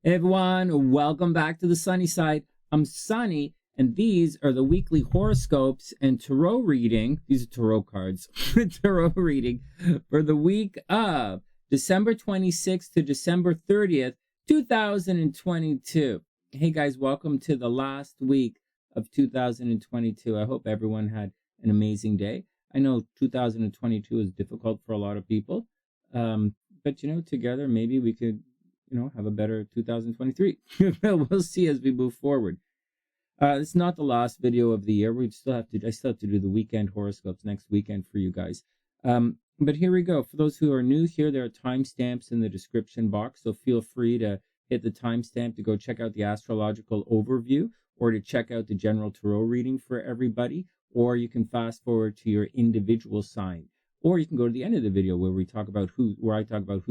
Hey everyone, welcome back to the Sunny Side. I'm Sonny, and these are the weekly horoscopes and tarot reading. These are tarot cards. Tarot reading for the week of December 26th to December 30th, 2022. Hey guys, welcome to the last week of 2022. I hope everyone had an amazing day. I know 2022 is difficult for a lot of people, but together maybe we could have a better 2023. We'll see as we move forward. It's not the last video of the year. I still have to do the weekend horoscopes next weekend for you guys. But here we go. For those who are new here, there are timestamps in the description box, so feel free to hit the timestamp to go check out the astrological overview, or to check out the general tarot reading for everybody, or you can fast forward to your individual sign, or you can go to the end of the video where I talk about who's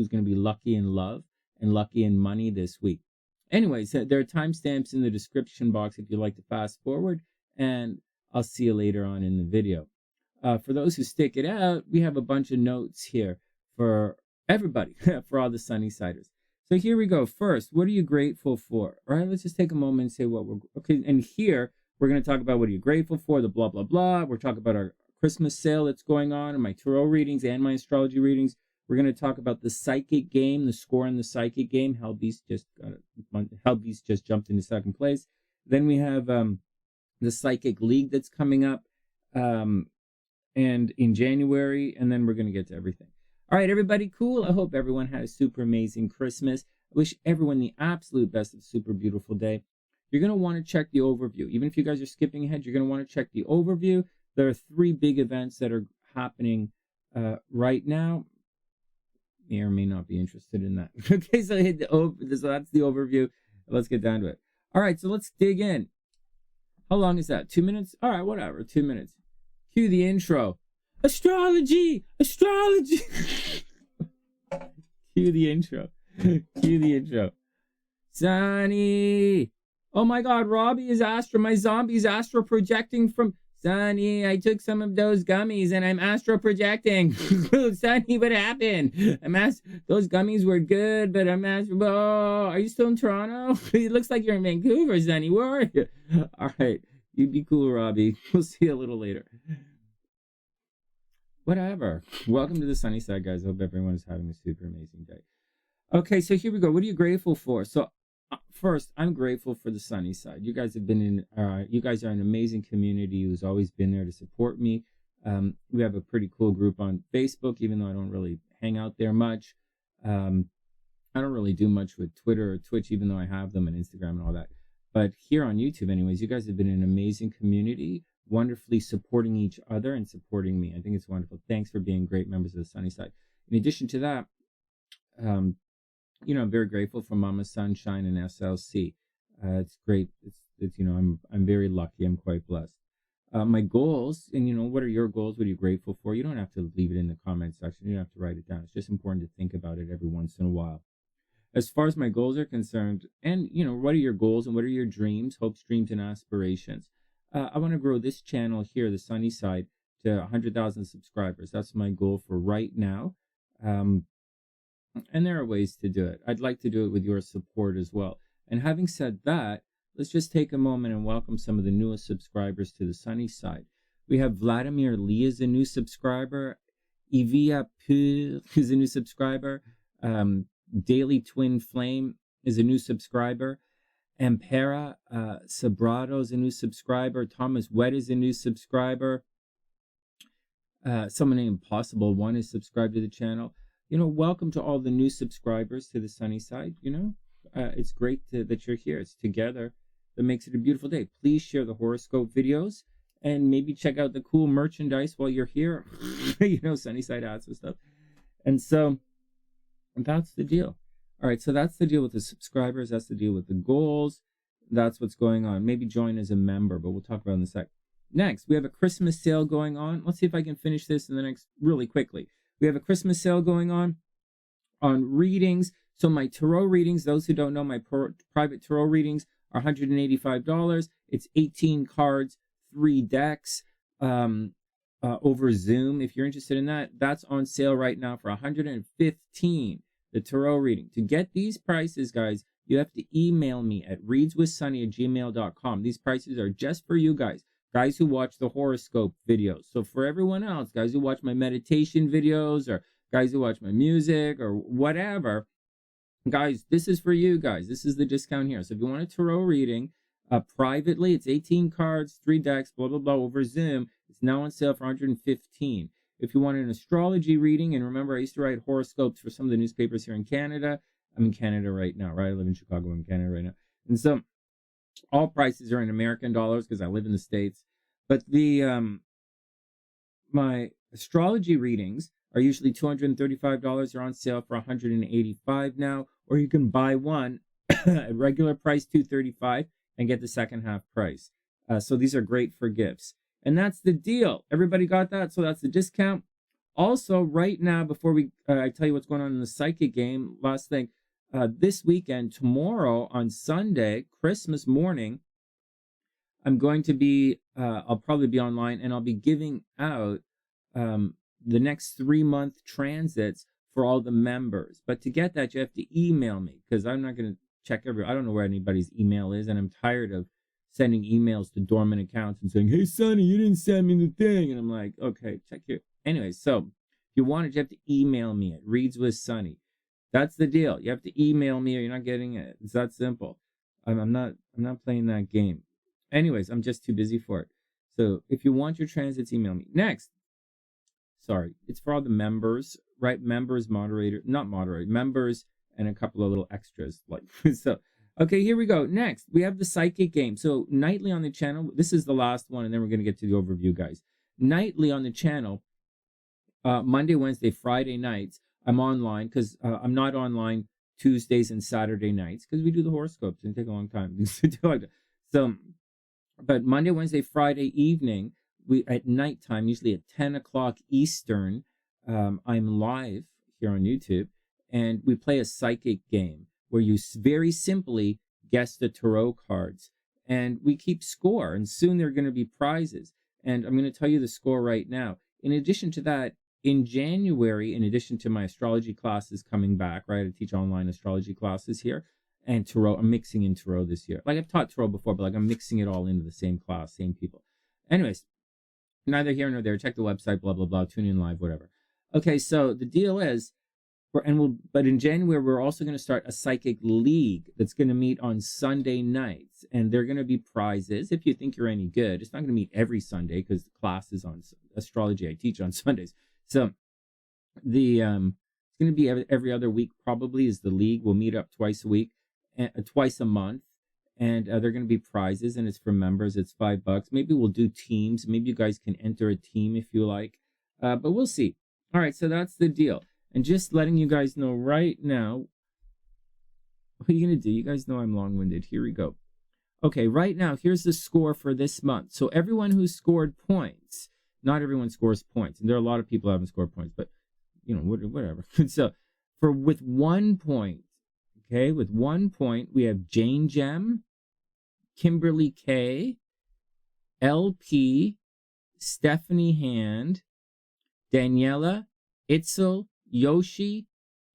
going to be lucky in love and lucky in money this week. Anyways, there are timestamps in the description box if you'd like to fast forward, and I'll see you later on in the video. For those who stick it out, we have a bunch of notes here for everybody, for all the Sunny Siders. So here we go. First, what are you grateful for? All right, let's just take a moment and say what we're okay. And here we're going to talk about what are you grateful for, the blah blah blah. We're talking about our Christmas sale that's going on, and my tarot readings and my astrology readings. We're going to talk about the psychic game, the score in the psychic game. Hellbeast just jumped into second place. Then we have the psychic league that's coming up, and in January, and then we're going to get to everything. All right, everybody, cool. I hope everyone had a super amazing Christmas. I wish everyone the absolute best of a super beautiful day. You're going to want to check the overview. Even if you guys are skipping ahead, you're going to want to check the overview. There are 3 big events that are happening right now. May or may not be interested in that. Okay, so that's the overview. Let's get down to it. All right, so let's dig in. How long is that? 2 minutes? All right, whatever, 2 minutes. Cue the intro. Astrology! Astrology! Cue the intro. Cue the intro. Sonny! Oh my God, Robbie is my zombie's astro projecting from... Sonny, I took some of those gummies and I'm astro projecting. Sonny, what happened? Those gummies were good, but I'm astro. Oh, are you still in Toronto? It looks like you're in Vancouver, Sonny. Where are you? All right, you be cool, Robbie. We'll see you a little later. Whatever. Welcome to the Sunny Side, guys. I hope everyone is having a super amazing day. Okay, so here we go. What are you grateful for? So first, I'm grateful for the Sunny Side. You guys have been you guys are an amazing community who's always been there to support me. We have a pretty cool group on Facebook, even though I don't really hang out there much. I don't really do much with Twitter or Twitch, even though I have them, and Instagram and all that. But here on YouTube, anyways, you guys have been an amazing community, wonderfully supporting each other and supporting me. I think it's wonderful. Thanks for being great members of the Sunny Side. In addition to that, I'm very grateful for Mama Sunshine and SLC. It's great. It's I'm very lucky. I'm quite blessed. My goals, and what are your goals? What are you grateful for? You don't have to leave it in the comment section. You don't have to write it down. It's just important to think about it every once in a while. As far as my goals are concerned, and what are your goals and what are your dreams, hopes, dreams, and aspirations? I want to grow this channel here, the Sunny Side, to 100,000 subscribers. That's my goal for right now. And there are ways to do it. I'd like to do it with your support as well. And having said that, let's just take a moment and welcome some of the newest subscribers to the Sunny Side. We have Vladimir Lee is a new subscriber. Evia Pur is a new subscriber. Daily Twin Flame is a new subscriber. Ampera Sabrado is a new subscriber. Thomas Wett is a new subscriber. Someone named Possible One is subscribed to the channel. Welcome to all the new subscribers to the Sunny Side. It's great that you're here. It's together that makes it a beautiful day. Please share the horoscope videos and maybe check out the cool merchandise while you're here. Sunny Side hats and stuff. And so that's the deal. All right, so that's the deal with the subscribers. That's the deal with the goals. That's what's going on. Maybe join as a member, but we'll talk about it in a sec. Next, we have a Christmas sale going on. Let's see if I can finish this in the next really quickly. We have a Christmas sale going on readings. So my tarot readings, those who don't know, my private tarot readings are $185. It's 18 cards, 3 decks over Zoom. If you're interested in that, that's on sale right now for $115. The tarot reading. To get these prices, guys, you have to email me at readswithsunny@gmail.com. These prices are just for you guys who watch the horoscope videos. So for everyone else, guys who watch my meditation videos or guys who watch my music or whatever, guys, this is for you guys. This is the discount here. So if you want a tarot reading privately, it's 18 cards, 3 decks, blah, blah, blah, over Zoom. It's now on sale for $115. If you want an astrology reading, and remember, I used to write horoscopes for some of the newspapers here in Canada. I'm in Canada right now, right? I live in Chicago, in Canada right now. And so all prices are in American dollars because I live in the States. But the my astrology readings are usually $235. They're on sale for $185 now. Or you can buy one at regular price, $235, and get the second half price. So these are great for gifts. And that's the deal. Everybody got that? So that's the discount. Also, right now, before I tell you what's going on in the psychic game, last thing, this weekend, tomorrow on Sunday, Christmas morning, I'm going to be, I'll probably be online, and I'll be giving out the next 3-month transits for all the members. But to get that, you have to email me, because I'm not going to check I don't know where anybody's email is, and I'm tired of sending emails to dormant accounts and saying, hey, Sonny, you didn't send me the thing. And I'm like, okay, check here. Anyway, so if you want it, you have to email me at readswithsunny. That's the deal. You have to email me or you're not getting it. It's that simple. I'm not playing that game. Anyways, I'm just too busy for it. So if you want your transits, email me. Next. Sorry, it's for all the members, right? Members, members, and a couple of little extras. Like so. Okay, here we go. Next, we have the psychic game. So nightly on the channel, this is the last one, and then we're going to get to the overview, guys. Nightly on the channel, Monday, Wednesday, Friday nights, I'm online because I'm not online Tuesdays and Saturday nights because we do the horoscopes and take a long time. So, but Monday, Wednesday, Friday evening, at nighttime, usually at 10 o'clock Eastern, I'm live here on YouTube, and we play a psychic game where you very simply guess the tarot cards, and we keep score, and soon there are going to be prizes, and I'm going to tell you the score right now. In addition to that, in January, in addition to my astrology classes coming back, right, I teach online astrology classes here, and tarot, I'm mixing in tarot this year. Like I've taught tarot before, but like I'm mixing it all into the same class, same people. Anyways, neither here nor there. Check the website, blah, blah, blah, tune in live, whatever. Okay, so the deal is, but in January, we're also going to start a psychic league that's going to meet on Sunday nights. And they're going to be prizes if you think you're any good. It's not going to meet every Sunday because the class is on astrology. I teach on Sundays. So it's going to be every other week probably is the league. We'll meet up twice a month. And they're going to be prizes. And it's for members. It's $5. Maybe we'll do teams. Maybe you guys can enter a team if you like. But we'll see. All right, so that's the deal. And just letting you guys know right now, what are you going to do? You guys know I'm long-winded. Here we go. Okay, right now, here's the score for this month. So everyone who scored points, not everyone scores points. And there are a lot of people who haven't scored points, but, you know, whatever. So with 1 point, okay, with 1 point, we have Jane Gem, Kimberly K, LP, Stephanie Hand, Daniela, Itzel, Yoshi,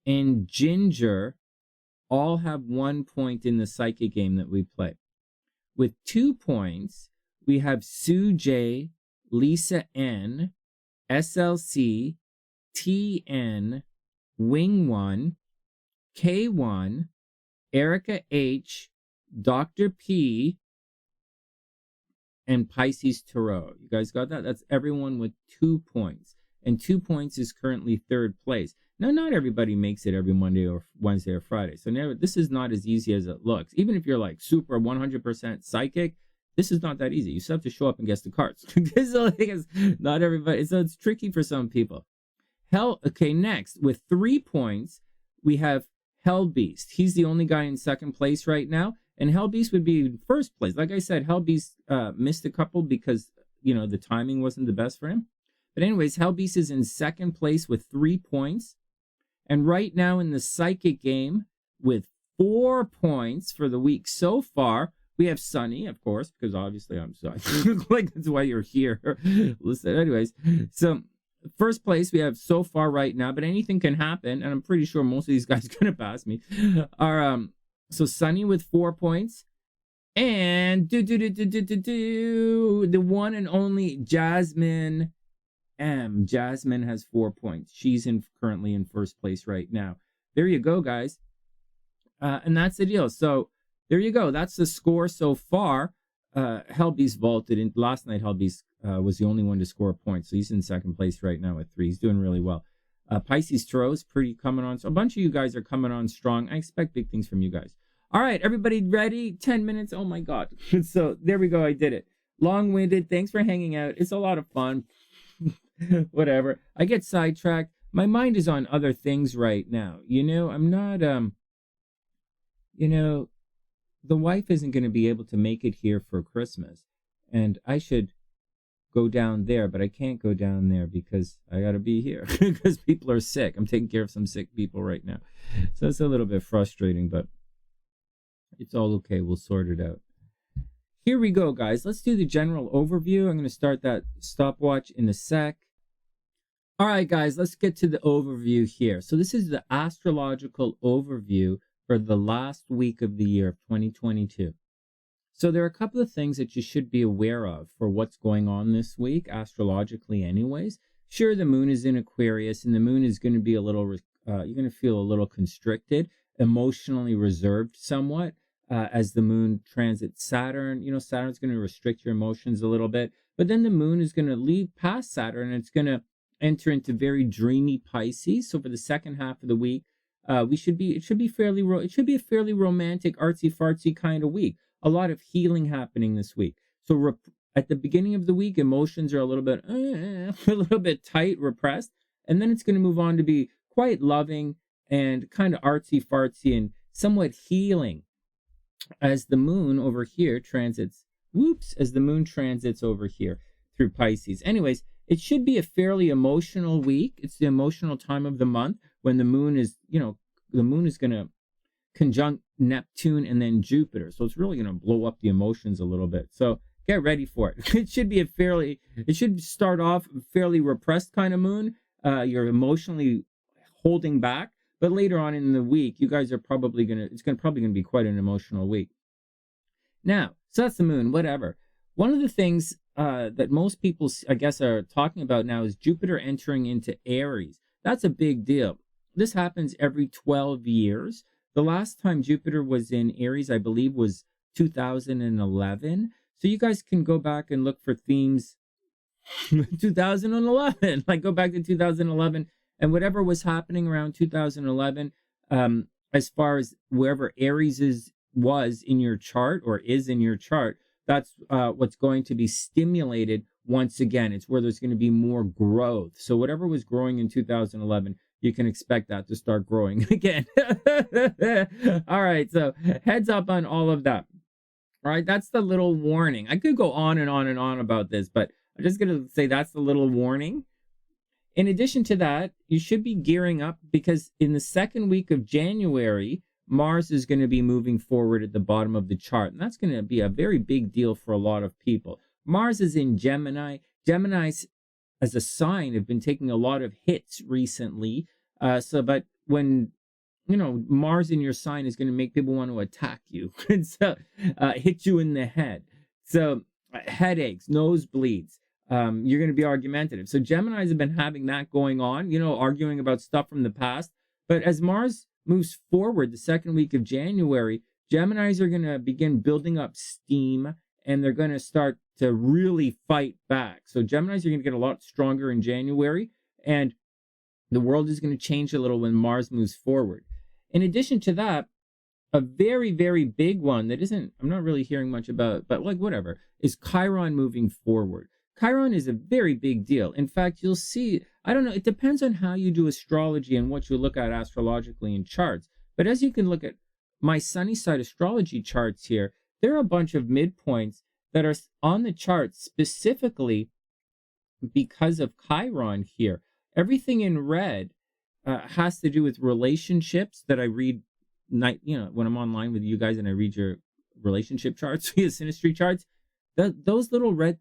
and Ginger all have 1 point in the psychic game that we play. With 2 points, we have Sue J, Lisa N, SLC, TN, Wing 1, K1, Erica H, Dr. P, and Pisces Tarot. You guys got that? That's everyone with 2 points. And 2 points is currently third place. Now, not everybody makes it every Monday or Wednesday or Friday. So now this is not as easy as it looks. Even if you're like super 100% psychic, this is not that easy. You still have to show up and guess the cards. So not everybody. So it's tricky for some people. Okay, next, with 3 points, we have Hell Beast. He's the only guy in second place right now. And Hell Beast would be in first place. Like I said, Hell Beast missed a couple because, you know, the timing wasn't the best for him. But anyways, Hell Beast is in second place with 3 points. And right now in the psychic game with 4 points for the week so far, we have Sonny, of course, because obviously I'm psychic. Like that's why you're here. Listen, anyways, so first place we have so far right now, but anything can happen. And I'm pretty sure most of these guys are going to pass me. Are So Sonny with 4 points. And the one and only Jasmine M. Jasmine has 4 points. She's currently in first place right now. There you go, guys. And that's the deal. So there you go. That's the score so far. Helby's vaulted in. Last night, Helby's was the only one to score a point. So he's in second place right now with 3. He's doing really well. Pisces Taurus pretty coming on. So a bunch of you guys are coming on strong. I expect big things from you guys. All right, everybody ready? 10 minutes. Oh my God. So there we go. I did it. Long-winded. Thanks for hanging out. It's a lot of fun. Whatever. I get sidetracked. My mind is on other things right now. You know, I'm not, you know, the wife isn't going to be able to make it here for Christmas. And I should go down there, but I can't go down there because I got to be here because people are sick. I'm taking care of some sick people right now. So it's a little bit frustrating, but it's all okay. We'll sort it out. Here we go, guys. Let's do the general overview. I'm going to start that stopwatch in a sec. All right, guys, let's get to the overview here. So this is the astrological overview for the last week of the year of 2022. So there are a couple of things that you should be aware of for what's going on this week, astrologically anyways. Sure, the moon is in Aquarius, and the moon is going to be a little, you're going to feel a little constricted, emotionally reserved somewhat as the moon transits Saturn. You know, Saturn's going to restrict your emotions a little bit, but then the moon is going to leave past Saturn, and it's going to enter into very dreamy Pisces. So for the second half of the week, it should be a fairly romantic, artsy fartsy kind of week. A lot of healing happening this week. So at the beginning of the week, emotions are a little bit tight, repressed, and then it's going to move on to be quite loving and kind of artsy fartsy and somewhat healing as the moon over here transits. As the moon transits over here through Pisces. Anyways, it should be a fairly emotional week. It's the emotional time of the month when the moon is, the moon is going to conjunct Neptune and then Jupiter. So it's really going to blow up the emotions a little bit. So get ready for it. It should start off a fairly repressed kind of moon. You're emotionally holding back, but later on in the week, you guys are probably going to be quite an emotional week. Now, so that's the moon, whatever. One of the things that most people, I guess, are talking about now is Jupiter entering into Aries. That's a big deal. This happens every 12 years. The last time Jupiter was in Aries, I believe, was 2011. So you guys can go back and look for themes 2011. Like go back to 2011 and whatever was happening around 2011, as far as wherever Aries was in your chart or is in your chart, that's what's going to be stimulated once again. It's where there's going to be more growth. So whatever was growing in 2011, you can expect that to start growing again. All right, so heads up on all of that. All right, that's the little warning. I could go on and on and on about this, but I'm just going to say that's the little warning. In addition to that, you should be gearing up because in the second week of January, Mars is going to be moving forward at the bottom of the chart. And that's going to be a very big deal for a lot of people. Mars is in Gemini. Gemini's as a sign have been taking a lot of hits recently. But when, Mars in your sign is going to make people want to attack you. And so hit you in the head. So headaches, nosebleeds. You're going to be argumentative. So Geminis have been having that going on, arguing about stuff from the past. But as Mars moves forward the second week of January, Geminis are going to begin building up steam and they're going to start to really fight back. So Geminis are going to get a lot stronger in January and the world is going to change a little when Mars moves forward. In addition to that, a very, very big one that I'm not really hearing much about, but whatever, is Chiron moving forward. Chiron is a very big deal. In fact, you'll see, I don't know, it depends on how you do astrology and what you look at astrologically in charts. But as you can look at my TheSunnySide astrology charts here, there are a bunch of midpoints that are on the chart specifically because of Chiron here. Everything in red has to do with relationships that I read when I'm online with you guys and I read your relationship charts, your synastry charts. Those little red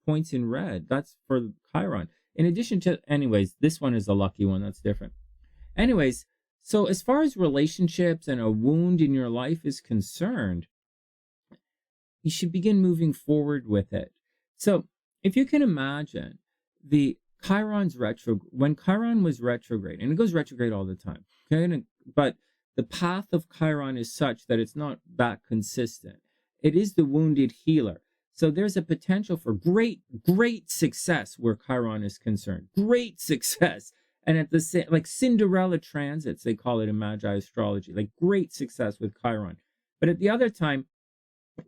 points in red, that's for Chiron. In addition to, anyways, this one is a lucky one. That's different. Anyways, So as far as relationships and a wound in your life is concerned, you should begin moving forward with it. So if you can imagine the Chiron's when Chiron was retrograde, and it goes retrograde all the time, okay? But the path of Chiron is such that it's not that consistent. It is the wounded healer. So there's a potential for great success where Chiron is concerned. Great success. And at the same, like Cinderella transits, they call it in Magi astrology, like great success with Chiron. But at the other time,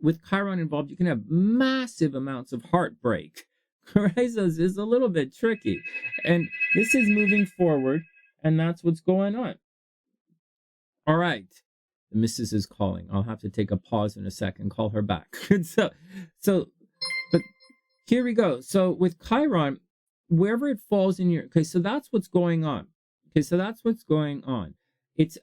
with Chiron involved, you can have massive amounts of heartbreak. Right? So it's a little bit tricky. And this is moving forward, and that's what's going on. All right. The missus is calling. I'll have to take a pause in a second, call her back. But here we go. So with Chiron, wherever it falls in your, okay, so that's what's going on. Okay, so that's what's going on. It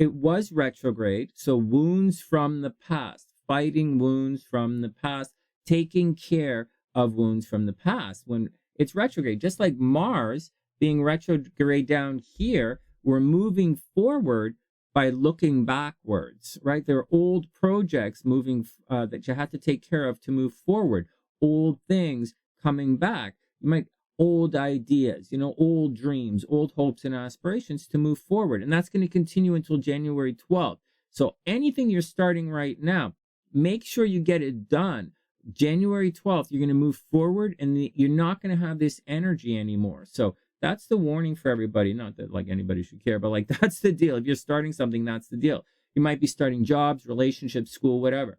was retrograde, so wounds from the past, fighting wounds from the past, taking care of wounds from the past. When it's retrograde, just like Mars being retrograde down here, we're moving forward by looking backwards, right? There are old projects moving that you have to take care of to move forward. Old things coming back. You might old ideas, old dreams, old hopes and aspirations to move forward. And that's going to continue until January 12th. So anything you're starting right now, make sure you get it done. January 12th, you're going to move forward, and you're not going to have this energy anymore. So that's the warning for everybody. Not that like anybody should care, but like that's the deal. If you're starting something, that's the deal. You might be starting jobs, relationships, school, whatever.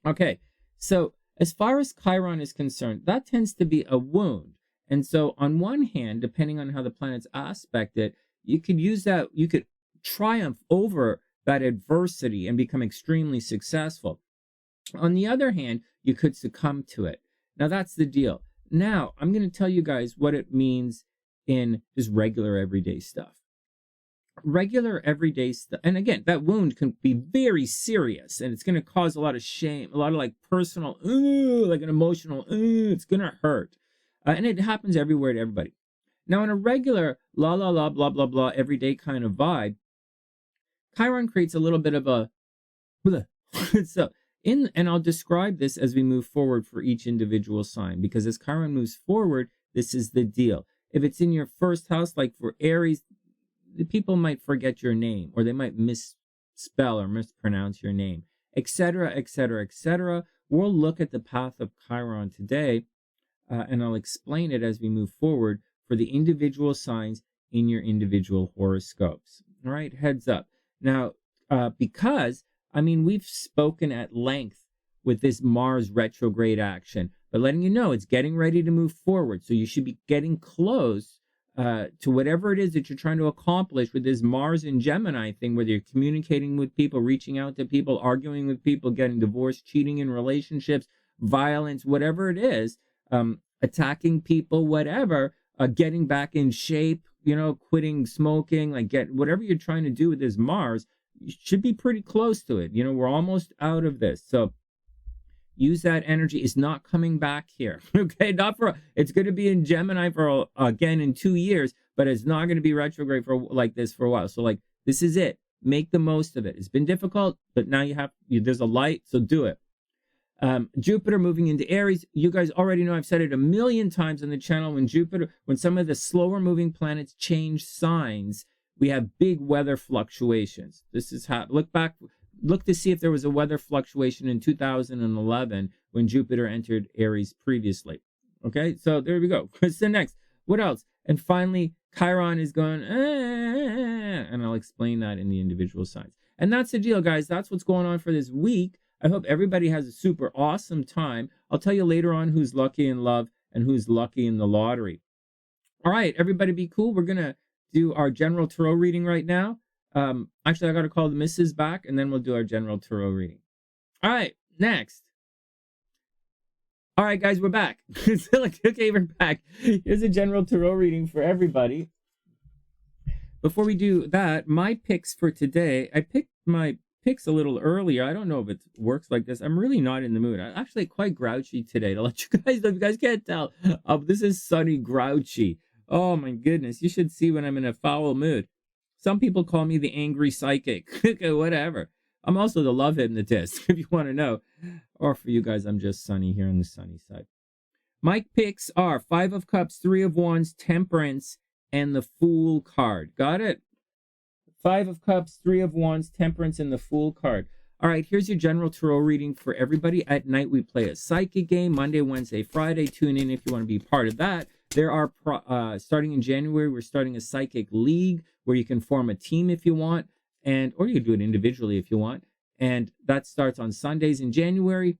Okay, so as far as Chiron is concerned, that tends to be a wound. And so on one hand, depending on how the planets aspect it, you could use that, you could triumph over that adversity and become extremely successful. On the other hand, you could succumb to it. Now that's the deal. Now I'm going to tell you guys what it means in just regular everyday stuff. Regular everyday stuff. And again, that wound can be very serious, and it's going to cause a lot of shame, a lot of like personal, like an emotional, it's going to hurt. And it happens everywhere to everybody. Now, in a regular la la la blah blah blah everyday kind of vibe, Chiron creates a little bit of a so and I'll describe this as we move forward for each individual sign, because as Chiron moves forward, this is the deal. If it's in your first house, like for Aries, the people might forget your name, or they might misspell or mispronounce your name, etc., etc., etc. We'll look at the path of Chiron today, and I'll explain it as we move forward for the individual signs in your individual horoscopes. All right, heads up. Now, because, we've spoken at length with this Mars retrograde action, but letting you know it's getting ready to move forward. So you should be getting close to whatever it is that you're trying to accomplish with this Mars and Gemini thing, whether you're communicating with people, reaching out to people, arguing with people, getting divorced, cheating in relationships, violence, whatever it is, attacking people, whatever, getting back in shape, quitting smoking, whatever you're trying to do with this Mars, you should be pretty close to it. We're almost out of this. So use that energy. It's not coming back here. Okay. It's going to be in Gemini for, again, in 2 years, but it's not going to be retrograde for like this for a while. So this is it. Make the most of it. It's been difficult, but now there's a light. So do it. Jupiter moving into Aries. You guys already know, I've said it a million times on the channel, when some of the slower moving planets change signs, we have big weather fluctuations. This is how, look to see if there was a weather fluctuation in 2011 when Jupiter entered Aries previously. Okay, so there we go. What's the next? What else? And finally, Chiron is going, and I'll explain that in the individual signs. And that's the deal, guys. That's what's going on for this week. I hope everybody has a super awesome time. I'll tell you later on who's lucky in love and who's lucky in the lottery. All right, everybody be cool. We're going to do our general tarot reading right now. Actually, I got to call the missus back, and then we'll do our general tarot reading. All right, next. All right, guys, we're back. Okay, we're back. Here's a general tarot reading for everybody. Before we do that, my picks for today, I picked my picks a little earlier. I don't know if it works like this. I'm really not in the mood. I'm actually quite grouchy today, to let you guys know. If you guys can't tell, this is Sonny grouchy. Oh my goodness, you should see when I'm in a foul mood. Some people call me the angry psychic. Whatever. I'm also the love hypnotist, if you want to know. Or for you guys, I'm just Sonny here on the sunny side. My picks are 5 of Cups, 3 of Wands, Temperance, and the Fool card. Got it? 5 of Cups, 3 of Wands, Temperance, and the Fool card. All right, here's your general tarot reading for everybody. At night, we play a psychic game, Monday, Wednesday, Friday. Tune in if you want to be part of that. There are, starting in January, we're starting a psychic league where you can form a team if you want, or you can do it individually if you want. And that starts on Sundays in January.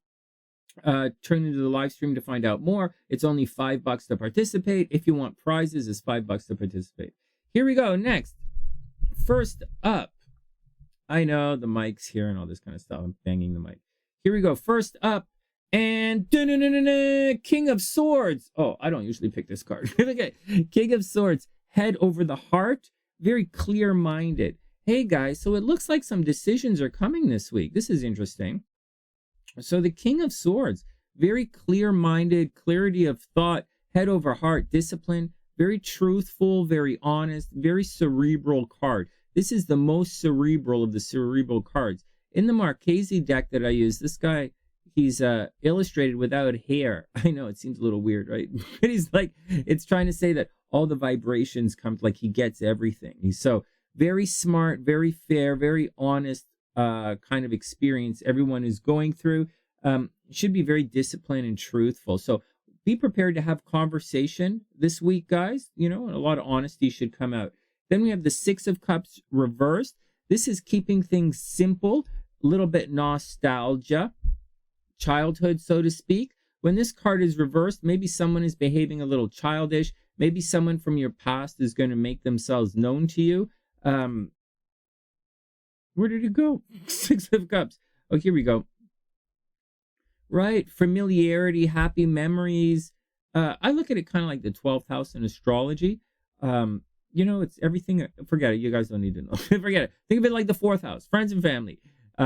Turn into the live stream to find out more. It's only $5 to participate. If you want prizes, it's $5 to participate. Here we go. Next. First up. I know the mic's here and all this kind of stuff. I'm banging the mic. Here we go. First up. And King of Swords. Oh, I don't usually pick this card. Okay. King of Swords. Head over the heart. Very clear-minded. Hey, guys. So it looks like some decisions are coming this week. This is interesting. So the King of Swords, very clear-minded, clarity of thought, head over heart, discipline, very truthful, very honest, very cerebral card. This is the most cerebral of the cerebral cards. In the Marchese deck that I use, this guy, he's illustrated without hair. I know it seems a little weird, right? But he's like, it's trying to say that all the vibrations come, like he gets everything. He's so very smart, very fair, very honest, kind of experience everyone is going through. Should be very disciplined and truthful. So be prepared to have conversation this week, guys. You know, a lot of honesty should come out. Then we have the 6 of Cups reversed. This is keeping things simple, a little bit nostalgia, childhood, so to speak. When this card is reversed, maybe someone is behaving a little childish. Maybe someone from your past is going to make themselves known to you. Where did it go? 6 of Cups. Oh, here we go. Right. Familiarity, happy memories. I look at it kind of like the 12th house in astrology. You know, it's everything. Forget it. You guys don't need to know. Forget it. Think of it like the 4th house, friends and family,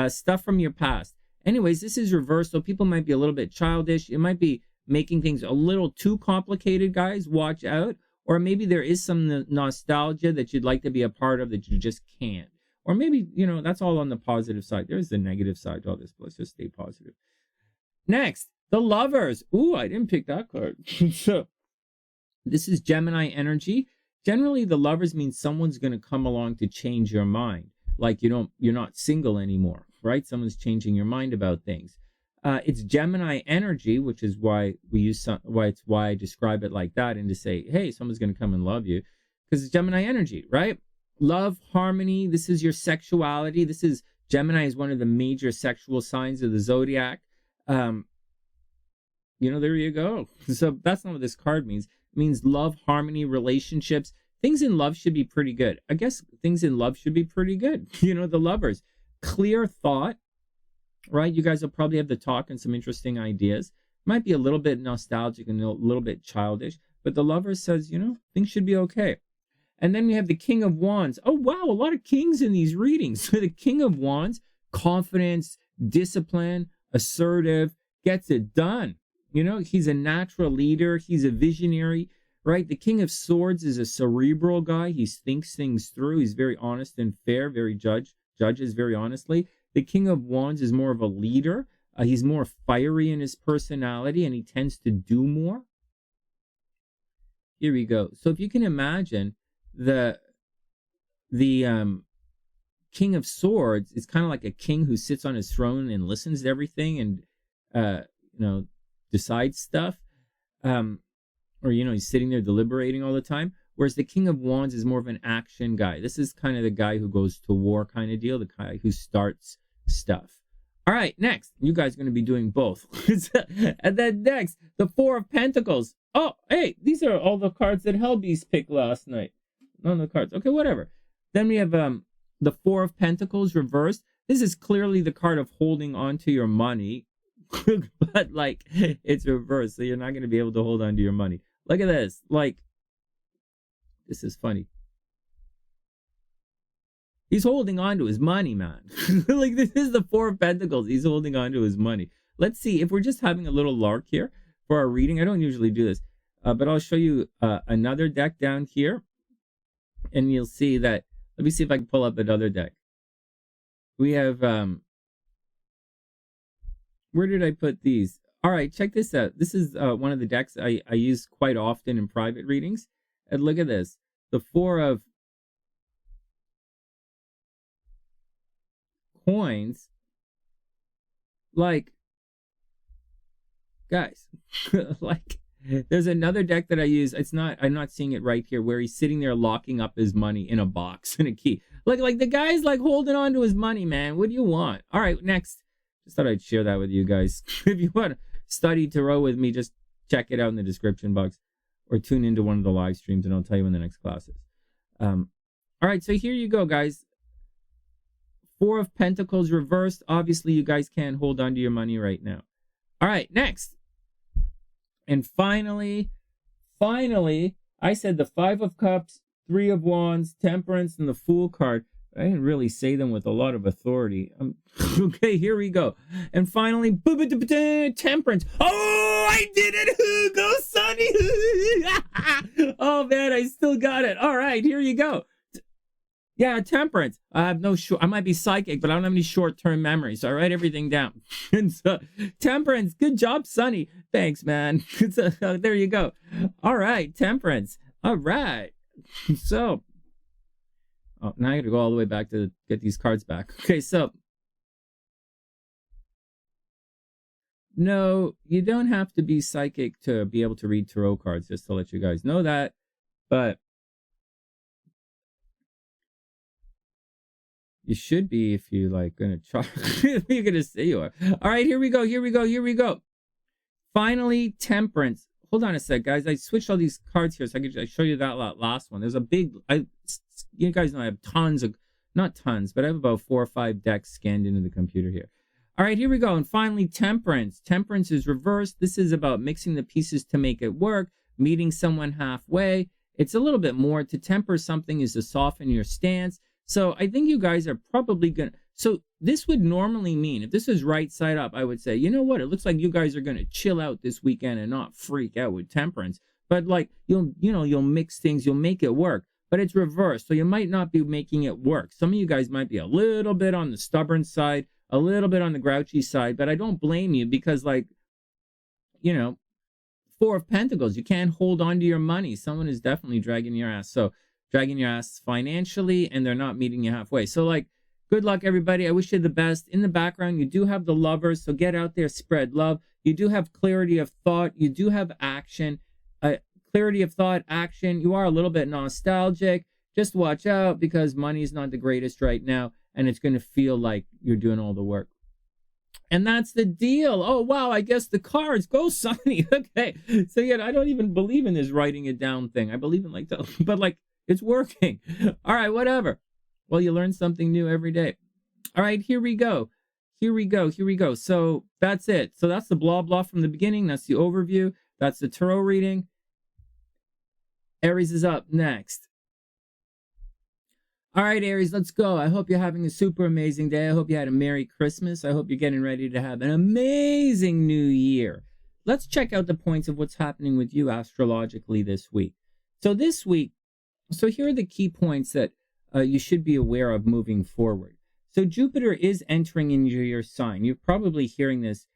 stuff from your past. Anyways, this is reversed. So people might be a little bit childish. It might be making things a little too complicated, guys. Watch out. Or maybe there is some nostalgia that you'd like to be a part of that you just can't. Or maybe, you know, that's all on the positive side. There's the negative side to all this. Let's just stay positive. Next, the Lovers. Ooh, I didn't pick that card. So this is Gemini energy. Generally, the Lovers means someone's going to come along to change your mind. Like you're not single anymore, right? Someone's changing your mind about things. It's Gemini energy, which is why why I describe it like that, and to say, hey, someone's going to come and love you, because it's Gemini energy, right? Love, harmony. This is your sexuality. Gemini is one of the major sexual signs of the Zodiac. You know, there you go. So that's not what this card means. It means love, harmony, relationships. Things in love should be pretty good. I guess things in love should be pretty good. You know, the Lovers. Clear thought, right? You guys will probably have the talk and some interesting ideas. Might be a little bit nostalgic and a little bit childish, but the Lovers says, you know, things should be okay. And then we have the King of Wands. Oh, wow, a lot of kings in these readings. So the King of Wands, confidence, discipline, assertive, gets it done. You know, he's a natural leader. He's a visionary, right? The King of Swords is a cerebral guy. He thinks things through. He's very honest and fair, very judges very honestly. The King of Wands is more of a leader. He's more fiery in his personality, and he tends to do more. Here we go. So if you can imagine, the King of Swords is kind of like a king who sits on his throne and listens to everything and you know, decides stuff, or you know, he's sitting there deliberating all the time. Whereas the King of Wands is more of an action guy. This is kind of the guy who goes to war kind of deal, the guy who starts stuff. All right, next, you guys are going to be doing both. And then next, the 4 of Pentacles. Oh, hey, these are all the cards that Helby's picked last night. None of the cards. Okay, whatever. Then we have the 4 of Pentacles reversed. This is clearly the card of holding on to your money, but like it's reversed, so you're not going to be able to hold on to your money. Look at this. Like, this is funny. He's holding on to his money, man. Like, this is the 4 of Pentacles. He's holding on to his money. Let's see if we're just having a little lark here for our reading. I don't usually do this, but I'll show you another deck down here. And you'll see that Let me see if I can pull up another deck. We have, where did I put these? All right, check this out. This is one of the decks I use quite often in private readings. And look at this. The Four of Coins. Like, guys, like, there's another deck that I use. I'm not seeing it right here, where he's sitting there locking up his money in a box and a key. Like the guy's like holding on to his money, man. What do you want? All right, next. Just thought I'd share that with you guys. If you want to study tarot with me, just check it out in the description box or tune into one of the live streams and I'll tell you when the next class is. All right, so here you go, guys. Four of Pentacles reversed. Obviously, you guys can't hold on to your money right now. All right, next. And finally, I said the Five of Cups, Three of Wands, Temperance, and the Fool card. I didn't really say them with a lot of authority. Okay, here we go. And finally, Temperance. Oh, I did it. Go, Sonny. Oh, man, I still got it. All right, here you go. Yeah, Temperance. I have no I might be psychic, but I don't have any short-term memory, so I write everything down. And so, Temperance, good job, Sonny. Thanks, man. There you go. All right, Temperance. All right. So, now I got to go all the way back to get these cards back. Okay, so, no, you don't have to be psychic to be able to read tarot cards, just to let you guys know that. But you should be if you like gonna try. You're gonna say you are. All right, here we go. Finally, Temperance. Hold on a sec, guys. I switched all these cards here so I could show you that last one. There's a big. You guys know I have tons of, not tons, but I have about 4 or 5 decks scanned into the computer here. All right, here we go. And finally, Temperance. Temperance is reversed. This is about mixing the pieces to make it work, meeting someone halfway. It's a little bit more. To temper something is to soften your stance. So I think you guys are probably going to, so this would normally mean, if this is right side up, I would say, you know what, it looks like you guys are going to chill out this weekend and not freak out with Temperance. But like, you'll mix things, you'll make it work. But it's reversed, so you might not be making it work. Some of you guys might be a little bit on the stubborn side, a little bit on the grouchy side, but I don't blame you because, like, Four of Pentacles, you can't hold on to your money. Someone is definitely dragging your ass. So dragging your ass financially, and they're not meeting you halfway. So, like, good luck, everybody. I wish you the best. In the background, you do have the Lovers, so get out there, spread love. You do have clarity of thought. You do have action. Clarity of thought, action. You are a little bit nostalgic. Just watch out because money is not the greatest right now, and it's going to feel like you're doing all the work. And that's the deal. Oh, wow, I guess the cards. Go, Sonny. Okay. So, yeah, I don't even believe in this writing it down thing. I believe in, like, but, like, it's working. All right, whatever. Well, you learn something new every day. All right, here we go. So that's it. So that's the blah, blah from the beginning. That's the overview. That's the tarot reading. Aries is up next. All right, Aries, let's go. I hope you're having a super amazing day. I hope you had a Merry Christmas. I hope you're getting ready to have an amazing new year. Let's check out the points of what's happening with you astrologically this week. So this week, here are the key points that you should be aware of moving forward. So Jupiter is entering into your sign. You're probably hearing this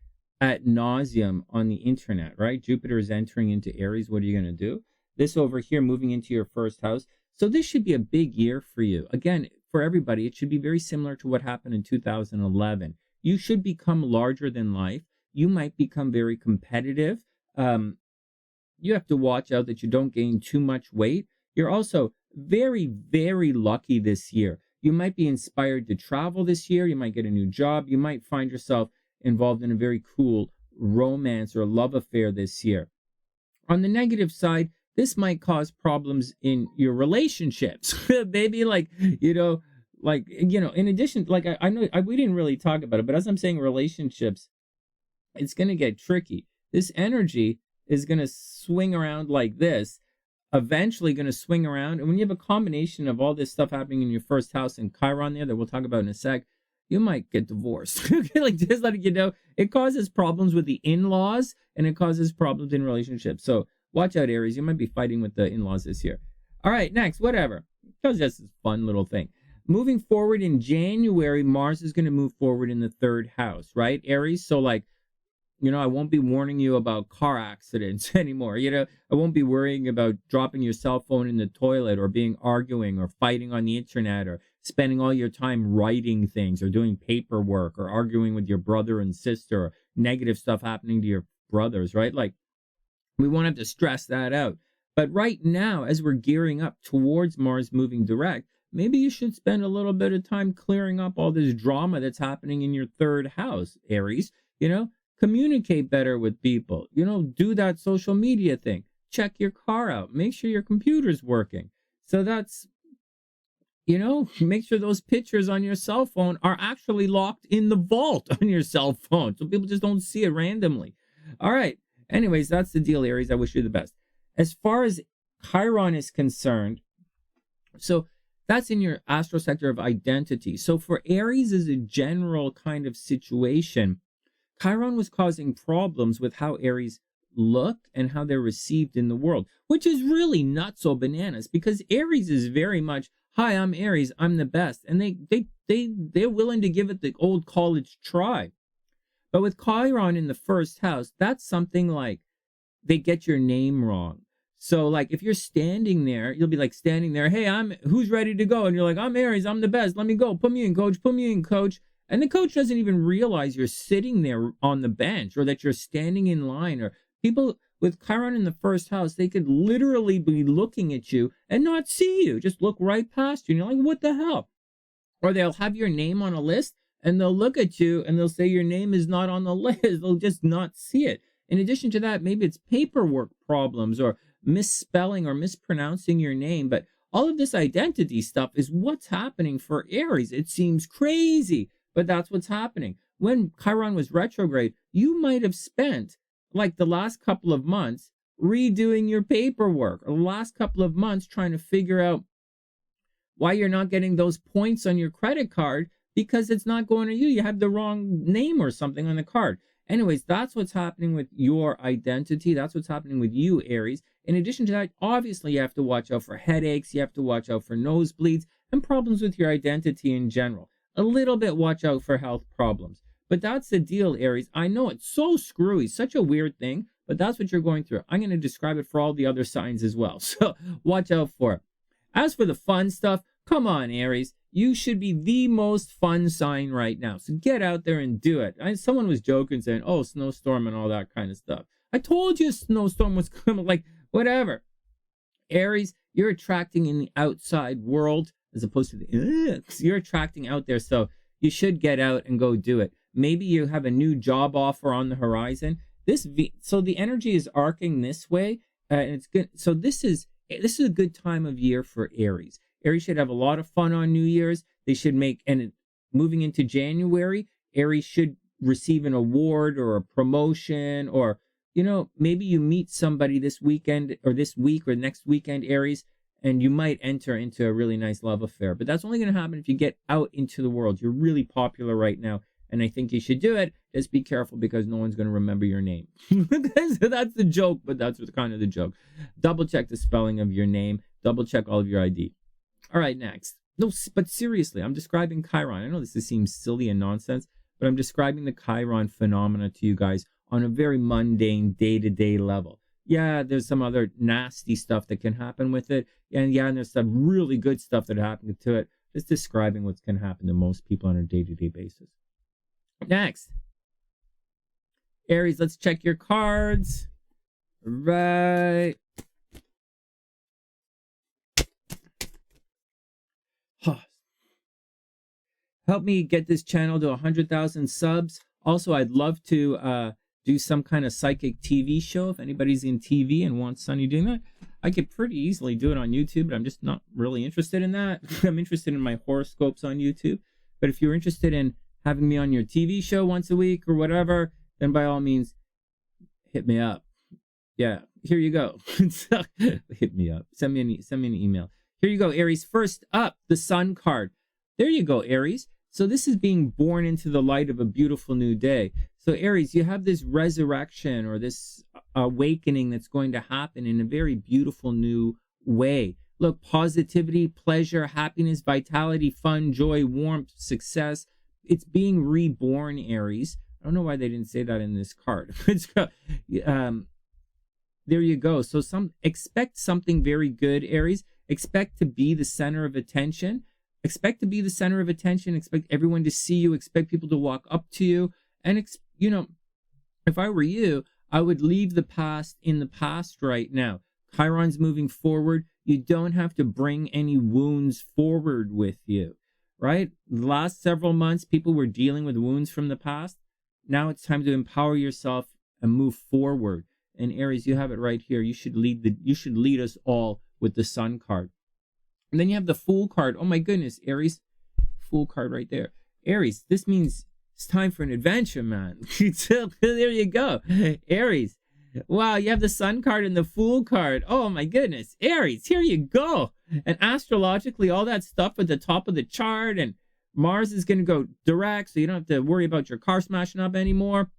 ad nauseum on the internet, right? Jupiter is entering into Aries. What are you going to do? This over here, moving into your first house. So this should be a big year for you. Again, for everybody, it should be very similar to what happened in 2011. You should become larger than life. You might become very competitive. You have to watch out that you don't gain too much weight. You're also very, very lucky this year. You might be inspired to travel this year. You might get a new job. You might find yourself involved in a very cool romance or love affair this year. On the negative side, this might cause problems in your relationships. Maybe in addition, like I know we didn't really talk about it, but as I'm saying relationships, it's going to get tricky. This energy is going to swing around like this, eventually going to swing around. And when you have a combination of all this stuff happening in your first house and Chiron there that we'll talk about in a sec, you might get divorced. Like, just letting you know, it causes problems with the in-laws and it causes problems in relationships. So watch out, Aries. You might be fighting with the in-laws this year. All right, next, whatever. Because that's a fun little thing. moving forward in January, Mars is going to move forward in the 3rd house, right, Aries? So like, I won't be warning you about car accidents anymore. I won't be worrying about dropping your cell phone in the toilet or arguing or fighting on the internet or spending all your time writing things or doing paperwork or arguing with your brother and sister or negative stuff happening to your brothers, right? Like, we won't have to stress that out. But right now, as we're gearing up towards Mars moving direct, maybe you should spend a little bit of time clearing up all this drama that's happening in your 3rd house, Aries. Communicate better with people. Do that social media thing. Check your car out. Make sure your computer's working. So that's, make sure those pictures on your cell phone are actually locked in the vault on your cell phone so people just don't see it randomly. All right. Anyways, that's the deal, Aries. I wish you the best. As far as Chiron is concerned, so that's in your astral sector of identity. So for Aries as a general kind of situation, Chiron was causing problems with how Aries look and how they're received in the world, which is really not so bananas because Aries is very much, hi, I'm Aries, I'm the best. And they're willing to give it the old college try. But with Chiron in the 1st house, that's something like they get your name wrong. So like if you're standing there, you'll be like standing there, hey, who's ready to go? And you're like, I'm Aries, I'm the best. Let me go. Put me in, coach. Put me in, coach. And the coach doesn't even realize you're sitting there on the bench or that you're standing in line. Or people with Chiron in the 1st house, they could literally be looking at you and not see you, just look right past you. And you're like, what the hell? Or they'll have your name on a list and they'll look at you and they'll say your name is not on the list. They'll just not see it. In addition to that, maybe it's paperwork problems or misspelling or mispronouncing your name. But all of this identity stuff is what's happening for Aries. It seems crazy, but that's what's happening. When Chiron was retrograde, you might have spent like the last couple of months redoing your paperwork, or the last couple of months trying to figure out why you're not getting those points on your credit card because it's not going to you. You have the wrong name or something on the card. Anyways, that's what's happening with your identity. That's what's happening with you, Aries. In addition to that, obviously, you have to watch out for headaches. You have to watch out for nosebleeds and problems with your identity in general. A little bit watch out for health problems. But that's the deal, Aries. I know it's so screwy, such a weird thing, but that's what you're going through. I'm going to describe it for all the other signs as well. So watch out for it. As for the fun stuff, come on, Aries. You should be the most fun sign right now. So get out there and do it. Someone was joking saying, oh, snowstorm and all that kind of stuff. I told you a snowstorm was coming, like, whatever. Aries, you're attracting in the outside world as opposed to the, you're attracting out there. So you should get out and go do it. Maybe you have a new job offer on the horizon. So the energy is arcing this way, and it's good. So this is a good time of year for Aries. Aries should have a lot of fun on New Year's. They should moving into January, Aries should receive an award or a promotion, or, maybe you meet somebody this weekend or this week or next weekend, Aries, and you might enter into a really nice love affair. But that's only going to happen if you get out into the world. You're really popular right now, and I think you should do it. Just be careful because no one's going to remember your name. That's the joke, but that's kind of the joke. Double check the spelling of your name. Double check all of your ID. All right, next. No, but seriously, I'm describing Chiron. I know this seems silly and nonsense, but I'm describing the Chiron phenomena to you guys on a very mundane, day-to-day level. Yeah, there's some other nasty stuff that can happen with it. And there's some really good stuff that happened to it. Just describing what's going to happen to most people on a day-to-day basis. Next. Aries, let's check your cards. Right. Help me get this channel to 100,000 subs. Also, I'd love to do some kind of psychic TV show. If anybody's in TV and wants Sonny doing that, I could pretty easily do it on YouTube, but I'm just not really interested in that. I'm interested in my horoscopes on YouTube. But if you're interested in having me on your TV show once a week or whatever, then by all means, hit me up. Yeah, here you go. Hit me up. Send me an email. Here you go, Aries. First up, the Sun card. There you go, Aries. So this is being born into the light of a beautiful new day. So Aries, you have this resurrection or this awakening that's going to happen in a very beautiful new way. Look, positivity, pleasure, happiness, vitality, fun, joy, warmth, success. It's being reborn, Aries. I don't know why they didn't say that in this card. There you go. So expect something very good, Aries. Expect to be the center of attention. Expect to be the center of attention. Expect everyone to see you. Expect people to walk up to you. And, if I were you, I would leave the past in the past right now. Chiron's moving forward. You don't have to bring any wounds forward with you, right? The last several months, people were dealing with wounds from the past. Now it's time to empower yourself and move forward. And Aries, you have it right here. You should lead us all with the Sun card. And then you have the Fool card. Oh my goodness, Aries, Fool card right there. Aries, this means it's time for an adventure, man. So, there you go, Aries. Wow, you have the Sun card and the Fool card. Oh my goodness, Aries, here you go. And astrologically, all that stuff at the top of the chart, and Mars is going to go direct, so you don't have to worry about your car smashing up anymore.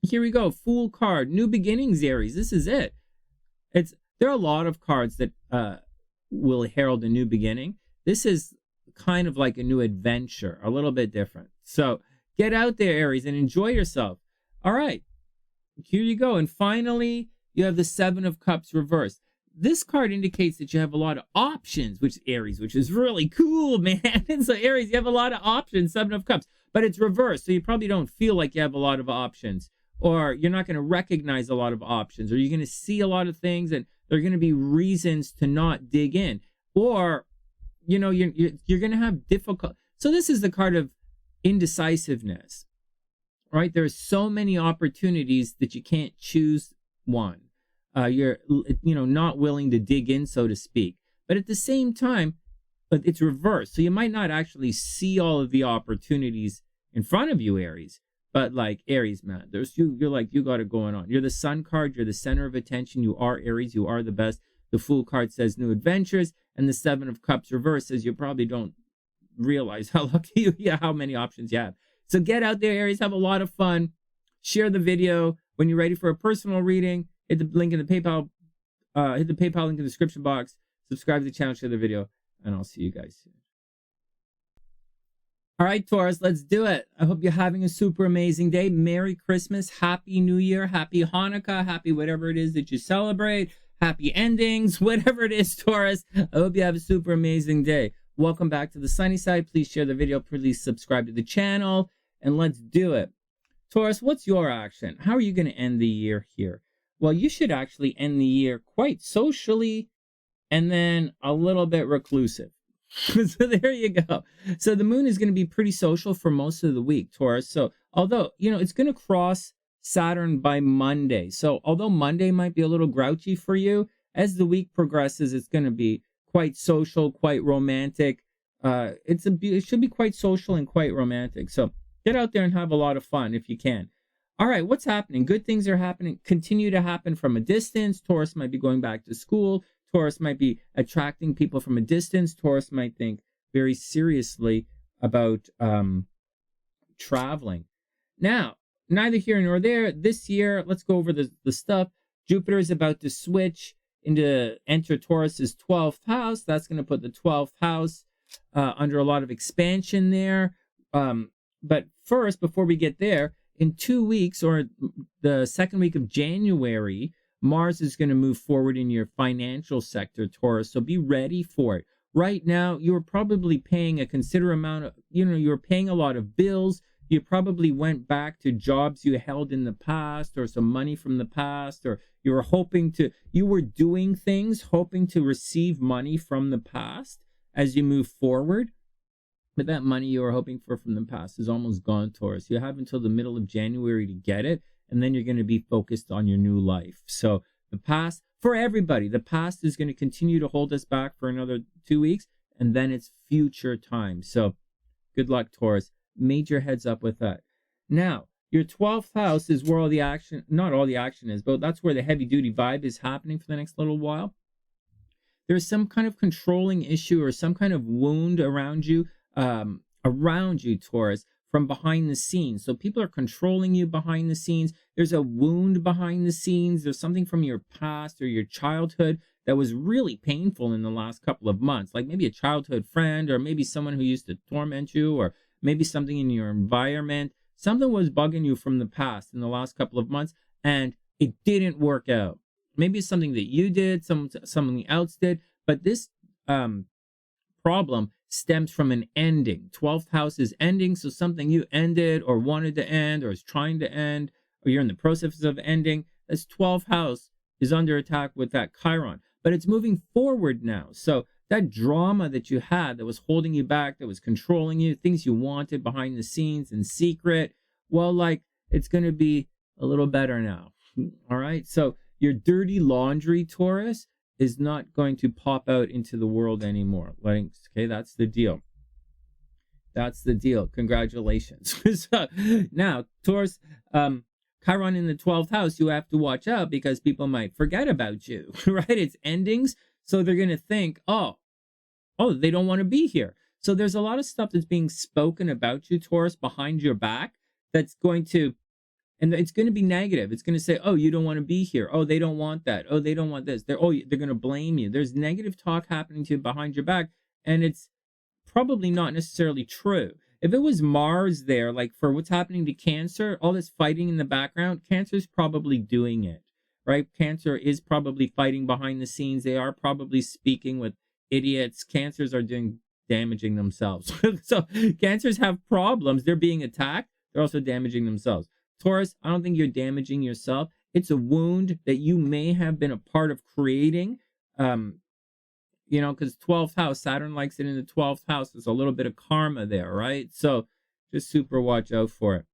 Here we go, Fool card, new beginnings, Aries. This is it. There are a lot of cards that will herald a new beginning. This is kind of like a new adventure, a little bit different. So get out there, Aries, and enjoy yourself. All right, here you go. And finally, you have the Seven of Cups reversed. This card indicates that you have a lot of options, which is really cool, man. And so Aries, you have a lot of options, Seven of Cups, but it's reversed. So you probably don't feel like you have a lot of options, or you're not going to recognize a lot of options, or you're going to see a lot of things and there are going to be reasons to not dig in, or, you're going to have difficult. So this is the card of indecisiveness, right? There's so many opportunities that you can't choose one. You're not willing to dig in, so to speak. But at the same time, but it's reversed. So you might not actually see all of the opportunities in front of you, Aries. But like Aries, man, you got it going on. You're the Sun card. You're the center of attention. You are Aries. You are the best. The Fool card says new adventures, and the Seven of Cups reverse says you probably don't realize how lucky how many options you have. So get out there, Aries. Have a lot of fun. Share the video. When you're ready for a personal reading, hit the link in the PayPal. Hit the PayPal link in the description box. Subscribe to the channel. Share the video, and I'll see you guys soon. All right, Taurus, let's do it. I hope you're having a super amazing day. Merry Christmas, Happy New Year, Happy Hanukkah, happy whatever it is that you celebrate, happy endings, whatever it is, Taurus. I hope you have a super amazing day. Welcome back to the Sunny Side. Please share the video. Please subscribe to the channel, and let's do it. Taurus, what's your action? How are you going to end the year here? Well, you should actually end the year quite socially and then a little bit reclusive. So there you go. So the moon is going to be pretty social for most of the week, Taurus. So although, it's going to cross Saturn by Monday. So although Monday might be a little grouchy for you, as the week progresses, it's going to be quite social, quite romantic. It should be quite social and quite romantic. So get out there and have a lot of fun if you can. All right, what's happening? Good things are happening, continue to happen from a distance. Taurus might be going back to school. Taurus might be attracting people from a distance. Taurus might think very seriously about traveling. Now, neither here nor there. This year, let's go over the stuff. Jupiter is about to enter Taurus's 12th house. That's going to put the 12th house under a lot of expansion there. But first, before we get there, in 2 weeks, or the second week of January, Mars is going to move forward in your financial sector, Taurus. So be ready for it. Right now, you're probably paying a considerable amount of, you're paying a lot of bills. You probably went back to jobs you held in the past, or some money from the past, or you were doing things hoping to receive money from the past as you move forward. But that money you were hoping for from the past is almost gone, Taurus. You have until the middle of January to get it. And then you're going to be focused on your new life. So the past, for everybody, the past is going to continue to hold us back for another 2 weeks. And then it's future time. So good luck, Taurus. Major heads up with that. Now, your 12th house is where all the action, not all the action is, but that's where the heavy duty vibe is happening for the next little while. There's some kind of controlling issue or some kind of wound around you, Taurus, from behind the scenes. So people are controlling you behind the scenes. There's a wound behind the scenes. There's something from your past or your childhood that was really painful in the last couple of months, like maybe a childhood friend, or maybe someone who used to torment you, or maybe something in your environment. Something was bugging you from the past in the last couple of months, and it didn't work out. Maybe it's something that you did, something else did, but this problem stems from an ending. 12th house is ending, so something you ended or wanted to end or is trying to end, or you're in the process of ending. This 12th house is under attack with that Chiron, but it's moving forward now. So that drama that you had that was holding you back, that was controlling you, things you wanted behind the scenes in secret, well, like, it's going to be a little better now. All right. So your dirty laundry, Taurus, is not going to pop out into the world anymore. Okay, that's the deal. That's the deal. Congratulations. So, now, Taurus, Chiron in the 12th house, you have to watch out because people might forget about you, right? It's endings. So they're going to think, oh, they don't want to be here. So there's a lot of stuff that's being spoken about you, Taurus, behind your back that's going to, and it's going to be negative. It's going to say, oh, you don't want to be here. Oh, they don't want that. Oh, they don't want this. They're going to blame you. There's negative talk happening to you behind your back, and it's probably not necessarily true. If it was Mars there, like for what's happening to Cancer, all this fighting in the background, Cancer's probably doing it, right? Cancer is probably fighting behind the scenes. They are probably speaking with idiots. Cancers are damaging themselves. So Cancers have problems. They're being attacked. They're also damaging themselves. Taurus, I don't think you're damaging yourself. It's a wound that you may have been a part of creating. Because 12th house, Saturn likes it in the 12th house. There's a little bit of karma there, right? So just super watch out for it.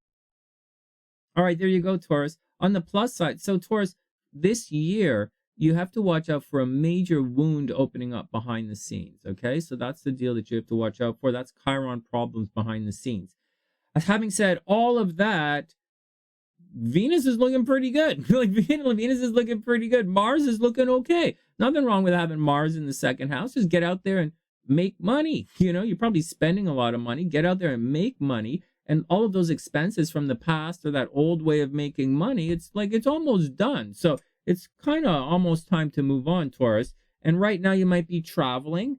All right, there you go, Taurus. On the plus side, so Taurus, this year, you have to watch out for a major wound opening up behind the scenes, okay? So that's the deal that you have to watch out for. That's Chiron problems behind the scenes. Having said all of that, Venus is looking pretty good. Like Venus is looking pretty good. Mars is looking okay. Nothing wrong with having Mars in the second house. Just get out there and make money. You're probably spending a lot of money. Get out there and make money. And all of those expenses from the past or that old way of making money, it's almost done. So it's kind of almost time to move on, Taurus. And right now you might be traveling.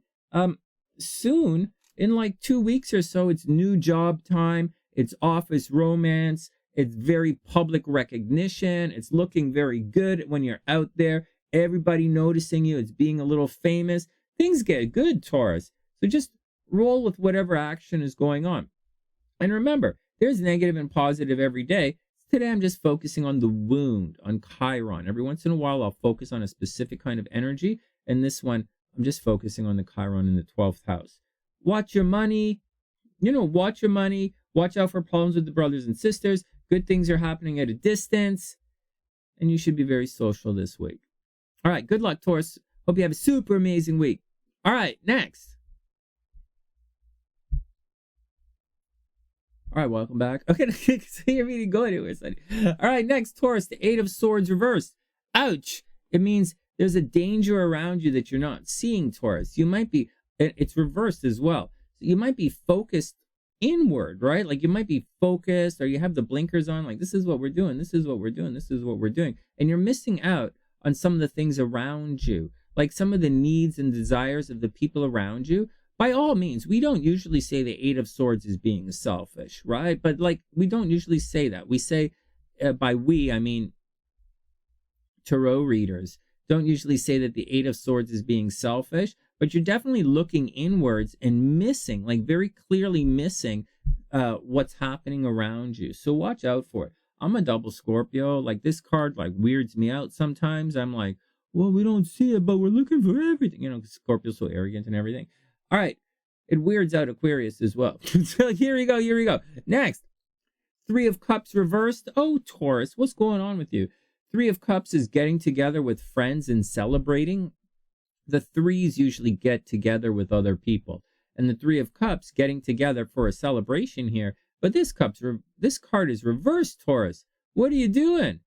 Soon, in like 2 weeks or so, it's new job time. It's office romance. It's very public recognition. It's looking very good when you're out there. Everybody noticing you. It's being a little famous. Things get good, Taurus. So just roll with whatever action is going on. And remember, there's negative and positive every day. Today, I'm just focusing on the wound, on Chiron. Every once in a while, I'll focus on a specific kind of energy. And this one, I'm just focusing on the Chiron in the 12th house. Watch your money. Watch your money. Watch out for problems with the brothers and sisters. Good things are happening at a distance. And you should be very social this week. All right. Good luck, Taurus. Hope you have a super amazing week. All right. Next. All right. Welcome back. Okay. So you're really go anywhere, Sonny. All right. Next, Taurus. The 8 of Swords reversed. Ouch. It means there's a danger around you that you're not seeing, Taurus. You might be, it's reversed as well. So you might be focused inward, right? Like you might be focused, or you have the blinkers on, like this is what we're doing, this is what we're doing, this is what we're doing. And you're missing out on some of the things around you, like some of the needs and desires of the people around you. By all means, we don't usually say the 8 of Swords is being selfish, right? But like, we don't usually say that. We say, by we, I mean, tarot readers don't usually say that the 8 of Swords is being selfish, but you're definitely looking inwards and missing, like very clearly missing what's happening around you. So watch out for it. I'm a double Scorpio. Like this card like weirds me out sometimes. I'm like, well, we don't see it, but we're looking for everything. Scorpio's so arrogant and everything. All right. It weirds out Aquarius as well. So here we go. Next, 3 of Cups reversed. Oh, Taurus, what's going on with you? 3 of Cups is getting together with friends and celebrating. The 3s usually get together with other people. And the 3 of Cups getting together for a celebration here. But this card is reversed, Taurus. What are you doing?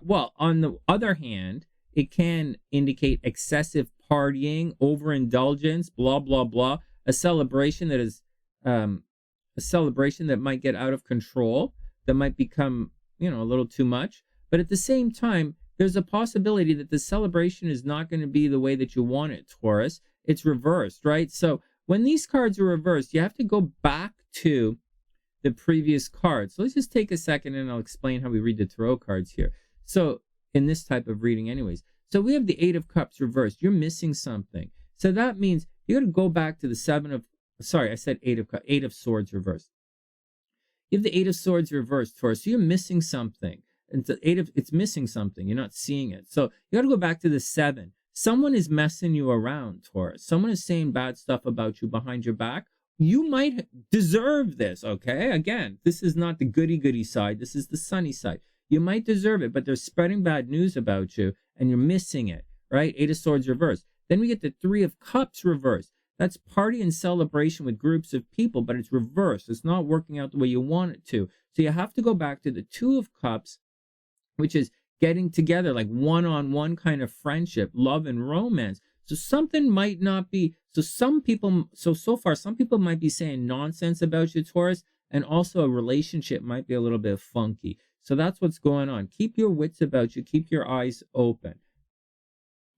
Well, on the other hand, it can indicate excessive partying, overindulgence, blah, blah, blah. A celebration that is a celebration that might get out of control, that might become, a little too much. But at the same time, there's a possibility that the celebration is not going to be the way that you want it, Taurus. It's reversed, right? So when these cards are reversed, you have to go back to the previous card. So let's just take a second and I'll explain how we read the tarot cards here. So in this type of reading anyways. So we have the 8 of Cups reversed. You're missing something. So that means you got to go back to the 8 of Swords reversed. You have the 8 of Swords reversed, Taurus. So you're missing something. And it's missing something. You're not seeing it. So you got to go back to the 7. Someone is messing you around, Taurus. Someone is saying bad stuff about you behind your back. You might deserve this, okay? Again, this is not the goody-goody side. This is the sunny side. You might deserve it, but they're spreading bad news about you, and you're missing it, right? 8 of Swords reversed. Then we get the 3 of Cups reversed. That's party and celebration with groups of people, but it's reversed. It's not working out the way you want it to. So you have to go back to the 2 of Cups, which is getting together, like one-on-one kind of friendship, love and romance. So something might not be, so far, some people might be saying nonsense about you, Taurus, and also a relationship might be a little bit funky. So that's what's going on. Keep your wits about you. Keep your eyes open.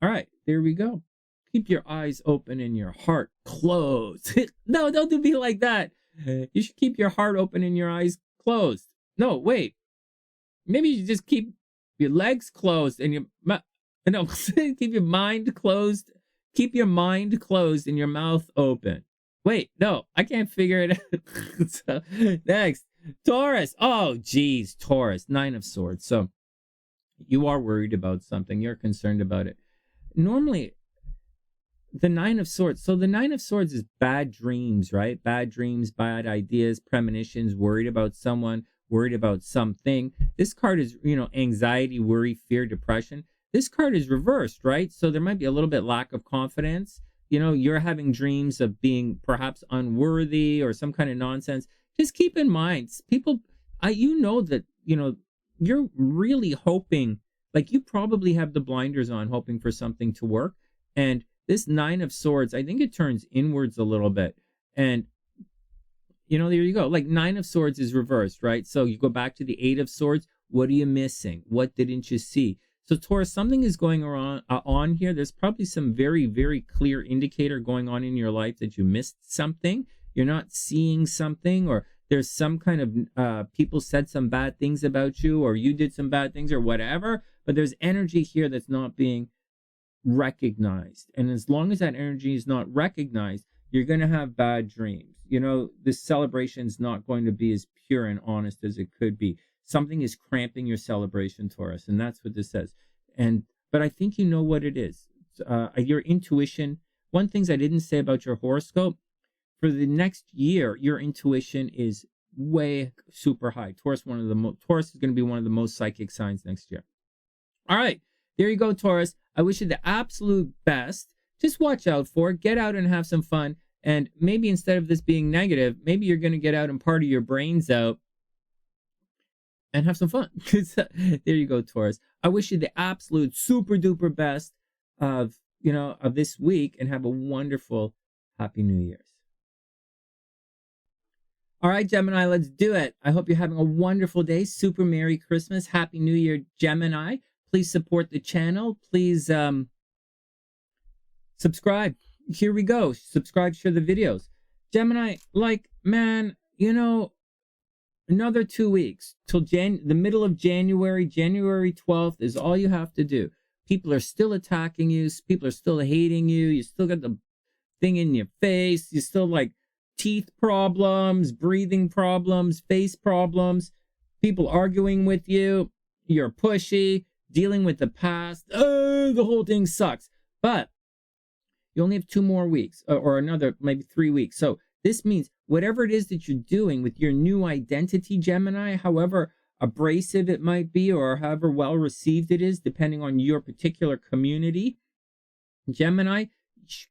All right, there we go. Keep your eyes open and your heart closed. No, don't be like that. You should keep your heart open and your eyes closed. No, wait. Maybe you just keep your legs closed and keep your mind closed. Keep your mind closed and your mouth open. Wait, no, I can't figure it out. So, next, Taurus. Oh, geez, Taurus, 9 of Swords. So you are worried about something. You're concerned about it. Normally, the 9 of Swords. So the 9 of Swords is bad dreams, right? Bad dreams, bad ideas, premonitions, worried about someone, worried about something. This card is, anxiety, worry, fear, depression. This card is reversed, right? So there might be a little bit lack of confidence. You're having dreams of being perhaps unworthy or some kind of nonsense. Just keep in mind, people, that, you're really hoping, like you probably have the blinders on hoping for something to work. And this 9 of Swords, I think it turns inwards a little bit. And, there you go. Like 9 of Swords is reversed, right? So you go back to the 8 of Swords. What are you missing? What didn't you see? So Taurus, something is going on here. There's probably some very, very clear indicator going on in your life that you missed something. You're not seeing something, or there's some kind of people said some bad things about you, or you did some bad things or whatever. But there's energy here that's not being recognized. And as long as that energy is not recognized, you're going to have bad dreams. This celebration is not going to be as pure and honest as it could be. Something is cramping your celebration, Taurus, and that's what this says. But I think you know what it is. Your intuition. One thing I didn't say about your horoscope, for the next year, your intuition is way super high. Taurus is going to be one of the most psychic signs next year. All right, there you go, Taurus. I wish you the absolute best. Just watch out for it. Get out and have some fun. And maybe instead of this being negative, maybe you're going to get out and party your brains out and have some fun. There you go, Taurus. I wish you the absolute super duper best of this week, and have a wonderful Happy New Year's. All right, Gemini, let's do it. I hope you're having a wonderful day. Super Merry Christmas. Happy New Year, Gemini. Please support the channel. Please subscribe. Here we go. Subscribe, share the videos. Gemini, another 2 weeks till the middle of January. January 12th is all you have to do. People are still attacking you. People are still hating you. You still got the thing in your face. You still teeth problems, breathing problems, face problems. People arguing with you. You're pushy, dealing with the past. The whole thing sucks. But you only have 2 more weeks, or another maybe 3 weeks. So this means whatever it is that you're doing with your new identity, Gemini, however abrasive it might be or however well received it is, depending on your particular community, Gemini,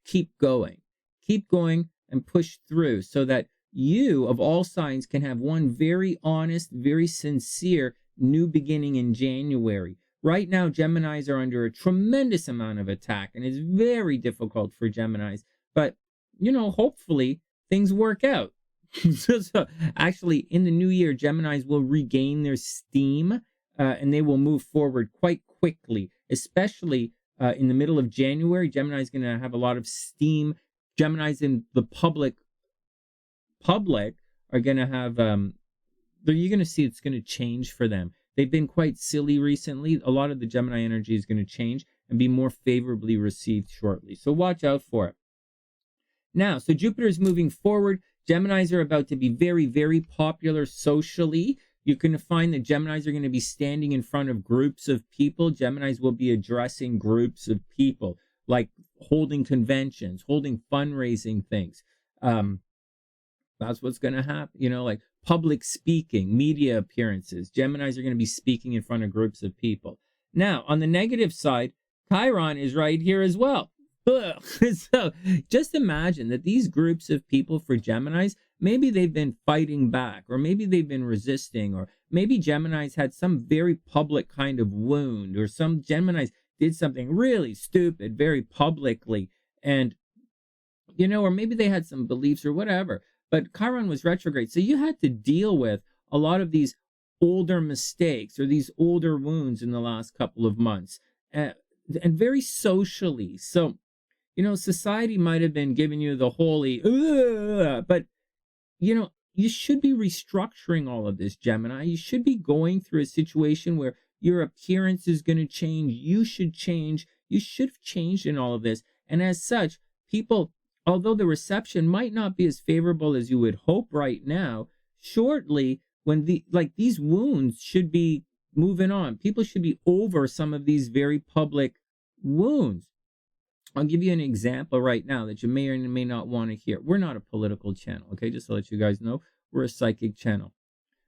keep going. Keep going and push through so that you, of all signs, can have one very honest, very sincere new beginning in January. Right now, Geminis are under a tremendous amount of attack, and it's very difficult for Geminis. But, hopefully things work out. So actually, in the new year, Geminis will regain their steam. and they will move forward quite quickly, especially in the middle of January. Gemini is going to have a lot of steam. Geminis in the public are going to have, you're going to see it's going to change for them. They've been quite silly recently. A lot of the Gemini energy is going to change and be more favorably received shortly. So watch out for it. Now, so Jupiter is moving forward. Geminis are about to be very, very popular socially. You're going to find that Geminis are going to be standing in front of groups of people. Geminis will be addressing groups of people, like holding conventions, holding fundraising things. That's what's going to happen, you know, like public speaking, media appearances. Geminis are going to be speaking in front of groups of people. Now, on the negative side, Chiron is right here as well. So just imagine that these groups of people for Geminis, maybe they've been fighting back, or maybe they've been resisting, or maybe Geminis had some very public kind of wound, or some Geminis did something really stupid very publicly, and, you know, or maybe they had some beliefs or whatever. But Chiron was retrograde, so you had to deal with a lot of these older mistakes or these older wounds in the last couple of months, and very socially. So, you know, society might have been giving you the holy, but, you know, you should be restructuring all of this, Gemini. You should be going through a situation where your appearance is going to change. You should change. You should have changed in all of this. And as such, people, although the reception might not be as favorable as you would hope right now, shortly, when these wounds should be moving on. People should be over some of these very public wounds. I'll give you an example right now that you may or may not want to hear. We're not a political channel, okay? Just to let you guys know, we're a psychic channel.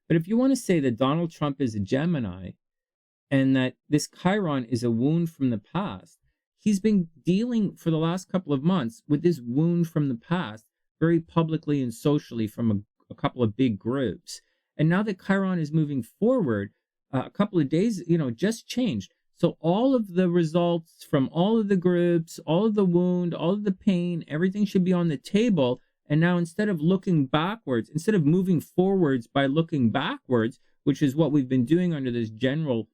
But if you want to say that Donald Trump is a Gemini and that this Chiron is a wound from the past, he's been dealing for the last couple of months with this wound from the past very publicly and socially from a couple of big groups. And now that Chiron is moving forward, a couple of days, you know, just changed. So all of the results from all of the groups, all of the wound, all of the pain, everything should be on the table. And now instead of looking backwards, instead of moving forwards by looking backwards, which is what we've been doing under this general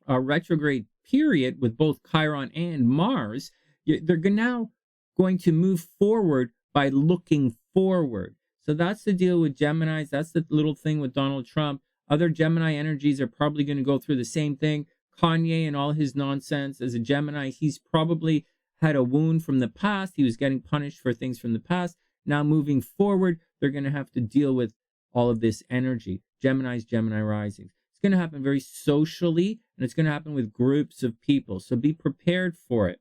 retrograde period with both Chiron and Mars, they're now going to move forward by looking forward. So that's the deal with Geminis. That's the little thing with Donald Trump. Other Gemini energies are probably going to go through the same thing. Kanye and all his nonsense as a Gemini, he's probably had a wound from the past. He was getting punished for things from the past. Now moving forward, they're going to have to deal with all of this energy. Gemini's, Gemini risings. It's going to happen very socially, and it's going to happen with groups of people. So be prepared for it.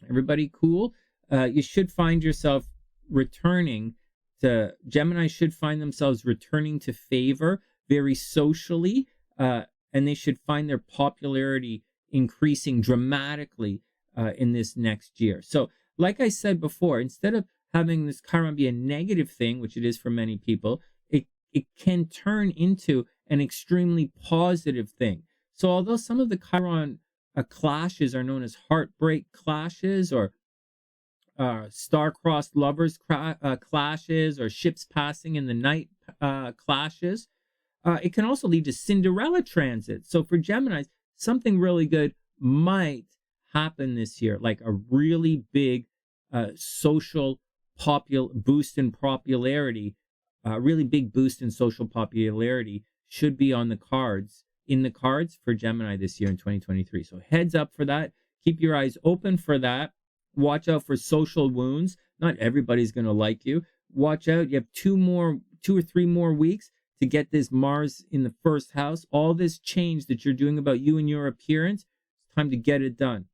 Everybody cool? You should find yourself returning to, Gemini should find themselves returning to favor very socially, and they should find their popularity increasing dramatically in this next year. So, like I said before, instead of having this Chiron be a negative thing, which it is for many people, it can turn into an extremely positive thing. So, although some of the Chiron clashes are known as heartbreak clashes, or star-crossed lovers clashes, or ships passing in the night clashes, it can also lead to Cinderella transits. So for Geminis, something really good might happen this year, like a really big social boost in popularity, really big boost in social popularity should be in the cards for Gemini this year in 2023. So heads up for that. Keep your eyes open for that. Watch out for social wounds. Not everybody's going to like you. Watch out. You have 2 or 3 more weeks to get this Mars in the first house. All this change that you're doing about you and your appearance, it's time to get it done.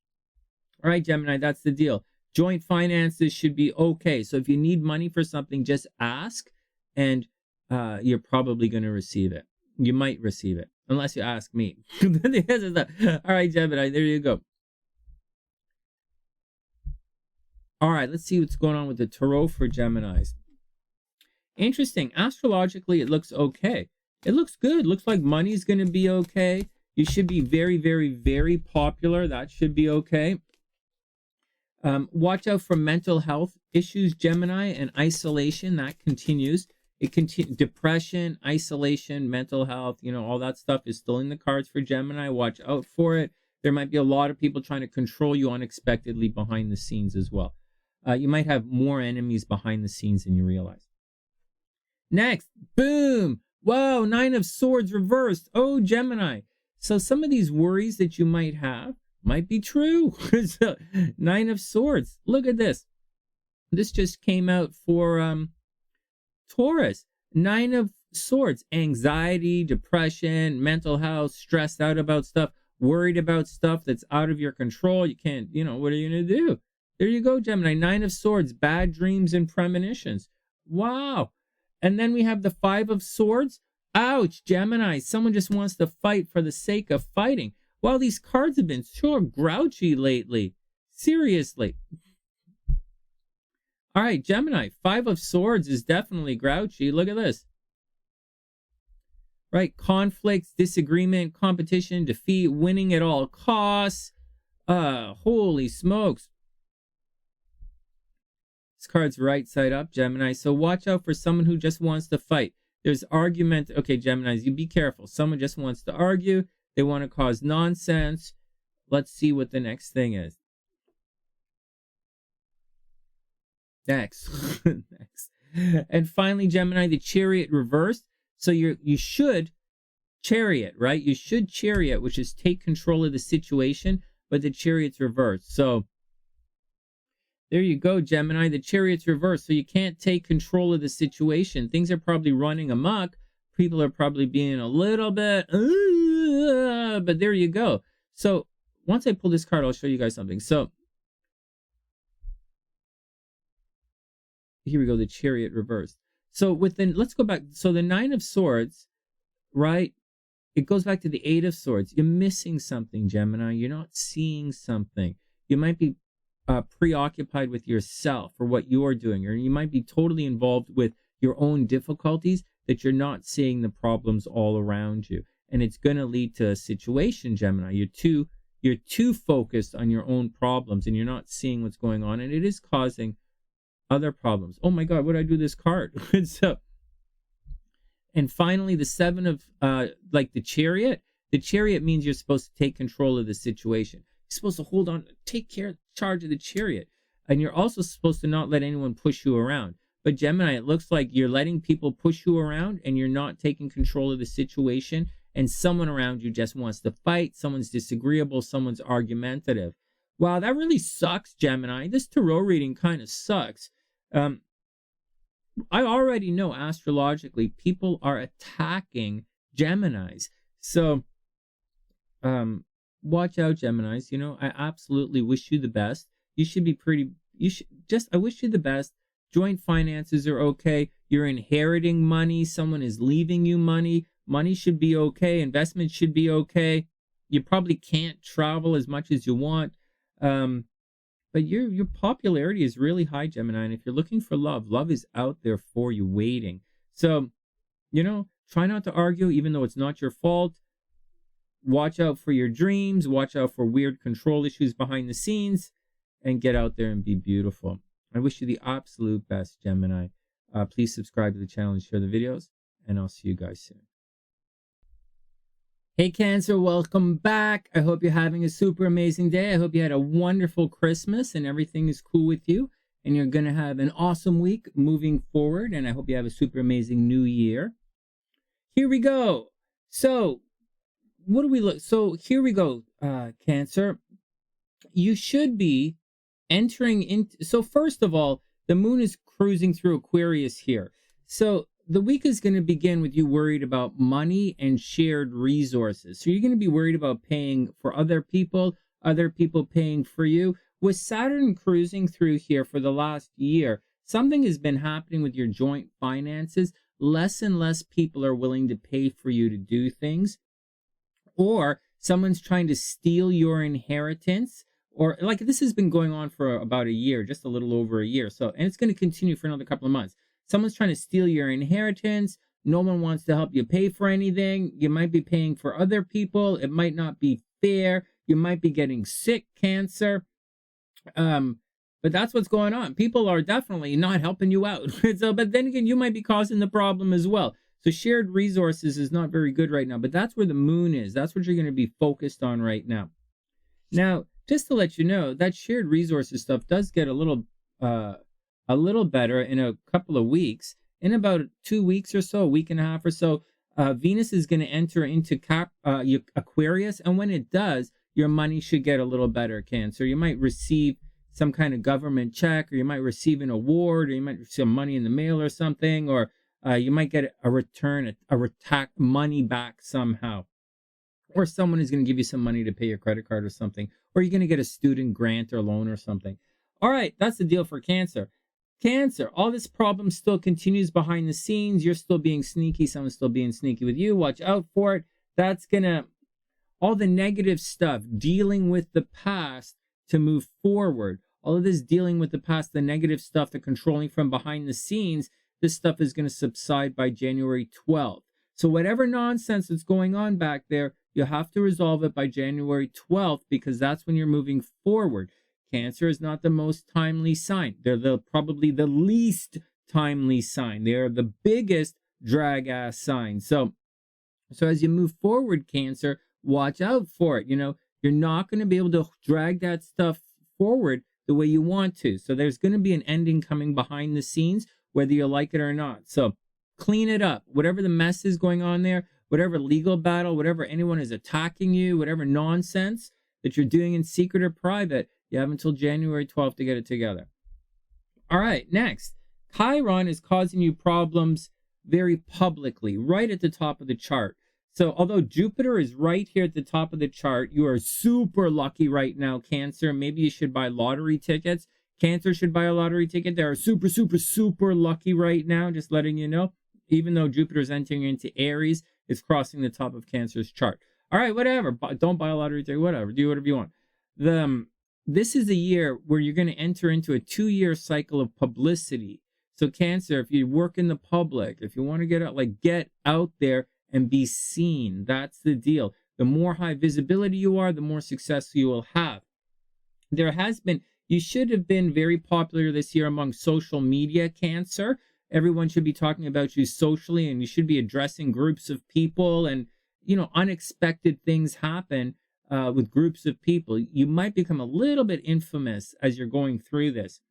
All right, Gemini, that's the deal. Joint finances should be okay. So if you need money for something, just ask, and you're probably going to receive it. You might receive it, unless you ask me. All right, Gemini, there you go. All right, let's see what's going on with the Tarot for Geminis. Interesting. Astrologically, it looks okay. It looks good. Looks like money's going to be okay. You should be very, very, very popular. That should be okay. Watch out for mental health issues, Gemini, and isolation. That continues. It continues. Depression, isolation, mental health, all that stuff is still in the cards for Gemini. Watch out for it. There might be a lot of people trying to control you unexpectedly behind the scenes as well. You might have more enemies behind the scenes than you realize. Next, boom. Whoa, 9 of Swords reversed. Oh, Gemini. So some of these worries that you might have might be true. So, 9 of Swords. Look at this. This just came out for Taurus. 9 of Swords. Anxiety, depression, mental health, stressed out about stuff, worried about stuff that's out of your control. You can't, what are you going to do? There you go, Gemini. 9 of Swords. Bad dreams and premonitions. Wow. And then we have the 5 of Swords. Ouch, Gemini. Someone just wants to fight for the sake of fighting. Well, these cards have been sure grouchy lately. Seriously. All right, Gemini. 5 of Swords is definitely grouchy. Look at this. Right? Conflicts, disagreement, competition, defeat, winning at all costs. Holy smokes. This card's right side up, Gemini. So watch out for someone who just wants to fight. There's argument. Okay, Geminis, you be careful. Someone just wants to argue. They want to cause nonsense. Let's see what the next thing is. Next. Next. And finally, Gemini, the Chariot reversed. So you should Chariot, right? You should Chariot, which is take control of the situation, but the Chariot's reversed. So there you go, Gemini. The Chariot's reversed, so you can't take control of the situation. Things are probably running amok. People are probably being a little bit, but there you go. So once I pull this card, I'll show you guys something. So here we go, the Chariot reversed. So let's go back. So the 9 of Swords, right? It goes back to the 8 of Swords. You're missing something, Gemini. You're not seeing something. You might be preoccupied with yourself or what you're doing, or you might be totally involved with your own difficulties that you're not seeing the problems all around you, and it's going to lead to a situation, Gemini. You're too focused on your own problems, and you're not seeing what's going on, and it is causing other problems. Oh my God, what did I do this card? So, and finally, the 7 of like the Chariot. The Chariot means you're supposed to take control of the situation. You're supposed to hold on, take charge of the Chariot. And you're also supposed to not let anyone push you around. But Gemini, it looks like you're letting people push you around and you're not taking control of the situation. And someone around you just wants to fight. Someone's disagreeable. Someone's argumentative. Wow, that really sucks, Gemini. This tarot reading kind of sucks. I already know astrologically people are attacking Geminis. So, watch out, Geminis. I absolutely wish you the best. You should be I wish you the best. Joint finances are okay. You're inheriting money. Someone is leaving you money. Money should be okay. Investments should be okay. You probably can't travel as much as you want. But your popularity is really high, Gemini. And if you're looking for love, love is out there for you waiting. So, try not to argue, even though it's not your fault. Watch out for your dreams. Watch out for weird control issues behind the scenes. And get out there and be beautiful. I wish you the absolute best, Gemini. Please subscribe to the channel and share the videos. And I'll see you guys soon. Hey, Cancer, welcome back. I hope you're having a super amazing day. I hope you had a wonderful Christmas and everything is cool with you. And you're going to have an awesome week moving forward. And I hope you have a super amazing new year. Here we go. So, what do we look? So, here we go, Cancer. You should be entering into. So, first of all, the moon is cruising through Aquarius here. So, the week is going to begin with you worried about money and shared resources. So you're going to be worried about paying for other people paying for you. With Saturn cruising through here for the last year, something has been happening with your joint finances. Less and less people are willing to pay for you to do things. Or someone's trying to steal your inheritance. Or like this has been going on for about a year, just a little over a year. So, and it's going to continue for another couple of months. Someone's trying to steal your inheritance. No one wants to help you pay for anything. You might be paying for other people. It might not be fair. You might be getting sick, Cancer. The But that's what's going on. People are definitely not helping you out. So, but then again, you might be causing the problem as well. So shared resources is not very good right now, but that's where the moon is. That's what you're going to be focused on right now. Now, just to let you know, that shared resources stuff does get a little better in a couple of weeks. In about 2 weeks or so, a week and a half or so, Venus is going to enter into Aquarius, and when it does, your money should get a little better, Cancer. You might receive some kind of government check, or you might receive an award, or you might receive money in the mail or something, or you might get a return, money back somehow. Or someone is going to give you some money to pay your credit card or something, or you're going to get a student grant or loan or something. All right, that's the deal for Cancer. Cancer, all this problem still continues behind the scenes. You're still being sneaky. Someone's still being sneaky with you. Watch out for it. That's going to, all the negative stuff, dealing with the past to move forward. All of this dealing with the past, the negative stuff, the controlling from behind the scenes, this stuff is going to subside by January 12th. So whatever nonsense that's going on back there, you have to resolve it by January 12th, because that's when you're moving forward. Cancer is not the most timely sign. They're probably the least timely sign. They are the biggest drag ass sign. So as you move forward, Cancer, watch out for it. You're not going to be able to drag that stuff forward the way you want to. So there's going to be an ending coming behind the scenes, whether you like it or not. So clean it up. Whatever the mess is going on there, whatever legal battle, whatever anyone is attacking you, whatever nonsense that you're doing in secret or private, you have until January 12th to get it together. All right, next. Chiron is causing you problems very publicly, right at the top of the chart. So although Jupiter is right here at the top of the chart, you are super lucky right now, Cancer. Maybe you should buy lottery tickets. Cancer should buy a lottery ticket. They are super, super, super lucky right now, just letting you know. Even though Jupiter is entering into Aries, it's crossing the top of Cancer's chart. All right, whatever. Don't buy a lottery ticket, whatever. Do whatever you want. This is a year where you're going to enter into a 2-year cycle of publicity. So Cancer, if you work in the public, if you want to get out there and be seen, that's the deal. The more high visibility you are, the more success you will have. You should have been very popular this year among social media, Cancer. Everyone should be talking about you socially, and you should be addressing groups of people, and unexpected things happen with groups of people. You might become a little bit infamous as you're going through this.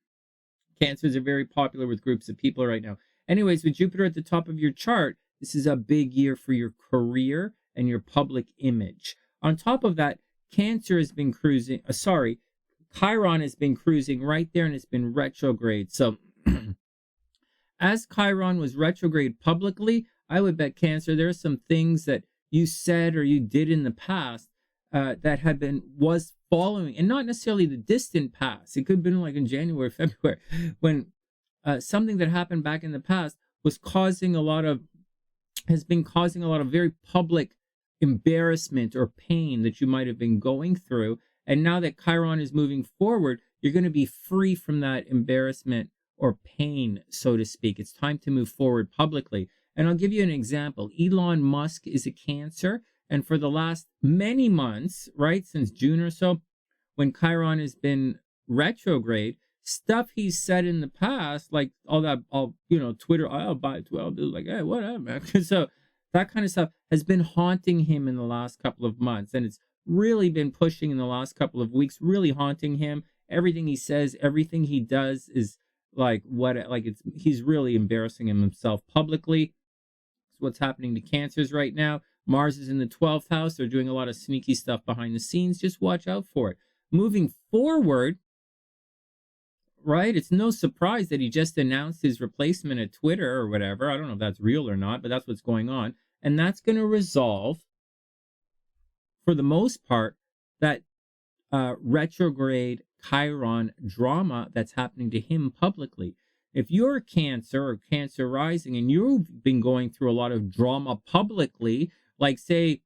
Cancers are very popular with groups of people right now. Anyways, with Jupiter at the top of your chart, this is a big year for your career and your public image. On top of that, Cancer has been Chiron has been cruising right there, and it's been retrograde. So as Chiron was retrograde publicly, I would bet, Cancer, there are some things that you said or you did in the past that was following, and not necessarily the distant past. It could have been like in January, February, when something that happened back in the past has been causing a lot of very public embarrassment or pain that you might have been going through. And now that Chiron is moving forward, you're going to be free from that embarrassment or pain, so to speak. It's time to move forward publicly. And I'll give you an example. Elon Musk is a Cancer. And for the last many months, right, since June or so, when Chiron has been retrograde, stuff he's said in the past, like Twitter, I'll buy it, I'll do like, hey, whatever, man. So that kind of stuff has been haunting him in the last couple of months. And it's really been pushing in the last couple of weeks, really haunting him. Everything he says, everything he does is he's really embarrassing himself publicly. It's what's happening to Cancers right now. Mars is in the 12th house. They're doing a lot of sneaky stuff behind the scenes. Just watch out for it. Moving forward, right? It's no surprise that he just announced his replacement at Twitter or whatever. I don't know if that's real or not, but that's what's going on. And that's going to resolve, for the most part, that retrograde Chiron drama that's happening to him publicly. If you're a Cancer or Cancer rising and you've been going through a lot of drama publicly, like say,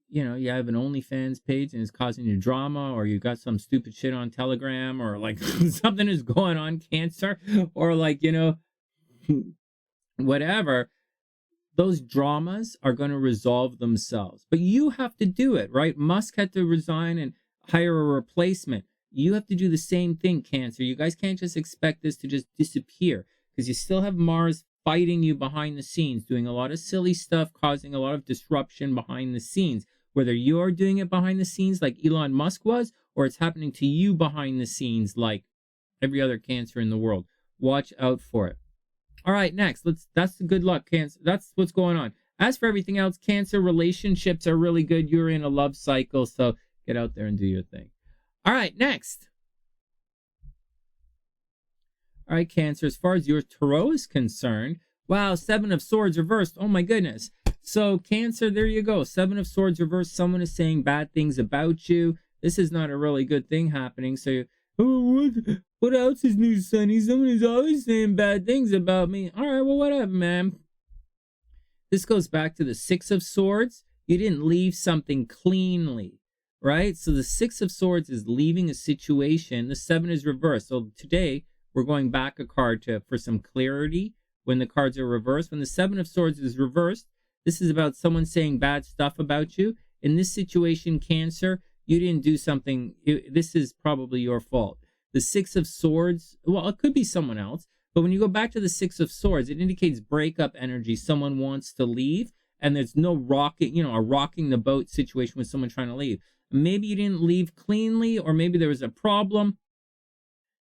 you have an OnlyFans page and it's causing you drama, or you got some stupid shit on Telegram, or like something is going on, Cancer, or whatever, those dramas are going to resolve themselves. But you have to do it, right? Musk had to resign and hire a replacement. You have to do the same thing, Cancer. You guys can't just expect this to just disappear, because you still have Mars fighting you behind the scenes, doing a lot of silly stuff, causing a lot of disruption behind the scenes. Whether you're doing it behind the scenes like Elon Musk was, or it's happening to you behind the scenes like every other Cancer in the world. Watch out for it. All right, next. That's the good luck, Cancer. That's what's going on. As for everything else, Cancer, relationships are really good. You're in a love cycle, so get out there and do your thing. All right, next. All right, Cancer, as far as your tarot is concerned, wow, 7 of Swords reversed. Oh, my goodness. So, Cancer, there you go. 7 of Swords reversed. Someone is saying bad things about you. This is not a really good thing happening. So, oh, what else is new, Sonny? Someone is always saying bad things about me. All right, well, whatever, man. This goes back to the 6 of Swords. You didn't leave something cleanly, right? So the 6 of Swords is leaving a situation. The 7 is reversed. So today we're going back a card for some clarity when the cards are reversed. When the 7 of Swords is reversed, this is about someone saying bad stuff about you. In this situation, Cancer, you didn't do something. This is probably your fault. The 6 of Swords, well, it could be someone else. But when you go back to the 6 of Swords, it indicates breakup energy. Someone wants to leave, and there's no a rocking the boat situation with someone trying to leave. Maybe you didn't leave cleanly, or maybe there was a problem.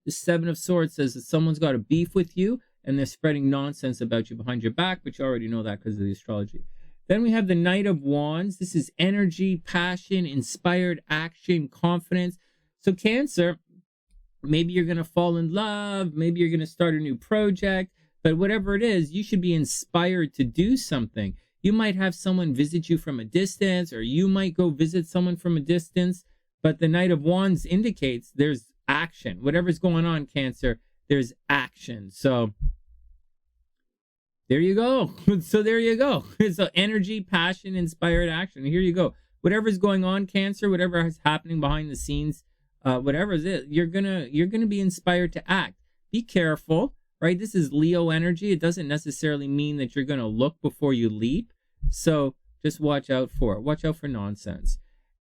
The 7 of Swords says that someone's got a beef with you, and they're spreading nonsense about you behind your back, but you already know that because of the astrology. Then we have the Knight of Wands. This is energy, passion, inspired action, confidence. So Cancer, maybe you're going to fall in love. Maybe you're going to start a new project. But whatever it is, you should be inspired to do something. You might have someone visit you from a distance, or you might go visit someone from a distance. But the Knight of Wands indicates there's action. Whatever's going on, Cancer, there's action. So there you go. So there you go. So energy, passion, inspired action. Here you go. Whatever's going on, Cancer, whatever is happening behind the scenes, whatever it is, you're gonna be inspired to act. Be careful, right? This is Leo energy. It doesn't necessarily mean that you're gonna look before you leap. So just watch out for it. Watch out for nonsense.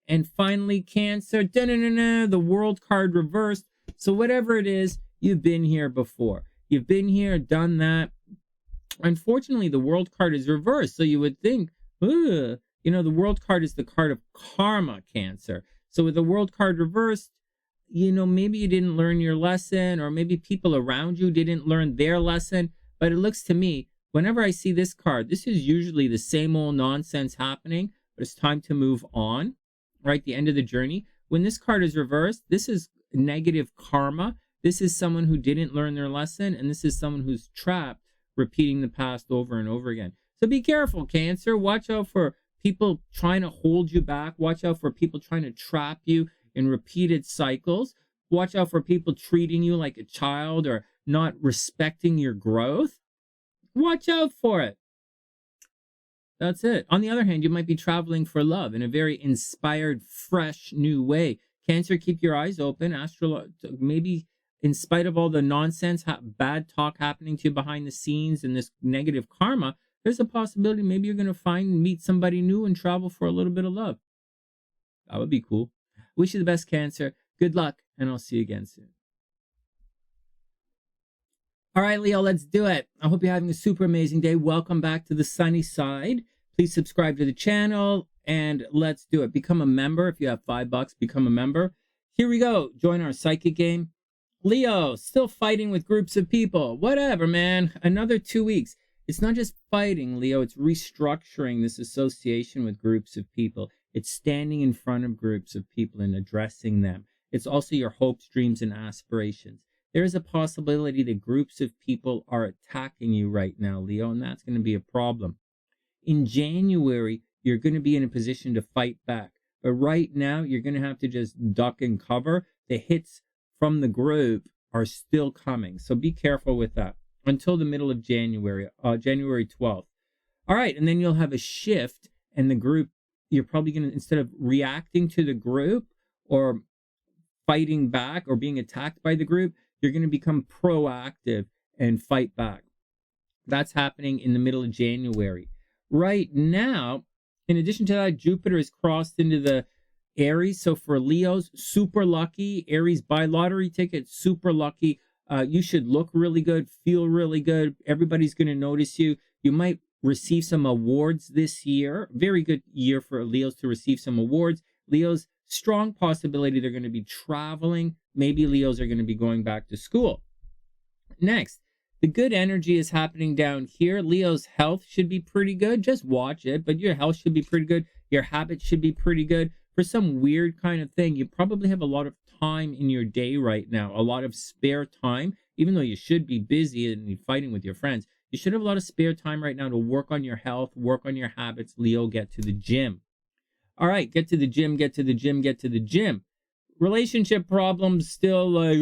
And finally, Cancer, the World card reversed. So whatever it is, you've been here before. You've been here, done that. Unfortunately, the World card is reversed. So you would think, the World card is the card of karma, Cancer. So with the World card reversed, maybe you didn't learn your lesson, or maybe people around you didn't learn their lesson. But it looks to me, whenever I see this card, this is usually the same old nonsense happening, but it's time to move on, right? The end of the journey. When this card is reversed, this is negative karma. This is someone who didn't learn their lesson, and this is someone who's trapped, repeating the past over and over again. So be careful, Cancer. Watch out for people trying to hold you back. Watch out for people trying to trap you in repeated cycles. Watch out for people treating you like a child or not respecting your growth. Watch out for it. That's it. On the other hand, you might be traveling for love in a very inspired, fresh, new way. Cancer, keep your eyes open. Maybe in spite of all the nonsense, bad talk happening to you behind the scenes and this negative karma, there's a possibility maybe you're going to meet somebody new and travel for a little bit of love. That would be cool. Wish you the best, Cancer. Good luck, and I'll see you again soon. All right, Leo, let's do it. I hope you're having a super amazing day. Welcome back to the sunny side. Please subscribe to the channel, and let's do it. Become a member. If you have $5, become a member. Here we go. Join our psychic game. Leo, still fighting with groups of people. Whatever, man. Another 2 weeks. It's not just fighting, Leo. It's restructuring this association with groups of people. It's standing in front of groups of people and addressing them. It's also your hopes, dreams, and aspirations. There is a possibility that groups of people are attacking you right now, Leo, and that's going to be a problem. In January, you're going to be in a position to fight back. But right now, you're going to have to just duck and cover. The hits from the group are still coming. So be careful with that until the middle of January, January 12th. All right, and then you'll have a shift, and the group, you're probably going to, instead of reacting to the group or fighting back or being attacked by the group, you're going to become proactive and fight back. That's happening in the middle of January. Right now, in addition to that, Jupiter is crossed into the Aries. So for Leos, super lucky. Aries buy lottery ticket, super lucky. You should look really good, feel really good. Everybody's going to notice you. You might receive some awards this year. Very good year for Leos to receive some awards. Leos, strong possibility they're going to be traveling. Maybe Leos are going to be going back to school. Next, the good energy is happening down here. Leo's health should be pretty good. Just watch it, but your health should be pretty good. Your habits should be pretty good. For some weird kind of thing, you probably have a lot of time in your day right now, a lot of spare time, even though you should be busy and fighting with your friends. You should have a lot of spare time right now to work on your health, work on your habits. Leo, get to the gym. All right, get to the gym, get to the gym, get to the gym. Relationship problems still like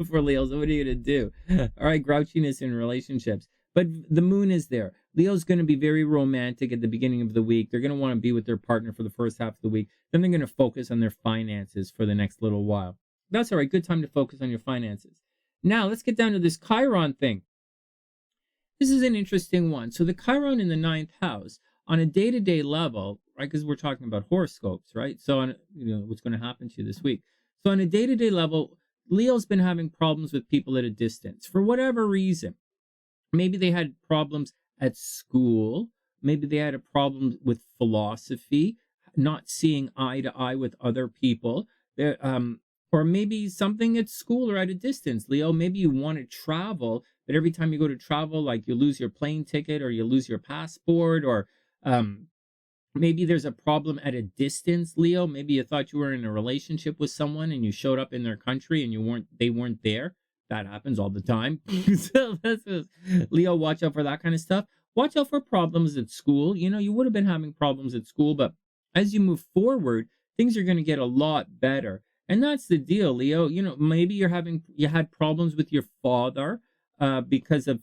for Leos. What are you going to do? All right, grouchiness in relationships. But the moon is there. Leo's going to be very romantic at the beginning of the week. They're going to want to be with their partner for the first half of the week. Then they're going to focus on their finances for the next little while. That's all right. Good time to focus on your finances. Now, let's get down to this Chiron thing. This is an interesting one. So the Chiron in the 9th house, on a day-to-day level, right, because we're talking about horoscopes, right? So, on, what's going to happen to you this week. So on a day-to-day level, Leo's been having problems with people at a distance for whatever reason. Maybe they had problems at school. Maybe they had a problem with philosophy, not seeing eye to eye with other people. Or maybe something at school or at a distance. Leo, maybe you want to travel, but every time you go to travel, like you lose your plane ticket or you lose your passport, or maybe there's a problem at a distance, Leo. Maybe you thought you were in a relationship with someone and you showed up in their country and they weren't there. That happens all the time. So Leo, watch out for that kind of stuff. Watch out for problems at school. You would have been having problems at school, but as you move forward, things are going to get a lot better. And that's the deal, Leo. Maybe you had problems with your father because of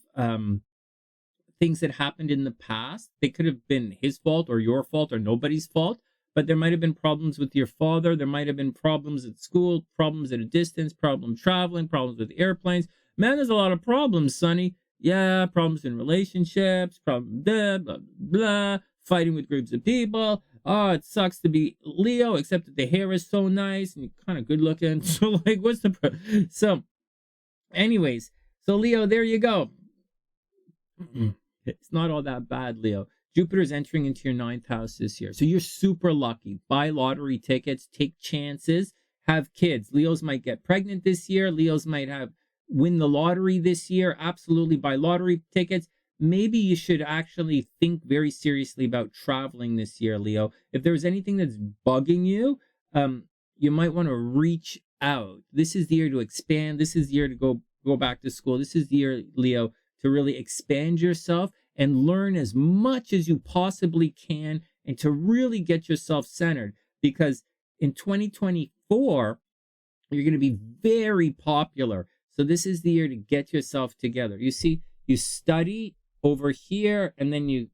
things that happened in the past. They could have been his fault or your fault or nobody's fault, but there might have been problems with your father. There might have been problems at school, problems at a distance, problems traveling, problems with airplanes. Man, there's a lot of problems, Sonny. Yeah, problems in relationships, problems, blah, blah, blah, fighting with groups of people. Oh, it sucks to be Leo, except that the hair is so nice and you're kind of good looking. So, like, what's the So, anyways, so Leo, there you go. It's not all that bad, Leo. Jupiter's entering into your 9th house this year. So you're super lucky. Buy lottery tickets, take chances, have kids. Leos might get pregnant this year. Leos might win the lottery this year. Absolutely buy lottery tickets. Maybe you should actually think very seriously about traveling this year, Leo. If there's anything that's bugging you, you might want to reach out. This is the year to expand. This is the year to go back to school. This is the year, Leo, to really expand yourself and learn as much as you possibly can and to really get yourself centered. Because in 2024, you're going to be very popular. So this is the year to get yourself together. You see, you study over here, and then you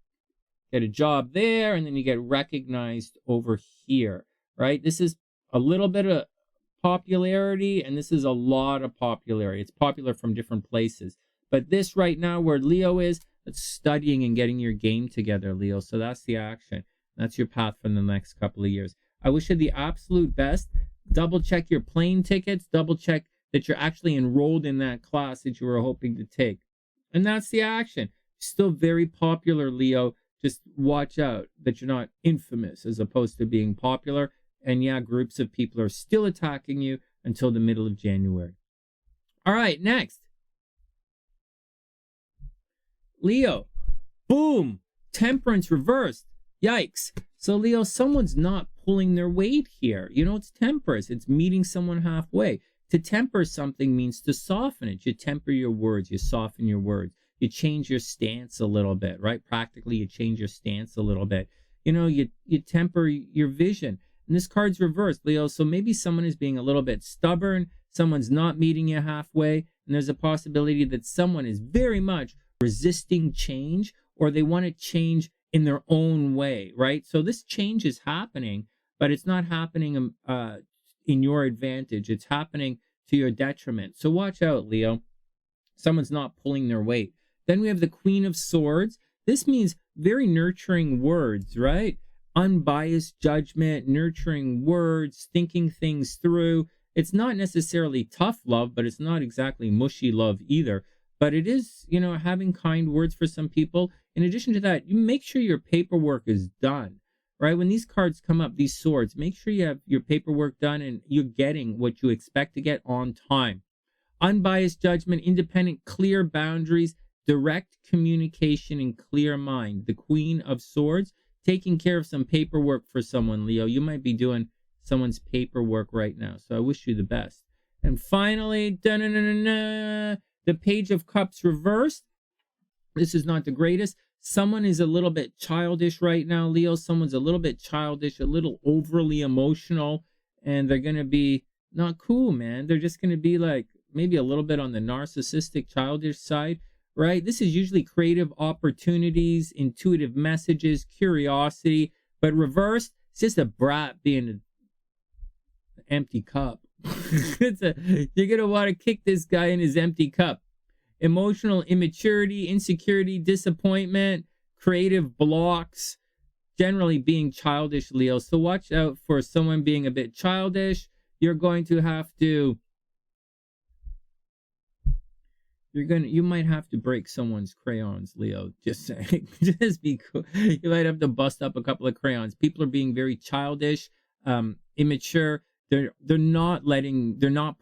get a job there, and then you get recognized over here, right? This is a little bit of popularity, and this is a lot of popularity. It's popular from different places. But this right now, where Leo is, it's studying and getting your game together, Leo. So that's the action. That's your path for the next couple of years. I wish you the absolute best. Double check your plane tickets. Double check that you're actually enrolled in that class that you were hoping to take. And that's the action. Still very popular, Leo. Just watch out that you're not infamous as opposed to being popular. And yeah, groups of people are still attacking you until the middle of January. All right, next. Leo, boom, temperance reversed. Yikes. So Leo, someone's not pulling their weight here. It's temperance. It's meeting someone halfway. To temper something means to soften it. You temper your words. You soften your words. You change your stance a little bit, right? Practically, you change your stance a little bit. You temper your vision. And this card's reversed, Leo. So maybe someone is being a little bit stubborn. Someone's not meeting you halfway. And there's a possibility that someone is very much resisting change, or they want to change in their own way, right? So this change is happening, but it's not happening in your advantage. It's happening to your detriment. So watch out, Leo. Someone's not pulling their weight. Then we have the Queen of Swords. This means very nurturing words, right? unbiased judgment, nurturing words, thinking things through. It's not necessarily tough love, but it's not exactly mushy love either. But it is, having kind words for some people. In addition to that, you make sure your paperwork is done, right? When these cards come up, these swords, make sure you have your paperwork done and you're getting what you expect to get on time. Unbiased judgment, independent, clear boundaries, direct communication, and clear mind. The Queen of Swords, taking care of some paperwork for someone, Leo. You might be doing someone's paperwork right now, so I wish you the best. And finally, the Page of Cups reversed. This is not the greatest. Someone is a little bit childish right now, Leo. Someone's a little bit childish, a little overly emotional, and they're going to be not cool, man. They're just going to be like maybe a little bit on the narcissistic, childish side, right? This is usually creative opportunities, intuitive messages, curiosity, but reversed, it's just a brat being an empty cup. You're going to want to kick this guy in his empty cup. Emotional immaturity, insecurity, disappointment, creative blocks, generally being childish, Leo. So watch out for someone being a bit childish. You're going to have to you might have to break someone's crayons, Leo. Just saying. Just be cool. You might have to bust up a couple of crayons. People are being very childish, immature. They're not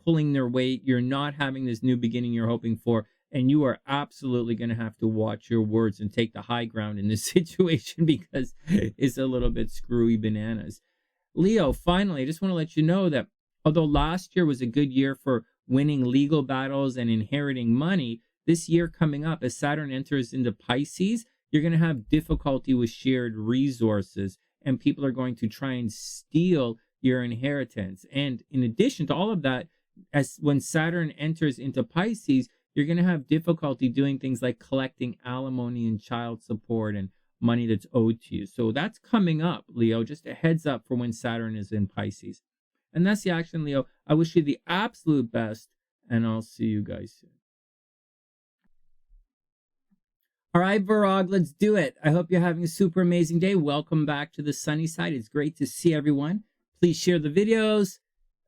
pulling their weight. You're not having this new beginning you're hoping for. And you are absolutely going to have to watch your words and take the high ground in this situation because it's a little bit screwy bananas. Leo, finally, I just want to let you know that although last year was a good year for winning legal battles and inheriting money, this year coming up, as Saturn enters into Pisces, you're going to have difficulty with shared resources, and people are going to try and steal your inheritance. And in addition to all of that, as when Saturn enters into Pisces, you're going to have difficulty doing things like collecting alimony and child support and money that's owed to you. So that's coming up, Leo. Just a heads up for when Saturn is in Pisces. And that's the action, Leo. I wish you the absolute best, and I'll see you guys soon. All right, Virog, let's do it. I hope you're having a super amazing day. Welcome back to the sunny side. It's great to see everyone. Please share the videos.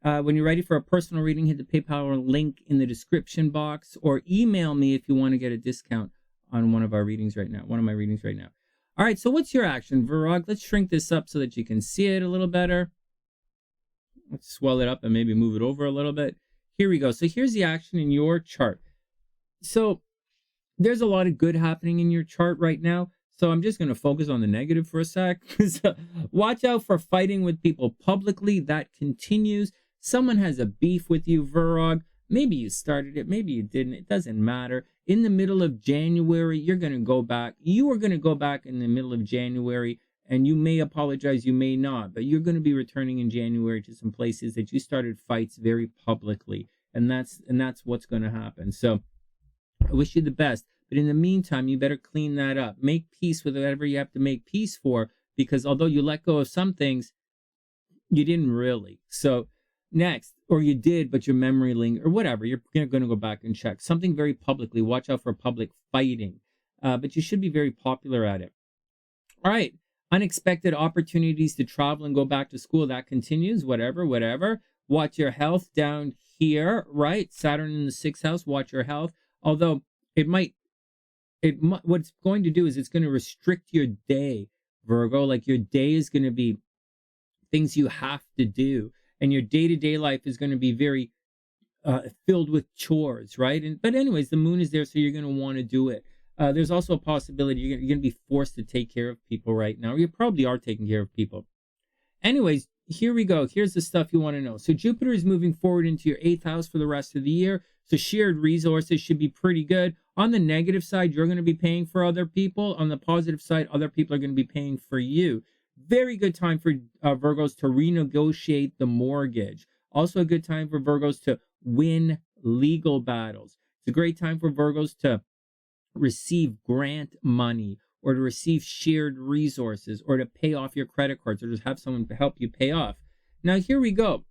When you're ready for a personal reading, hit the PayPal link in the description box, or email me if you want to get a discount on one of my readings right now. All right, so what's your action, Virog? Let's shrink this up so that you can see it a little better. Let's swell it up and maybe move it over a little bit. Here we go. So here's the action in your chart. So there's a lot of good happening in your chart right now. So I'm just going to focus on the negative for a sec. So watch out for fighting with people publicly. That continues. Someone has a beef with you, Virog. Maybe you started it. Maybe you didn't. It doesn't matter. In the middle of January, you're going to go back. You are going to go back in the middle of January. And you may apologize, you may not, but you're going to be returning in January to some places that you started fights very publicly. And that's what's going to happen. So I wish you the best. But in the meantime, you better clean that up. Make peace with whatever you have to make peace for, because although you let go of some things, you didn't really. So next, or you did, but your memory linger or whatever, you're going to go back and check. Something very publicly. Watch out for public fighting. But you should be very popular at it. All right. Unexpected opportunities to travel and go back to school, that continues, whatever. Watch your health down here, right? Saturn in the 6th house, watch your health. Although what it's going to do is it's going to restrict your day, Virgo. Like your day is going to be things you have to do. And your day-to-day life is going to be very filled with chores, right? But anyways, the moon is there, so you're going to want to do it. There's also a possibility you're going to be forced to take care of people right now. You probably are taking care of people. Anyways, here we go. Here's the stuff you want to know. So Jupiter is moving forward into your 8th house for the rest of the year. So shared resources should be pretty good. On the negative side, you're going to be paying for other people. On the positive side, other people are going to be paying for you. Very good time for Virgos to renegotiate the mortgage. Also a good time for Virgos to win legal battles. It's a great time for Virgos to receive grant money, or to receive shared resources, or to pay off your credit cards, or just have someone to help you pay off. Now, here we go.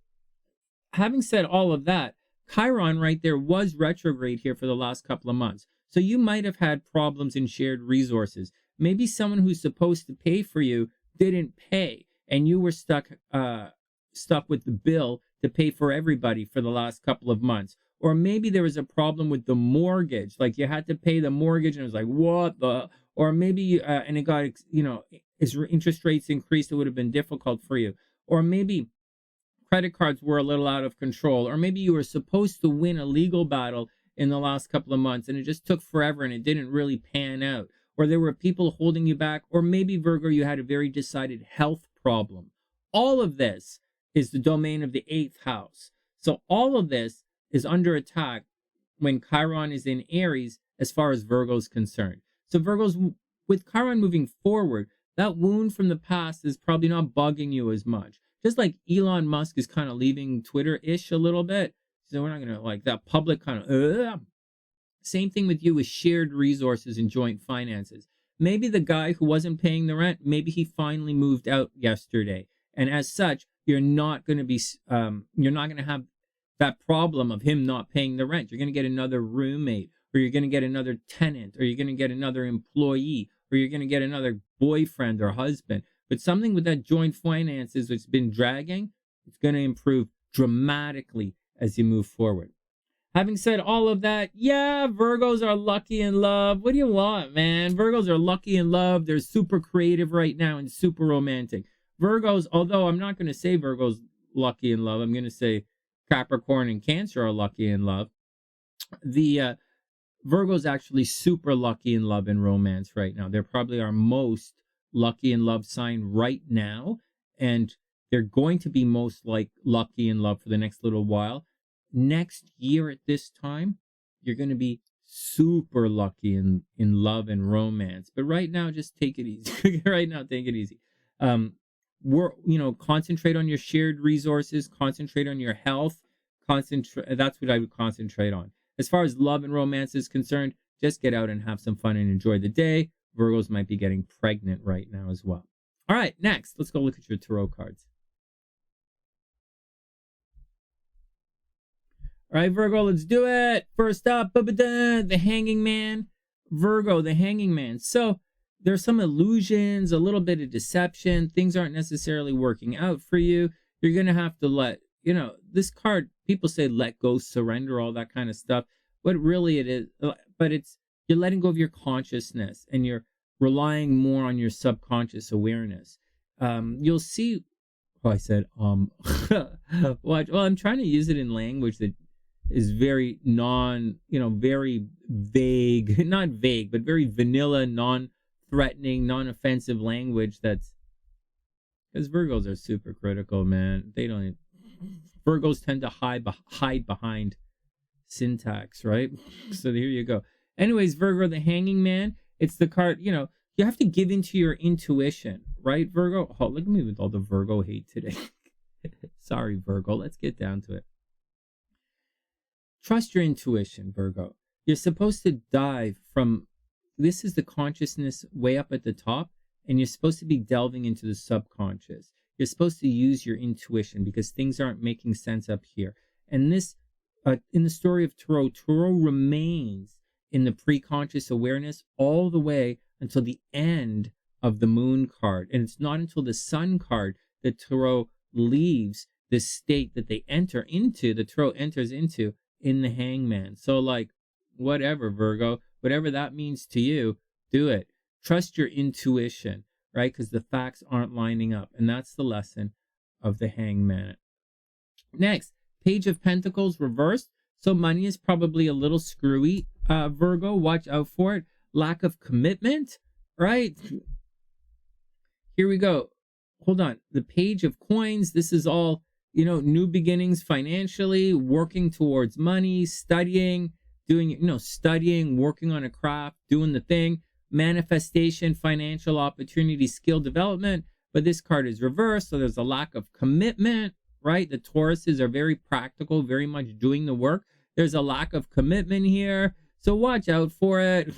Having said all of that, Chiron right there was retrograde here for the last couple of months. So you might have had problems in shared resources. Maybe someone who's supposed to pay for you didn't pay, and you were stuck with the bill to pay for everybody for the last couple of months. Or maybe there was a problem with the mortgage, like you had to pay the mortgage and it was like, what the, or maybe and it got, as interest rates increased, it would have been difficult for you. Or maybe credit cards were a little out of control, or maybe you were supposed to win a legal battle in the last couple of months and it just took forever and it didn't really pan out, or there were people holding you back, or maybe, Virgo, you had a very decided health problem. All of this is the domain of the 8th house. So all of this is under attack when Chiron is in Aries as far as Virgo's concerned. So Virgos, with Chiron moving forward, that wound from the past is probably not bugging you as much. Just like Elon Musk is kind of leaving Twitter-ish a little bit. So we're not going to like that public kind of... Same thing with you with shared resources and joint finances. Maybe the guy who wasn't paying the rent, maybe he finally moved out yesterday. And as such, you're not going to have that problem of him not paying the rent. You're going to get another roommate, or you're going to get another tenant, or you're going to get another employee, or you're going to get another boyfriend or husband. But something with that joint finances that's been dragging, it's going to improve dramatically as you move forward. Having said all of that, yeah, Virgos are lucky in love. What do you want, man? Virgos are lucky in love. They're super creative right now and super romantic. Virgos, although I'm not going to say Virgos lucky in love, I'm going to say Capricorn and Cancer are lucky in love. The Virgos actually super lucky in love and romance right now. They're probably our most lucky in love sign right now, and they're going to be most lucky in love for the next little while. Next year at this time, you're going to be super lucky in love and romance. But right now, just take it easy. Right now, take it easy. Concentrate on your shared resources, concentrate on your health, that's what I would concentrate on. As far as love and romance is concerned, just get out and have some fun and enjoy the day. Virgos might be getting pregnant right now as well. All right, next, let's go look at your tarot cards. All right, Virgo, let's do it. First up, the Hanging Man. Virgo, the Hanging Man. So there's some illusions, a little bit of deception. Things aren't necessarily working out for you. You're going to have to let, this card, people say let go, surrender, all that kind of stuff. But really it is, you're letting go of your consciousness and you're relying more on your subconscious awareness. You'll see, I said, well, I'm trying to use it in language that is very very vague, not vague, but very vanilla, non-threatening, non-offensive language. That's because Virgos are super critical, man. Virgos tend to hide behind syntax, right? So here you go. Anyways, Virgo, the Hanging Man. It's the card, you have to give into your intuition, right, Virgo? Oh, look at me with all the Virgo hate today. Sorry, Virgo. Let's get down to it. Trust your intuition, Virgo. You're supposed to dive from, this is the consciousness way up at the top, and you're supposed to be delving into the subconscious. You're supposed to use your intuition because things aren't making sense up here. And this, in the story of Tarot remains in the preconscious awareness all the way until the end of the Moon card. And it's not until the Sun card that Tarot leaves the state that they enter into, the Tarot enters into, in the Hangman. So whatever, Virgo, whatever that means to you, do it. Trust your intuition, right? Because the facts aren't lining up. And that's the lesson of the Hangman. Next, Page of Pentacles reversed. So money is probably a little screwy, Virgo. Watch out for it. Lack of commitment, right? Here we go. Hold on. The Page of Coins. This is all, new beginnings financially, working towards money, studying, studying, working on a craft, doing the thing, manifestation, financial opportunity, skill development. But this card is reversed, so there's a lack of commitment, right? The Tauruses are very practical, very much doing the work. There's a lack of commitment here, so watch out for it.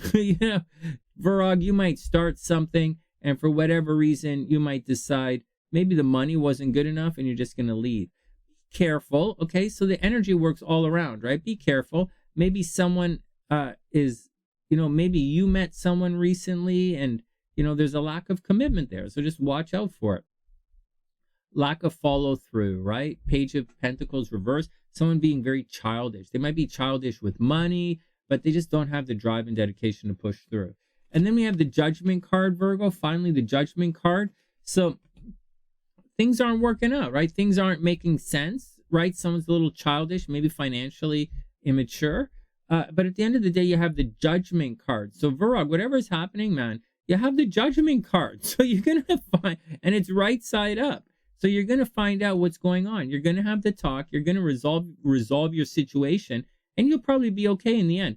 Virog, you might start something, and for whatever reason, you might decide maybe the money wasn't good enough and you're just going to leave. Be careful, okay? So the energy works all around, right? Be careful. Maybe someone maybe you met someone recently and, there's a lack of commitment there. So just watch out for it. Lack of follow through, right? Page of Pentacles reverse. Someone being very childish. They might be childish with money, but they just don't have the drive and dedication to push through. And then we have the Judgment card, Virgo. Finally, the Judgment card. So things aren't working out, right? Things aren't making sense, right? Someone's a little childish, maybe financially immature. But at the end of the day, you have the Judgment card. So Virog, whatever is happening, man, you have the Judgment card. So you're going to find, and it's right side up. So you're going to find out what's going on. You're going to have the talk. You're going to resolve your situation, and you'll probably be okay in the end.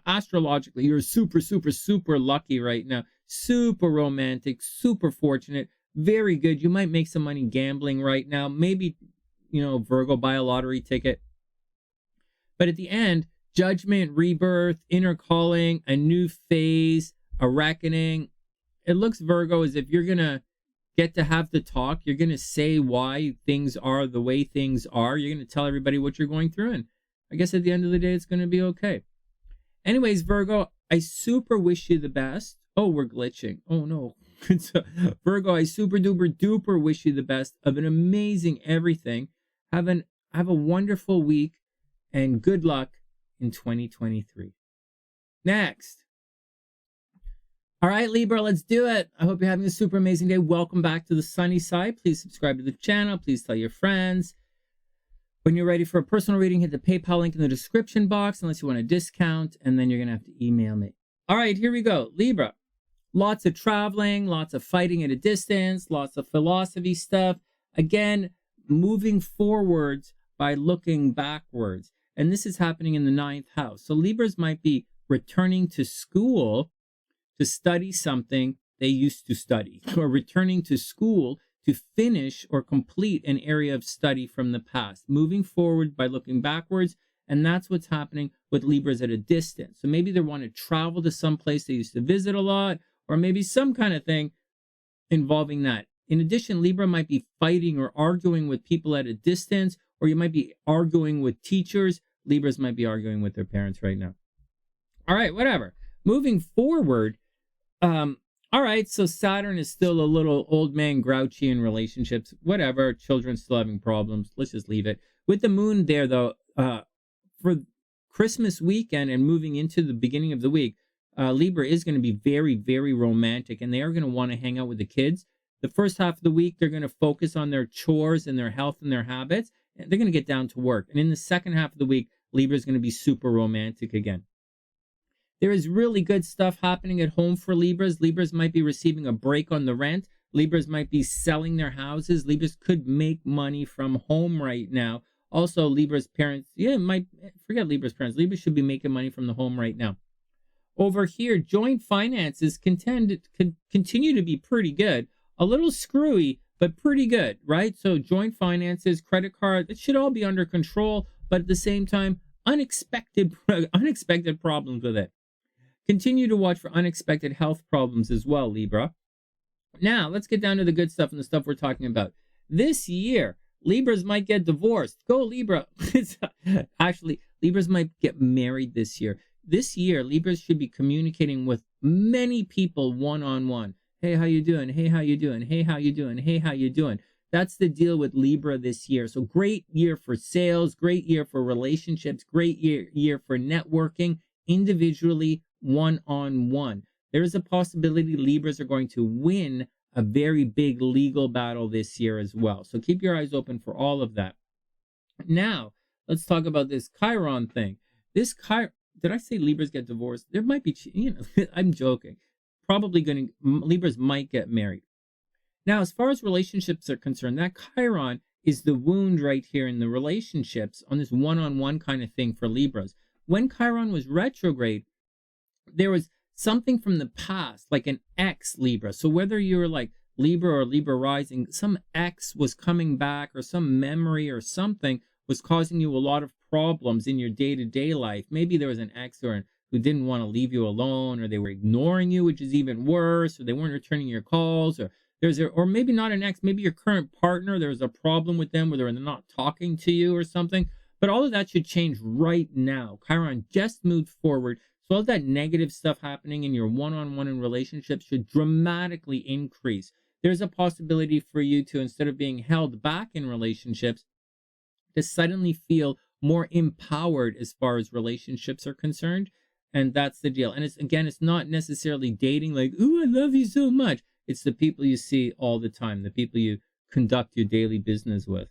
Astrologically, you're super, super, super lucky right now. Super romantic, super fortunate, very good. You might make some money gambling right now. Maybe, Virgo, buy a lottery ticket. But at the end, Judgment, rebirth, inner calling, a new phase, a reckoning. It looks, Virgo, as if you're going to get to have the talk. You're going to say why things are the way things are. You're going to tell everybody what you're going through. And I guess at the end of the day, it's going to be okay. Anyways, Virgo, I super wish you the best. Oh, we're glitching. Oh, no. So, Virgo, I super duper duper wish you the best of an amazing everything. Have a wonderful week and good luck in 2023. Next. All right, Libra, let's do it. I hope you're having a super amazing day. Welcome back to the Sunny Side. Please subscribe to the channel. Please tell your friends. When you're ready for a personal reading, hit the PayPal link in the description box, unless you want a discount, and then you're going to have to email me. All right, here we go. Libra, lots of traveling, lots of fighting at a distance, lots of philosophy stuff. Again, moving forwards by looking backwards. And this is happening in the 9th house. So Libras might be returning to school to study something they used to study, or returning to school to finish or complete an area of study from the past, moving forward by looking backwards. And that's what's happening with Libras at a distance. So maybe they want to travel to some place they used to visit a lot, or maybe some kind of thing involving that. In addition, Libra might be fighting or arguing with people at a distance, or you might be arguing with teachers. Libras might be arguing with their parents right now. All right, whatever. Moving forward, all right, so Saturn is still a little old man grouchy in relationships. Whatever, children still having problems. Let's just leave it. With the moon there, though, for Christmas weekend and moving into the beginning of the week, Libra is going to be very, very romantic, and they are going to want to hang out with the kids. The first half of the week, they're going to focus on their chores and their health and their habits. And they're going to get down to work. And in the second half of the week, Libra is going to be super romantic again. There is really good stuff happening at home for Libras. Libras might be receiving a break on the rent. Libras might be selling their houses. Libras could make money from home right now. Also, Libra's parents, forget Libra's parents. Libras should be making money from the home right now. Over here, joint finances continue to be pretty good. A little screwy, but pretty good, right? So joint finances, credit card, it should all be under control, but at the same time, unexpected problems with it. Continue to watch for unexpected health problems as well, Libra. Now, let's get down to the good stuff and the stuff we're talking about. This year, Libras might get divorced. Go, Libra. Actually, Libras might get married this year. This year, Libras should be communicating with many people one-on-one. Hey, how you doing? Hey, how you doing? Hey, how you doing? Hey, how you doing? That's the deal with Libra this year. So great year for sales, great year for relationships, great year for networking, individually, one-on-one. There is a possibility Libras are going to win a very big legal battle this year as well. So keep your eyes open for all of that. Now, let's talk about this Chiron thing. Did I say Libras get divorced? There might be, I'm joking. Libras might get married. Now, as far as relationships are concerned, that Chiron is the wound right here in the relationships on this one-on-one kind of thing for Libras. When Chiron was retrograde, there was something from the past, like an ex-Libra. So whether you're like Libra or Libra rising, some ex was coming back, or some memory or something was causing you a lot of problems in your day-to-day life. Maybe there was an ex who didn't want to leave you alone, or they were ignoring you, which is even worse, or they weren't returning your calls, or maybe not an ex, maybe your current partner, there was a problem with them where they're not talking to you or something. But all of that should change right now. Chiron just moved forward. So all that negative stuff happening in your one-on-one and relationships should dramatically increase. There's a possibility for you to, instead of being held back in relationships, to suddenly feel more empowered as far as relationships are concerned. And that's the deal. And it's not necessarily dating like, ooh, I love you so much. It's the people you see all the time, the people you conduct your daily business with.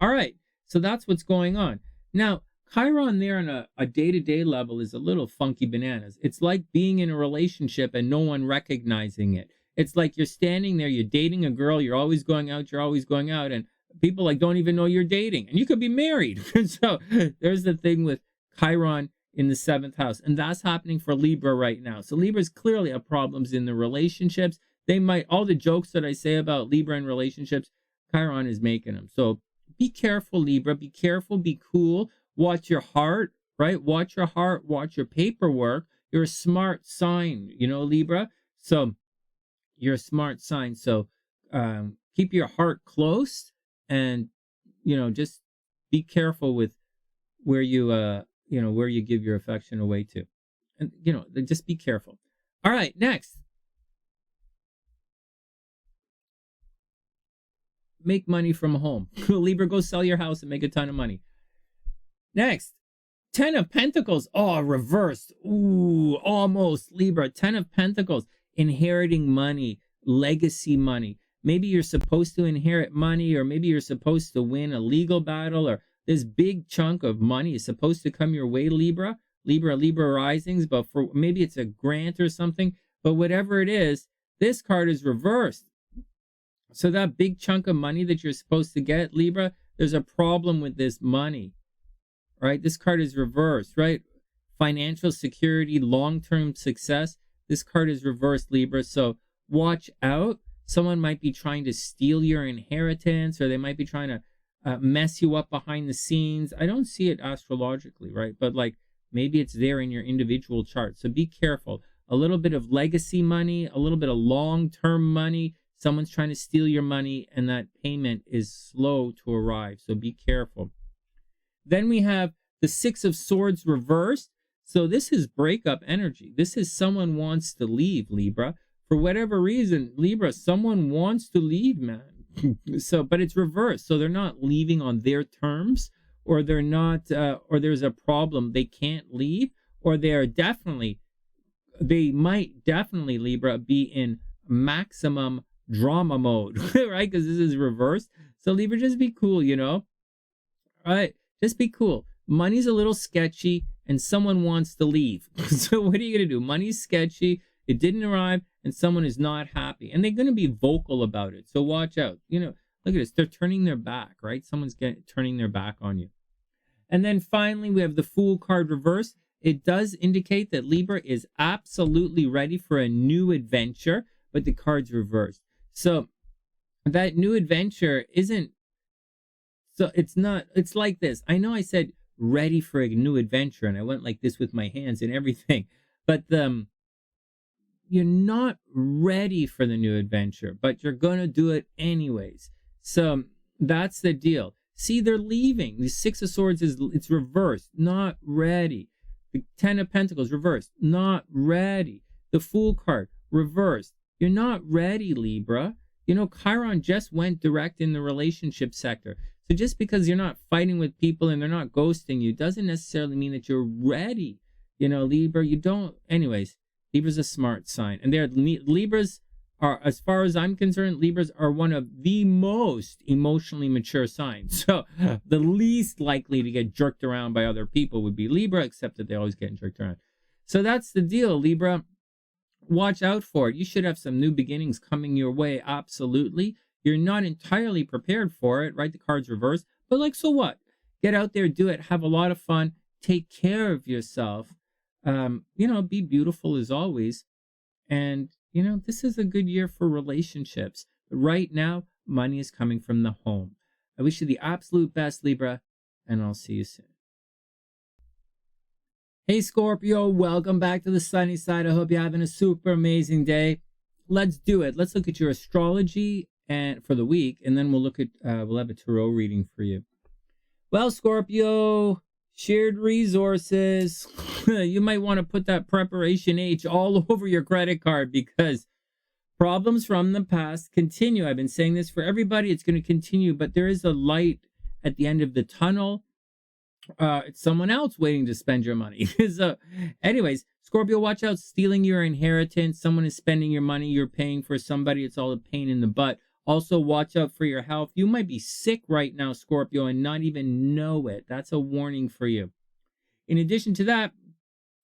All right. So that's what's going on. Now, Chiron there on a day-to-day level is a little funky bananas. It's like being in a relationship and no one recognizing it. It's like you're standing there, you're dating a girl, you're always going out, and people like don't even know you're dating, and you could be married. So there's the thing with Chiron in the 7th house, and that's happening for Libra right now. So Libra's clearly have problems in the relationships. They might, all the jokes that I say about Libra and relationships, Chiron is making them. So be careful, Libra. Be careful, be cool. Watch your heart, right? Watch your heart, watch your paperwork. You're a smart sign, Libra. So you're a smart sign. So keep your heart close and, just be careful with where you, where you give your affection away to. And, just be careful. All right, next. Make money from home. Libra, go sell your house and make a ton of money. Next, 10 of Pentacles. Oh, reversed. Ooh, almost. Libra, 10 of Pentacles. Inheriting money, legacy money. Maybe you're supposed to inherit money, or maybe you're supposed to win a legal battle, or this big chunk of money is supposed to come your way, Libra. Libra risings, but for maybe it's a grant or something. But whatever it is, this card is reversed. So that big chunk of money that you're supposed to get, Libra, there's a problem with this money. Right? This card is reversed, right? Financial security, long-term success. This card is reversed, Libra. So watch out. Someone might be trying to steal your inheritance, or they might be trying to mess you up behind the scenes. I don't see it astrologically, right? But like maybe it's there in your individual chart. So be careful. A little bit of legacy money, a little bit of long-term money. Someone's trying to steal your money, and that payment is slow to arrive. So be careful. Then we have the 6 of Swords reversed. So this is breakup energy. This is someone wants to leave, Libra. For whatever reason, Libra, someone wants to leave, man. But it's reversed. So they're not leaving on their terms, or they're not, or there's a problem. They can't leave, or they might definitely, Libra, be in maximum drama mode, right? Because this is reversed. So Libra, just be cool, All right. Just be cool. Money's a little sketchy and someone wants to leave. So what are you going to do? Money's sketchy. It didn't arrive and someone is not happy. And they're going to be vocal about it. So watch out. Look at this. They're turning their back, right? Someone's turning their back on you. And then finally, we have the Fool card reversed. It does indicate that Libra is absolutely ready for a new adventure, but the card's reversed. So that new adventure isn't, so it's like this. I know I said ready for a new adventure, and I went like this with my hands and everything, but you're not ready for the new adventure, but you're going to do it anyways. So that's the deal. See, they're leaving. The 6 of Swords it's reversed, not ready. The 10 of Pentacles reversed, not ready. The Fool card reversed. You're not ready, Libra. Chiron just went direct in the relationship sector. So just because you're not fighting with people and they're not ghosting you doesn't necessarily mean that you're ready. Libra, you don't. Anyways, Libra's a smart sign. And Libras are, as far as I'm concerned, Libras are one of the most emotionally mature signs. So the least likely to get jerked around by other people would be Libra, except that they always get jerked around. So that's the deal, Libra. Watch out for it. You should have some new beginnings coming your way. Absolutely. You're not entirely prepared for it, right? The card's reversed. But so what? Get out there, do it. Have a lot of fun. Take care of yourself. Be beautiful as always. And, this is a good year for relationships. Right now, money is coming from the home. I wish you the absolute best, Libra, and I'll see you soon. Hey, Scorpio, welcome back to the sunny side. I hope you're having a super amazing day. Let's do it. Let's look at your astrology and for the week, and then we'll look at we'll have a tarot reading for you. Well, Scorpio, Shared resources. You might want to put that preparation H all over your credit card because problems from the past continue. I've been saying this for everybody. It's going to continue, but there is a light at the end of the tunnel. It's someone else waiting to spend your money. So, anyways, Scorpio, watch out stealing your inheritance. Someone is spending your money. You're paying for somebody. It's all a pain in the butt. Also, watch out for your health. You might be sick right now, Scorpio, and not even know it. That's a warning for you. In addition to that,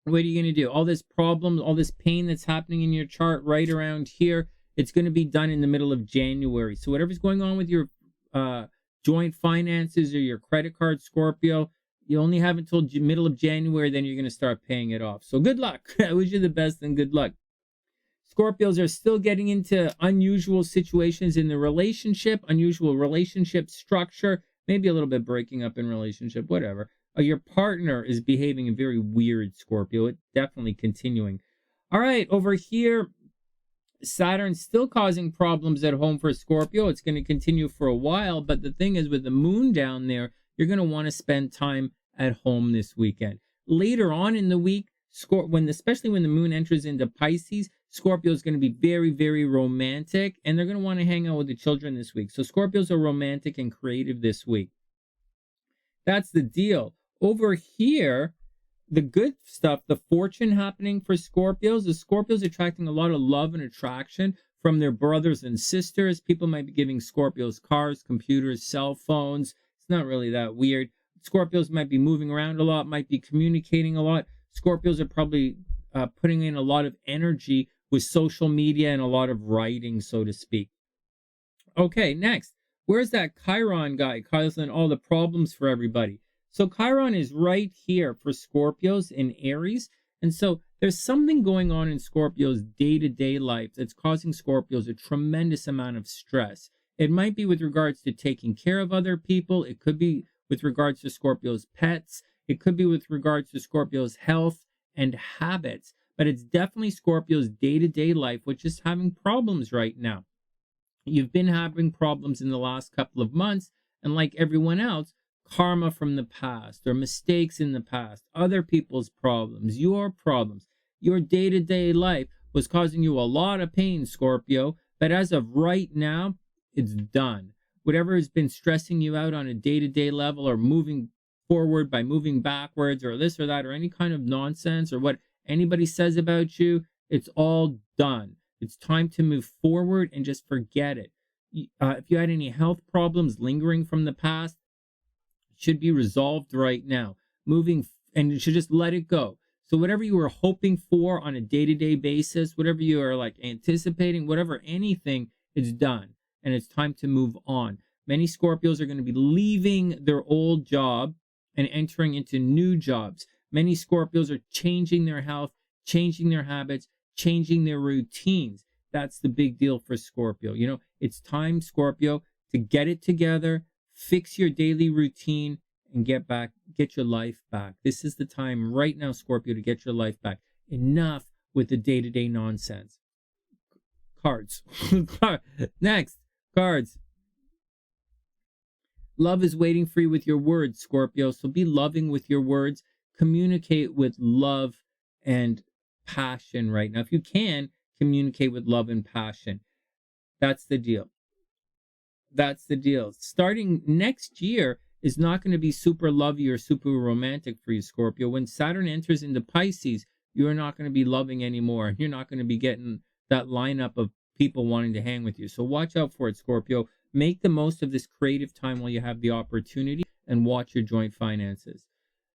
what are you going to do? All this problem, all this pain that's happening in your chart right around here, it's going to be done in the middle of January. So whatever's going on with your joint finances or your credit card, Scorpio, you only have until middle of January, then you're going to start paying it off. So good luck. I wish you the best and good luck. Scorpios are still getting into unusual situations in the relationship, unusual relationship structure, maybe a little bit breaking up in relationship, whatever. Your partner is behaving very weird, Scorpio. It's definitely continuing. All right, over here, Saturn's still causing problems at home for Scorpio. It's going to continue for a while, but the thing is with the moon down there, you're going to want to spend time at home this weekend. Later on in the week, especially when the moon enters into Pisces, Scorpio is going to be very, very romantic, and they're going to want to hang out with the children this week. So Scorpios are romantic and creative this week. That's the deal. Over here, the good stuff, the fortune happening for Scorpios, the Scorpios attracting a lot of love and attraction from their brothers and sisters. People might be giving Scorpios cars, computers, cell phones. It's not really that weird. Scorpios might be moving around a lot, might be communicating a lot. Scorpios are probably putting in a lot of energy with social media and a lot of writing, so to speak. Okay, next. Where's that Chiron guy causing all the problems for everybody? So Chiron is right here for Scorpios in Aries. And so there's something going on in Scorpio's day-to-day life that's causing Scorpios a tremendous amount of stress. It might be with regards to taking care of other people. It could be with regards to Scorpio's pets. It could be with regards to Scorpio's health and habits. But it's definitely Scorpio's day-to-day life, which is having problems right now. You've been having problems in the last couple of months. And like everyone else, karma from the past or mistakes in the past, other people's problems, your day-to-day life was causing you a lot of pain, Scorpio. But as of right now, it's done. Whatever has been stressing you out on a day-to-day level or moving forward by moving backwards or this or that or any kind of nonsense or what anybody says about you, it's all done. It's time to move forward and just forget it. If you had any health problems lingering from the past, it should be resolved right now. And you should just let it go. So whatever you were hoping for on a day-to-day basis, whatever you are like anticipating, anything, it's done. And it's time to move on. Many Scorpios are going to be leaving their old job and entering into new jobs. Many Scorpios are changing their health, changing their habits, changing their routines. That's the big deal for Scorpio. It's time, Scorpio, to get it together, fix your daily routine, and get your life back. This is the time right now, Scorpio, to get your life back. Enough with the day-to-day nonsense. Cards. Next, cards. Love is waiting for you with your words, Scorpio. So be loving with your words. Communicate with love and passion right now. If you can, communicate with love and passion. That's the deal. That's the deal. Starting next year is not going to be super lovey or super romantic for you, Scorpio. When Saturn enters into Pisces, you're not going to be loving anymore. You're not going to be getting that lineup of people wanting to hang with you. So watch out for it, Scorpio. Make the most of this creative time while you have the opportunity and watch your joint finances.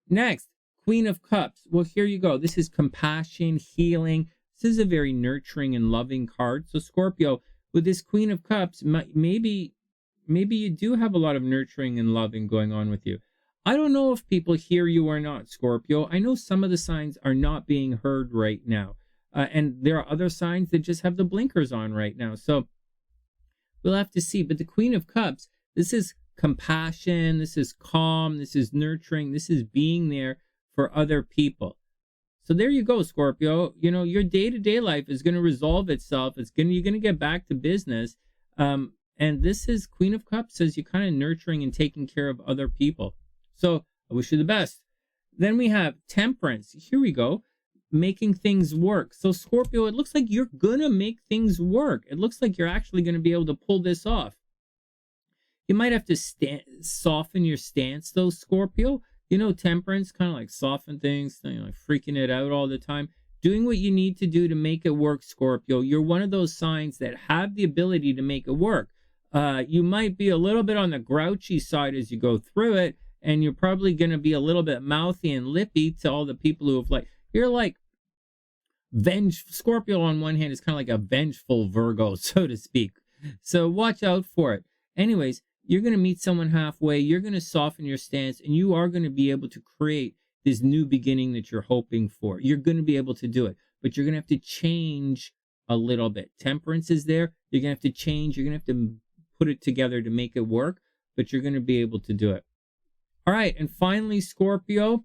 Next, Queen of Cups. Well, here you go. This is compassion, healing. This is a very nurturing and loving card. So Scorpio, with this Queen of Cups, maybe you do have a lot of nurturing and loving going on with you. I don't know if people hear you or not, Scorpio. I know some of the signs are not being heard right now. And there are other signs that just have the blinkers on right now. So we'll have to see. But the Queen of Cups, this is compassion, this is calm, this is nurturing, this is being there for other people. So there you go, Scorpio. Your day-to-day life is going to resolve itself. You're going to get back to business. And this is Queen of Cups, says you're kind of nurturing and taking care of other people. So I wish you the best. Then we have Temperance. Here we go. Making things work. So Scorpio, it looks like you're gonna make things work. It looks like you're actually gonna be able to pull this off. You might have to soften your stance though, Scorpio. You know, Temperance kind of like soften things, you know, like freaking it out all the time. Doing what you need to do to make it work, Scorpio. You're one of those signs that have the ability to make it work. You might be a little bit on the grouchy side as you go through it, and you're probably going to be a little bit mouthy and lippy to all the people who have you're like Scorpio on one hand is kind of like a vengeful Virgo, so to speak. So watch out for it. Anyways, you're going to meet someone halfway. You're going to soften your stance, and you are going to be able to create this new beginning that you're hoping for. You're going to be able to do it, but you're going to have to change a little bit. Temperance is there. You're going to have to change. You're going to have to put it together to make it work, but you're going to be able to do it. All right. And finally, Scorpio,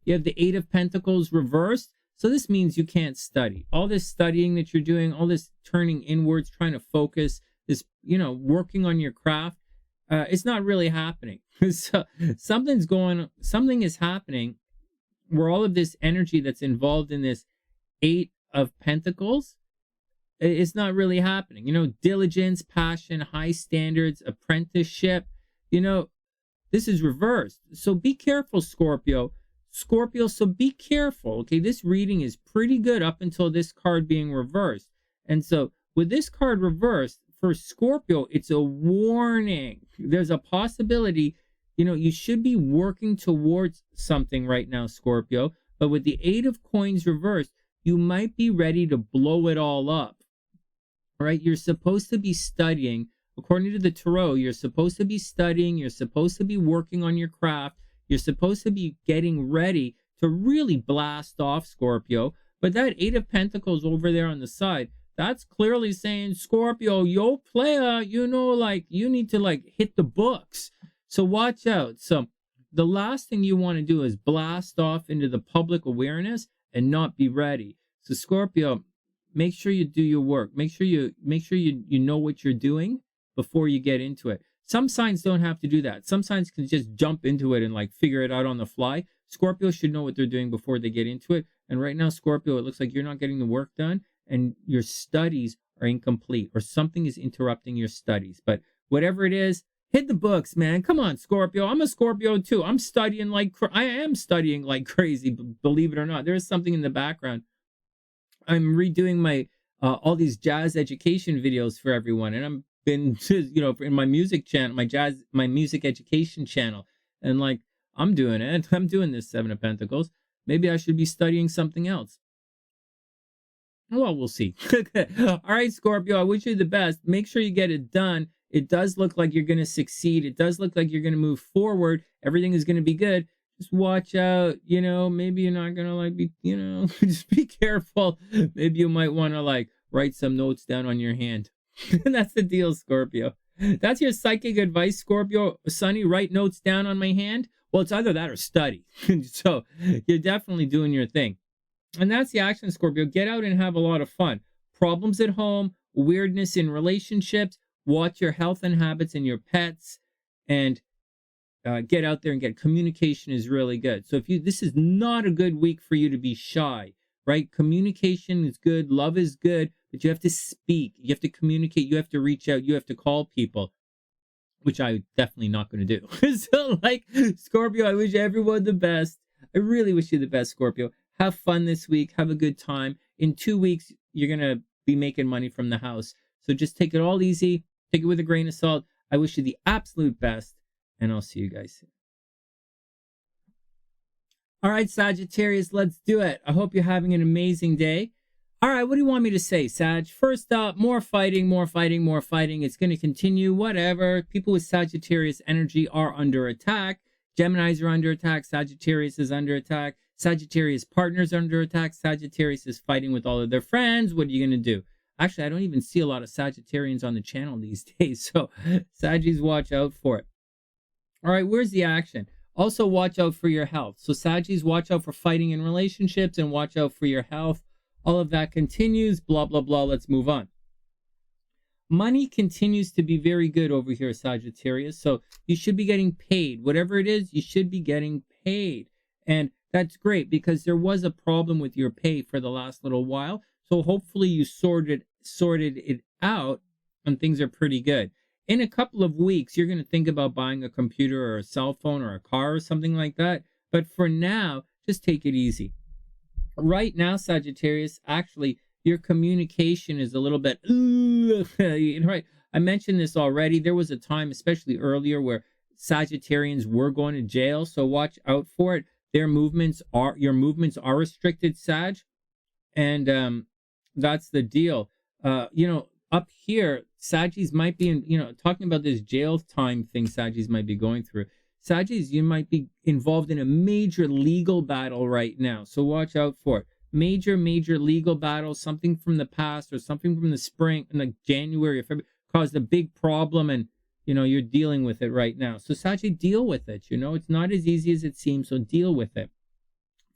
you have the Eight of Pentacles reversed. So this means you can't study. All this studying that you're doing, all this turning inwards, trying to focus, this, you know, working on your craft, it's not really happening. So something is happening where all of this energy that's involved in this Eight of Pentacles, it's not really happening. You know, diligence, passion, high standards, apprenticeship, you know, this is reversed. So be careful, Scorpio. So be careful. Okay, this reading is pretty good up until this card being reversed. And so with this card reversed, for Scorpio, it's a warning. There's a possibility, you know, you should be working towards something right now, Scorpio. But with the Eight of Coins reversed, you might be ready to blow it all up. All right, you're supposed to be studying. According to the Tarot, you're supposed to be studying. You're supposed to be working on your craft. You're supposed to be getting ready to really blast off, Scorpio. But that Eight of Pentacles over there on the side, that's clearly saying, Scorpio, yo player, you know, like you need to like hit the books. So watch out. So the last thing you want to do is blast off into the public awareness and not be ready. So Scorpio, make sure you do your work. Make sure you know what you're doing before you get into it. Some signs don't have to do that. Some signs can just jump into it and like figure it out on the fly. Scorpio should know what they're doing before they get into it. And right now, Scorpio, it looks like you're not getting the work done and your studies are incomplete or something is interrupting your studies. But whatever it is, hit the books, man. Come on, Scorpio. I'm a Scorpio too. I am studying like crazy, believe it or not. There is something in the background. I'm redoing my all these jazz education videos for everyone, and I'm been, you know, in my music channel, my music education channel, and like I'm doing it. I'm doing this Seven of Pentacles. Maybe I should be studying something else. Well, we'll see. All right, Scorpio, I wish you the best. Make sure you get it done. It does look like you're going to succeed. It does look like you're going to move forward. Everything is going to be good. Just watch out. You know, maybe you're not going to like be, you know, just be careful. Maybe you might want to like write some notes down on your hand. That's the deal, Scorpio. That's your psychic advice, Scorpio. Sonny, write notes down on my hand. Well, it's either that or study. So you're definitely doing your thing. And that's the action, Scorpio. Get out and have a lot of fun. Problems at home, weirdness in relationships, watch your health and habits and your pets, and get out there and get communication is really good. So this is not a good week for you to be shy, right? Communication is good. Love is good, but you have to speak. You have to communicate. You have to reach out. You have to call people, which I'm definitely not going to do. So like Scorpio, I wish everyone the best. I really wish you the best, Scorpio. Have fun this week. Have a good time. In 2 weeks, you're going to be making money from the house. So just take it all easy. Take it with a grain of salt. I wish you the absolute best, and I'll see you guys soon. All right, Sagittarius, let's do it. I hope you're having an amazing day. All right, what do you want me to say, Sag? First up, more fighting, more fighting, more fighting. It's going to continue, whatever. People with Sagittarius energy are under attack. Geminis are under attack. Sagittarius is under attack. Sagittarius partners are under attack. Sagittarius is fighting with all of their friends. What are you going to do? Actually, I don't even see a lot of Sagittarians on the channel these days. So Saggis, watch out for it. All right, where's the action? Also, watch out for your health. So Saggis, watch out for fighting in relationships and watch out for your health. All of that continues. Blah, blah, blah. Let's move on. Money continues to be very good over here, Sagittarius. So you should be getting paid. Whatever it is, you should be getting paid. And that's great because there was a problem with your pay for the last little while. So hopefully you sorted it out and things are pretty good. In a couple of weeks, you're going to think about buying a computer or a cell phone or a car or something like that. But for now, just take it easy. Right now, Sagittarius, actually, your communication is a little bit, right? I mentioned this already. There was a time, especially earlier, where Sagittarians were going to jail. So watch out for it. Your movements are restricted, Sag. And that's the deal. Up here, Saggies might be talking about this jail time thing Saggies might be going through. Saggies, you might be involved in a major legal battle right now. So watch out for it. Major legal battle, something from the past or something from the spring, like January or February, caused a big problem and, you're dealing with it right now. So Saggy, deal with it. It's not as easy as it seems, so deal with it.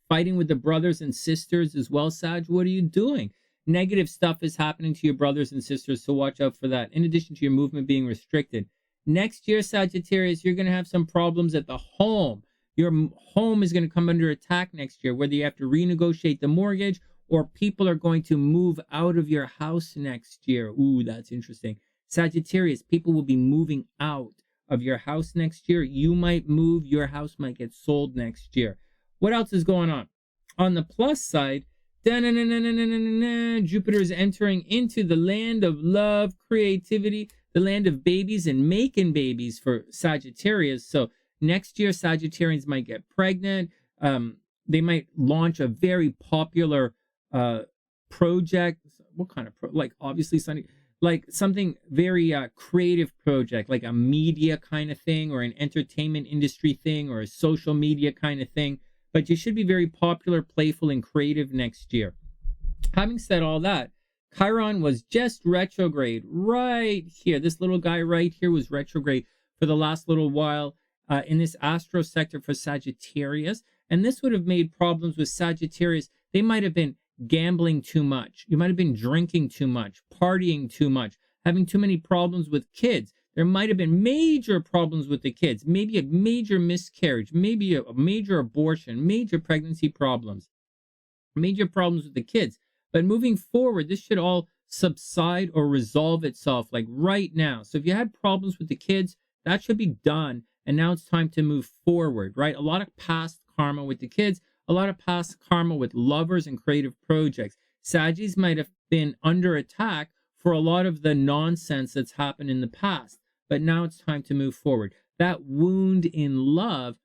Fighting with the brothers and sisters as well, Sag, what are you doing? Negative stuff is happening to your brothers and sisters, so watch out for that, in addition to your movement being restricted. Next year, Sagittarius, you're going to have some problems at the home. Your home is going to come under attack next year, whether you have to renegotiate the mortgage or people are going to move out of your house next year. Ooh, that's interesting. Sagittarius, people will be moving out of your house next year. You might move, your house might get sold next year. What else is going on? On the plus side, Jupiter is entering into the land of love, creativity, the land of babies and making babies for Sagittarius. So next year, Sagittarians might get pregnant. They might launch a very popular project. What kind of like obviously Sonny, like something very creative project, like a media kind of thing or an entertainment industry thing or a social media kind of thing. But you should be very popular, playful, and creative next year. Having said all that, Chiron was just retrograde right here. This little guy right here was retrograde for the last little while in this astro sector for Sagittarius. And this would have made problems with Sagittarius. They might have been gambling too much. You might have been drinking too much, partying too much, having too many problems with kids. There might have been major problems with the kids, maybe a major miscarriage, maybe a major abortion, major pregnancy problems, major problems with the kids. But moving forward, this should all subside or resolve itself like right now. So if you had problems with the kids, that should be done. And now it's time to move forward, right? A lot of past karma with the kids, a lot of past karma with lovers and creative projects. Saggies might have been under attack for a lot of the nonsense that's happened in the past. But now it's time to move forward. That wound in love,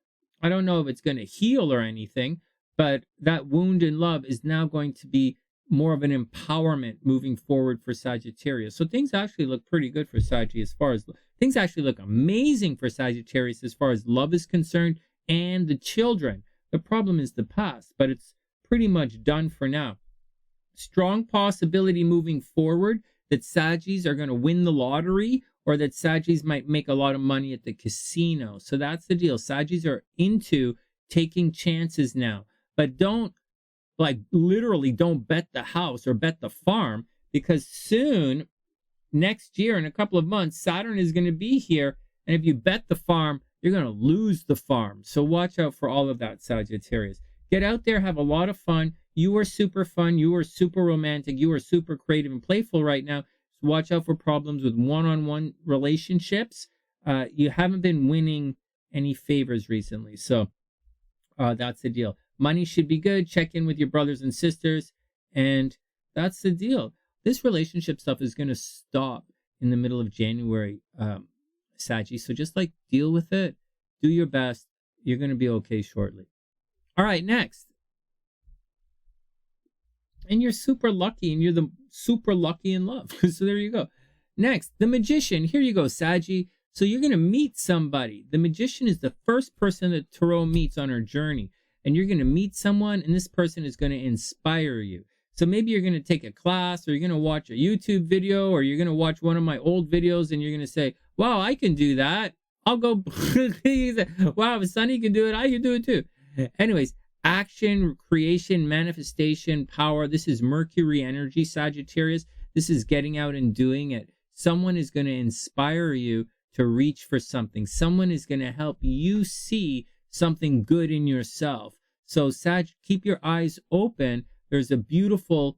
I don't know if it's going to heal or anything, but that wound in love is now going to be more of an empowerment moving forward for Sagittarius. So things actually look pretty good for Sagittarius as far as things actually look amazing for Sagittarius as far as love is concerned and the children. The problem is the past, but it's pretty much done for now. Strong possibility moving forward that Saggies are going to win the lottery or that Saggies might make a lot of money at the casino. So that's the deal. Saggies are into taking chances now, but don't literally don't bet the house or bet the farm, because soon next year in a couple of months, Saturn is going to be here. And if you bet the farm, you're going to lose the farm. So watch out for all of that, Sagittarius. Get out there, have a lot of fun. You are super fun. You are super romantic. You are super creative and playful right now. So watch out for problems with one-on-one relationships. You haven't been winning any favors recently. So that's the deal. Money should be good. Check in with your brothers and sisters. And that's the deal. This relationship stuff is going to stop in the middle of January, Saggy. So just deal with it. Do your best. You're going to be okay shortly. All right, next. And you're super lucky, and you're the super lucky in love. So there you go. Next, the Magician. Here you go, Saggy. So you're going to meet somebody. The Magician is the first person that Tarot meets on her journey. And you're going to meet someone, and this person is going to inspire you. So maybe you're going to take a class, or you're going to watch a YouTube video, or you're going to watch one of my old videos, and you're going to say, wow, I can do that. I'll go, wow, if Sonny can do it, I can do it too. Anyways, action, creation, manifestation, power. This is Mercury energy, Sagittarius. This is getting out and doing it. Someone is going to inspire you to reach for something. Someone is going to help you see something good in yourself. So Sag, keep your eyes open. There's a beautiful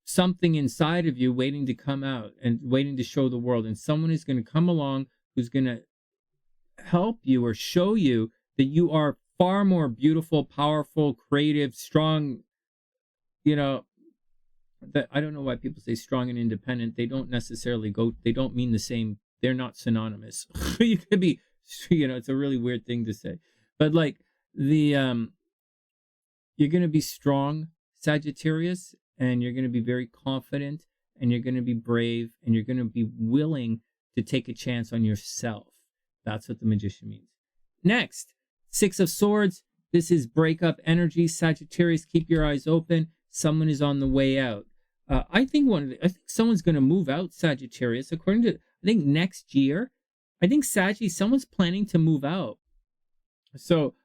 something inside of you waiting to come out and waiting to show the world. And someone is going to come along who's going to help you or show you that you are far more beautiful, powerful, creative, strong. You know, that I don't know why people say strong and independent. They don't necessarily they don't mean the same. They're not synonymous. You could be, it's a really weird thing to say. But like you're going to be strong, Sagittarius, and you're going to be very confident, and you're going to be brave, and you're going to be willing to take a chance on yourself. That's what the Magician means. Next, Six of Swords. This is breakup energy. Sagittarius, keep your eyes open. Someone is on the way out. I think someone's going to move out, Sagittarius. According to, I think next year, I think someone's planning to move out. So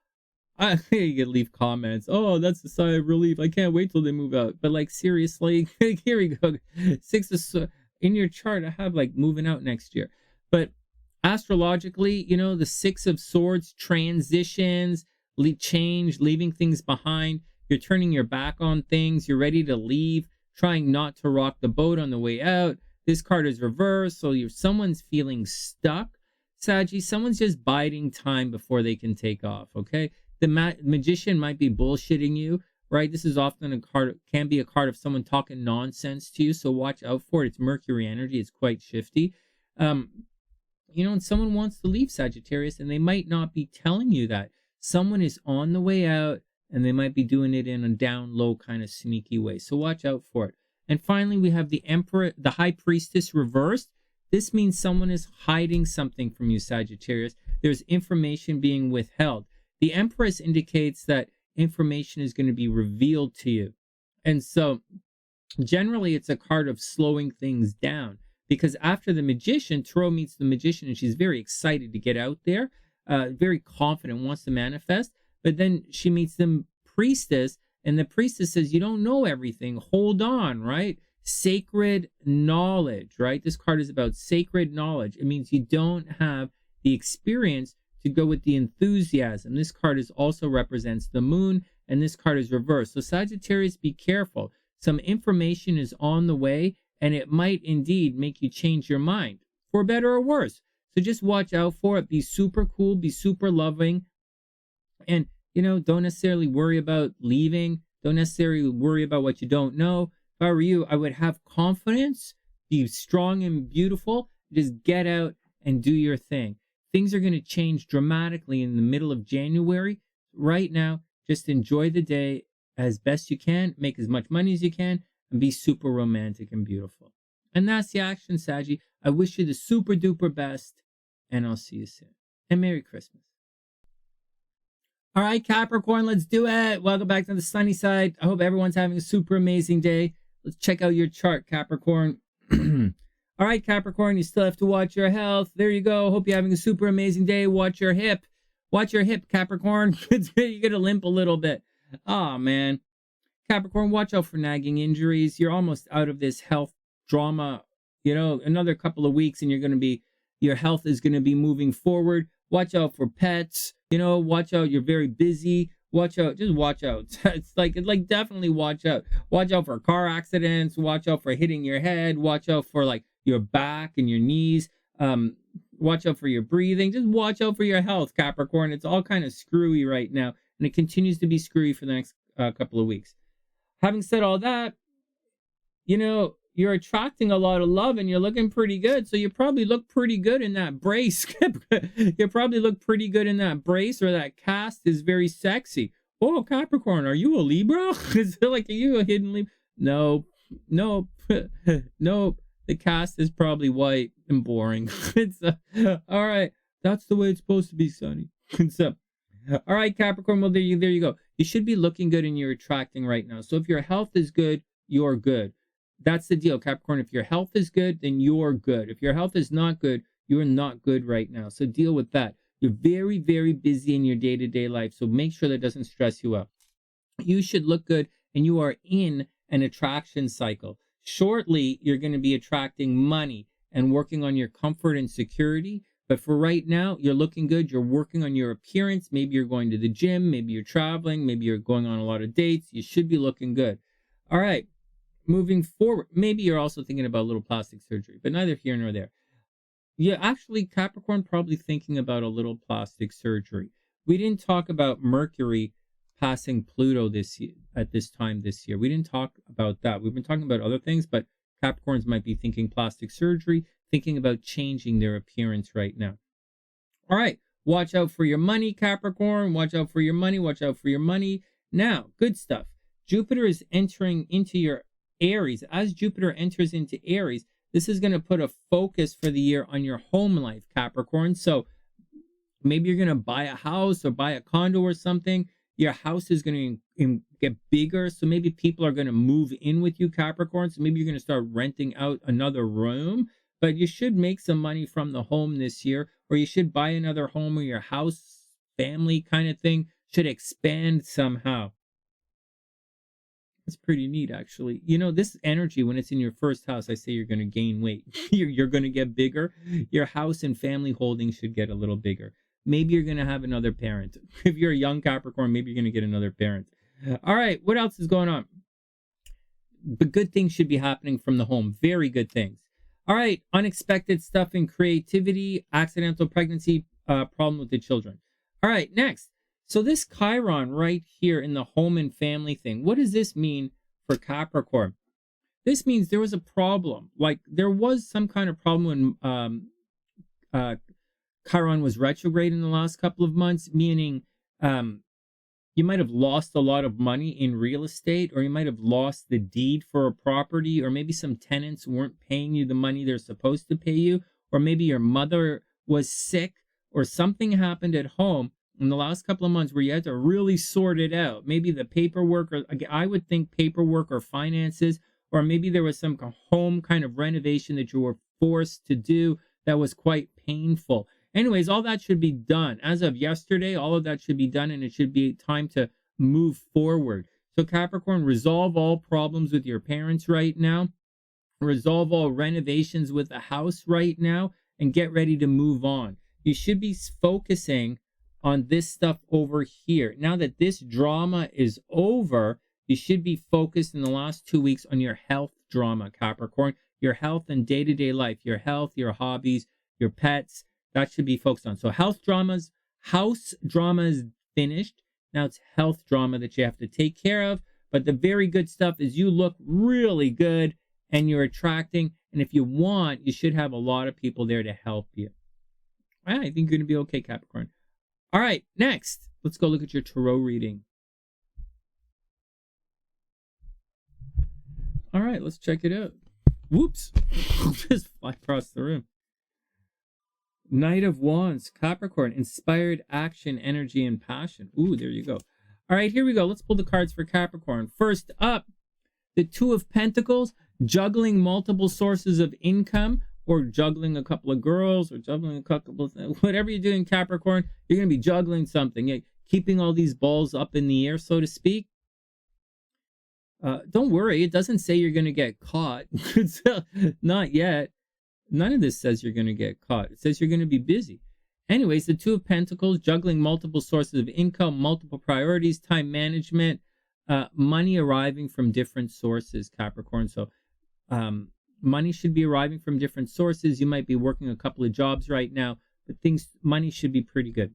you can leave comments. Oh, that's the sigh of relief. I can't wait till they move out. But like seriously, here we go. Six of Swords in your chart. I have like moving out next year. But astrologically, the Six of Swords transitions, change, leaving things behind. You're turning your back on things. You're ready to leave, trying not to rock the boat on the way out. This card is reversed, so someone's feeling stuck. Saggy, someone's just biding time before they can take off, okay? The Magician might be bullshitting you, right? This is often can be a card of someone talking nonsense to you, so watch out for it. It's Mercury energy. It's quite shifty. And someone wants to leave, Sagittarius, and they might not be telling you that. Someone is on the way out, and they might be doing it in a down low kind of sneaky way. So watch out for it. And finally, we have the Emperor, the High Priestess reversed. This means someone is hiding something from you, Sagittarius. There's information being withheld. The Empress indicates that information is going to be revealed to you. And so generally, it's a card of slowing things down. Because after the Magician, Tarot meets the Magician, and she's very excited to get out there, very confident, wants to manifest. But then she meets the Priestess, and the Priestess says, you don't know everything. Hold on, right? Sacred knowledge, right? This card is about sacred knowledge. It means you don't have the experience to go with the enthusiasm. This card also represents the Moon, and this card is reversed. So Sagittarius, be careful. Some information is on the way, and it might indeed make you change your mind, for better or worse. So just watch out for it. Be super cool. Be super loving. And, don't necessarily worry about leaving. Don't necessarily worry about what you don't know. If I were you, I would have confidence, be strong and beautiful. Just get out and do your thing. Things are going to change dramatically in the middle of January. Right now, just enjoy the day as best you can. Make as much money as you can. And be super romantic and beautiful. And that's the action, Saggy. I wish you the super duper best. And I'll see you soon. And Merry Christmas. All right, Capricorn, let's do it. Welcome back to the sunny side. I hope everyone's having a super amazing day. Let's check out your chart, Capricorn. All right, Capricorn, you still have to watch your health. There you go. Hope you're having a super amazing day. Watch your hip. Watch your hip, Capricorn. You're going to limp a little bit. Oh, man. Capricorn, watch out for nagging injuries. You're almost out of this health drama. Another couple of weeks and your health is going to be moving forward. Watch out for pets. Watch out. You're very busy. Watch out. Just watch out. It's like definitely watch out. Watch out for car accidents. Watch out for hitting your head. Watch out for like your back and your knees. Watch out for your breathing. Just watch out for your health, Capricorn. It's all kind of screwy right now, and it continues to be screwy for the next couple of weeks. Having said all that, you're attracting a lot of love and you're looking pretty good. So you probably look pretty good in that brace. You probably look pretty good in that brace, or that cast is very sexy. Oh, Capricorn, are you a Libra? Is it like, are you a hidden Libra? No, nope. Nope. The cast is probably white and boring. It's all right. That's the way it's supposed to be, Sonny. So, all right, Capricorn. Well, there you go. You should be looking good and you're attracting right now. So if your health is good, you're good. That's the deal, Capricorn. If your health is good, then you're good. If your health is not good, you're not good right now. So deal with that. You're very, very busy in your day-to-day life. So make sure that doesn't stress you out. You should look good, and you are in an attraction cycle. Shortly, you're going to be attracting money and working on your comfort and security. But for right now, you're looking good. You're working on your appearance. Maybe you're going to the gym. Maybe you're traveling. Maybe you're going on a lot of dates. You should be looking good. All right. Moving forward, maybe you're also thinking about a little plastic surgery, but neither here nor there. Yeah, actually, Capricorn probably thinking about a little plastic surgery. We didn't talk about Mercury passing Pluto this year at this time this year. We didn't talk about that. We've been talking about other things, but Capricorns might be thinking plastic surgery, thinking about changing their appearance right now. All right, watch out for your money, Capricorn. Watch out for your money. Watch out for your money. Now, good stuff. Jupiter is entering into your Aries. As Jupiter enters into Aries, this is going to put a focus for the year on your home life, Capricorn. So maybe you're going to buy a house or buy a condo or something. Your house is going to get bigger. So maybe people are going to move in with you, Capricorn. So maybe you're going to start renting out another room. But you should make some money from the home this year, or you should buy another home, or your house, family kind of thing should expand somehow. That's pretty neat, actually. You know, this energy, when it's in your first house, I say you're going to gain weight. You're going to get bigger. Your house and family holdings should get a little bigger. Maybe you're going to have another parent. If you're a young Capricorn, maybe you're going to get another parent. All right, what else is going on? But good things should be happening from the home. Very good things. All right, unexpected stuff in creativity, accidental pregnancy, problem with the children. All right, next. So this Chiron right here in the home and family thing, what does this mean for Capricorn? This means there was a problem. Like there was some kind of problem when Chiron was retrograde in the last couple of months, meaning you might have lost a lot of money in real estate, or you might have lost the deed for a property, or maybe some tenants weren't paying you the money they're supposed to pay you, or maybe your mother was sick, or something happened at home in the last couple of months where you had to really sort it out. Maybe the paperwork, or I would think paperwork or finances, or maybe there was some home kind of renovation that you were forced to do that was quite painful. Anyways, all that should be done. As of yesterday, all of that should be done, and it should be time to move forward. So Capricorn, resolve all problems with your parents right now. Resolve all renovations with the house right now, and get ready to move on. You should be focusing on this stuff over here. Now that this drama is over, you should be focused in the last 2 weeks on your health drama, Capricorn. Your health and day-to-day life, your health, your hobbies, your pets. That should be focused on. So house drama is finished. Now it's health drama that you have to take care of. But the very good stuff is you look really good and you're attracting. And if you want, you should have a lot of people there to help you. I think you're going to be okay, Capricorn. All right, next, let's go look at your tarot reading. All right, let's check it out. Whoops. Just fly across the room. Knight of Wands, Capricorn, inspired action, energy, and passion. Ooh, there you go. All right, here we go. Let's pull the cards for Capricorn. First up, the Two of Pentacles, juggling multiple sources of income, or juggling a couple of girls, or juggling a couple of whatever you're doing, Capricorn, you're going to be juggling something. You're keeping all these balls up in the air, so to speak. Don't worry, it doesn't say you're going to get caught. Not yet. None of this says you're going to get caught. It says you're going to be busy. Anyways, the Two of Pentacles, juggling multiple sources of income, multiple priorities, time management, money arriving from different sources, Capricorn. So money should be arriving from different sources. You might be working a couple of jobs right now, but money should be pretty good.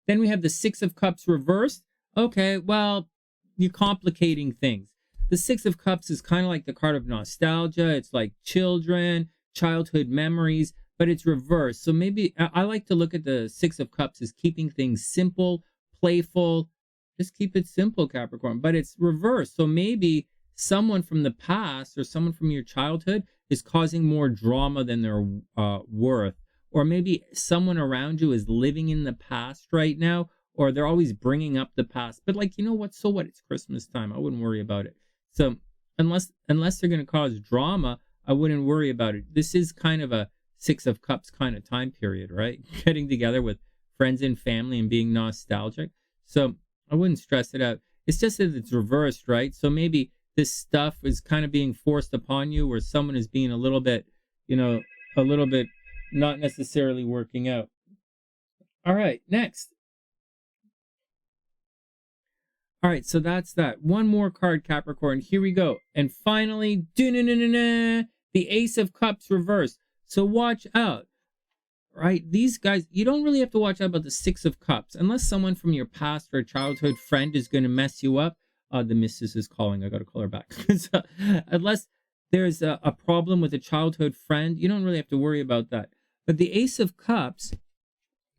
Then we have the Six of Cups reversed. Okay, well, you're complicating things. The Six of Cups is kind of like the card of nostalgia. It's like children, childhood memories, but it's reversed. So maybe I like to look at the Six of Cups as keeping things simple, playful. Just keep it simple, Capricorn, but it's reversed. So maybe someone from the past or someone from your childhood is causing more drama than they're worth. Or maybe someone around you is living in the past right now, or they're always bringing up the past. But like, you know what? So what? It's Christmas time. I wouldn't worry about it. So unless they're going to cause drama, I wouldn't worry about it. This is kind of a Six of Cups kind of time period, right? Getting together with friends and family and being nostalgic. So I wouldn't stress it out. It's just that it's reversed, right? So maybe this stuff is kind of being forced upon you, where someone is being a little bit not necessarily working out. All right, next. All right, so that's that. One more card, Capricorn. Here we go. And finally, the Ace of Cups reversed. So watch out, right? These guys, you don't really have to watch out about the Six of Cups unless someone from your past or a childhood friend is going to mess you up. The missus is calling. I got to call her back. So, unless there's a problem with a childhood friend, you don't really have to worry about that. But the Ace of Cups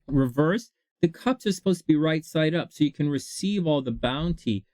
reversed, the cups are supposed to be right side up so you can receive all the bounty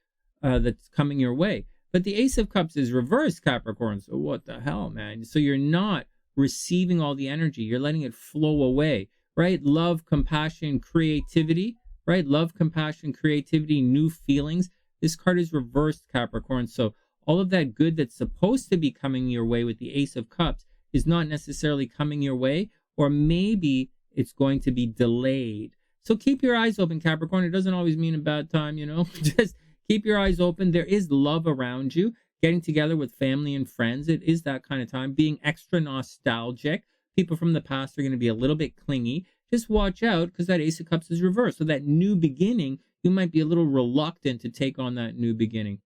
that's coming your way. But the Ace of Cups is reversed, Capricorn. So what the hell, man? So you're not receiving all the energy. You're letting it flow away, right? Love, compassion, creativity, right? Love, compassion, creativity, new feelings. This card is reversed, Capricorn. So all of that good that's supposed to be coming your way with the Ace of Cups is not necessarily coming your way, or maybe it's going to be delayed. So keep your eyes open, Capricorn. It doesn't always mean a bad time, you know. Just keep your eyes open. There is love around you. Getting together with family and friends, it is that kind of time. Being extra nostalgic. People from the past are going to be a little bit clingy. Just watch out because that Ace of Cups is reversed. So that new beginning, you might be a little reluctant to take on that new beginning.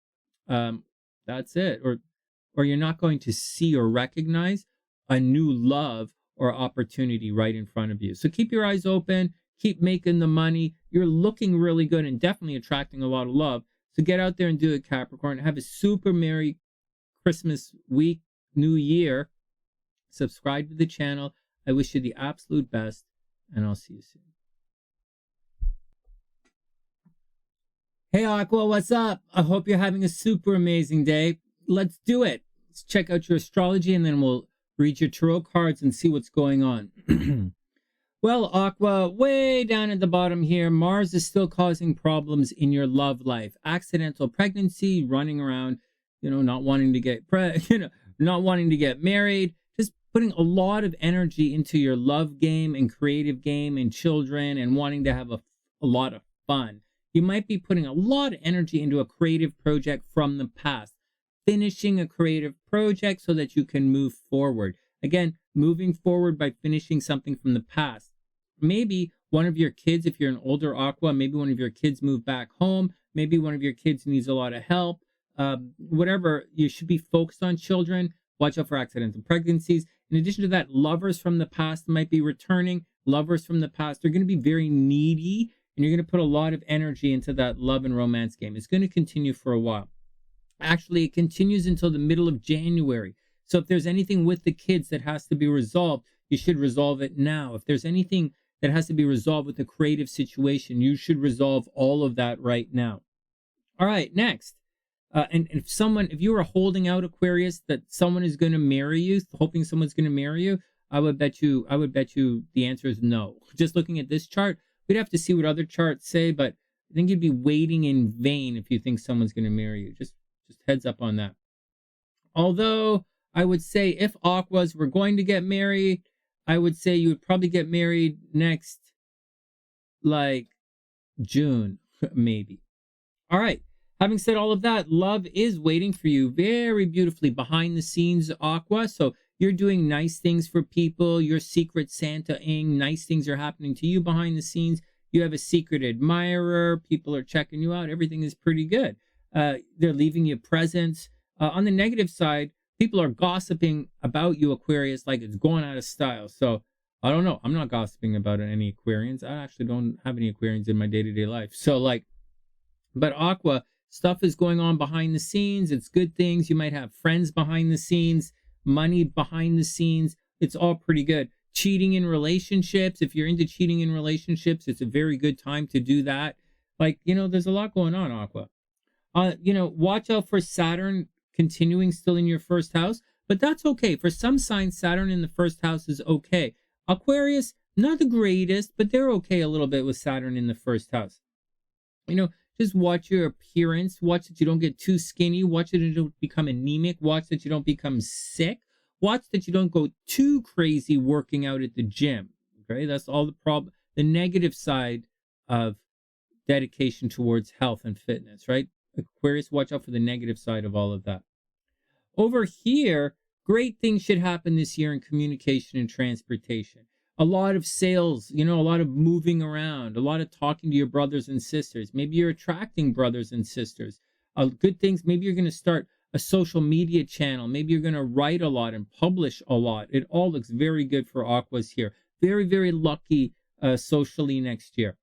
That's it. Or you're not going to see or recognize a new love or opportunity right in front of you. So keep your eyes open. Keep making the money. You're looking really good and definitely attracting a lot of love. So get out there and do it, Capricorn. Have a super Merry Christmas week, New Year. Subscribe to the channel. I wish you the absolute best, and I'll see you soon. Hey, Aqua, what's up? I hope you're having a super amazing day. Let's do it. Let's check out your astrology, and then we'll read your tarot cards and see what's going on. Well, Aqua, way down at the bottom here, Mars is still causing problems in your love life. Accidental pregnancy, running around, not wanting to get not wanting to get married, just putting a lot of energy into your love game and creative game and children and wanting to have a lot of fun. You might be putting a lot of energy into a creative project from the past, finishing a creative project so that you can move forward. Again, moving forward by finishing something from the past. Maybe one of your kids, if you're an older Aqua, maybe one of your kids moved back home. Maybe one of your kids needs a lot of help. Whatever, you should be focused on children. Watch out for accidental pregnancies. In addition to that, lovers from the past might be returning. Lovers from the past are going to be very needy, and you're going to put a lot of energy into that love and romance game. It's going to continue for a while. Actually, it continues until the middle of January. So if there's anything with the kids that has to be resolved, you should resolve it now. If there's anything that has to be resolved with a creative situation, you should resolve all of that right now. All right, next. And if you were holding out, Aquarius, that someone is going to marry you, hoping someone's going to marry you, I would bet you the answer is no. Just looking at this chart, we'd have to see what other charts say, but I think you'd be waiting in vain if you think someone's going to marry you. Just heads up on that. Although I would say if Aquas were going to get married, I would say you would probably get married next, like, June, maybe. All right. Having said all of that, love is waiting for you very beautifully behind the scenes, Aqua. So you're doing nice things for people. You're secret Santa-ing. Nice things are happening to you behind the scenes. You have a secret admirer. People are checking you out. Everything is pretty good. They're leaving you presents. On the negative side, people are gossiping about you, Aquarius, like it's going out of style. So I don't know. I'm not gossiping about any Aquarians. I actually don't have any Aquarians in my day-to-day life. So but Aqua, stuff is going on behind the scenes. It's good things. You might have friends behind the scenes, money behind the scenes. It's all pretty good. Cheating in relationships. If you're into cheating in relationships, it's a very good time to do that. There's a lot going on, Aqua. Watch out for Saturn continuing still in your first house, but that's okay. For some signs, Saturn in the first house is okay. Aquarius, not the greatest, but they're okay a little bit with Saturn in the first house. Just watch your appearance. Watch that you don't get too skinny. Watch that you don't become anemic. Watch that you don't become sick. Watch that you don't go too crazy working out at the gym. Okay, that's all the problem. The negative side of dedication towards health and fitness, right? Aquarius, watch out for the negative side of all of that. Over here, great things should happen this year in communication and transportation. a lot of sales, a lot of moving around, a lot of talking to your brothers and sisters. Maybe you're attracting brothers and sisters. Good things, maybe you're going to start a social media channel. Maybe you're going to write a lot and publish a lot. It all looks very good for Aquas here. Very, very lucky socially next year.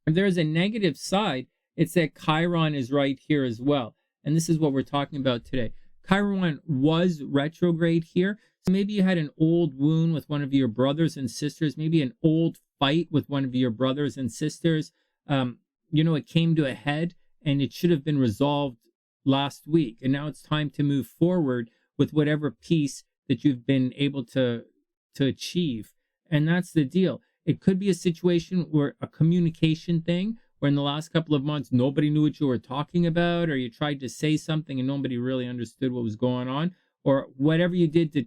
If there's a negative side, it's that Chiron is right here as well. And this is what we're talking about today. Chiron was retrograde here. So maybe you had an old wound with one of your brothers and sisters, maybe an old fight with one of your brothers and sisters. It came to a head and it should have been resolved last week. And now it's time to move forward with whatever peace that you've been able to achieve. And that's the deal. It could be a situation where a communication thing, where in the last couple of months, nobody knew what you were talking about, or you tried to say something and nobody really understood what was going on, or whatever you did to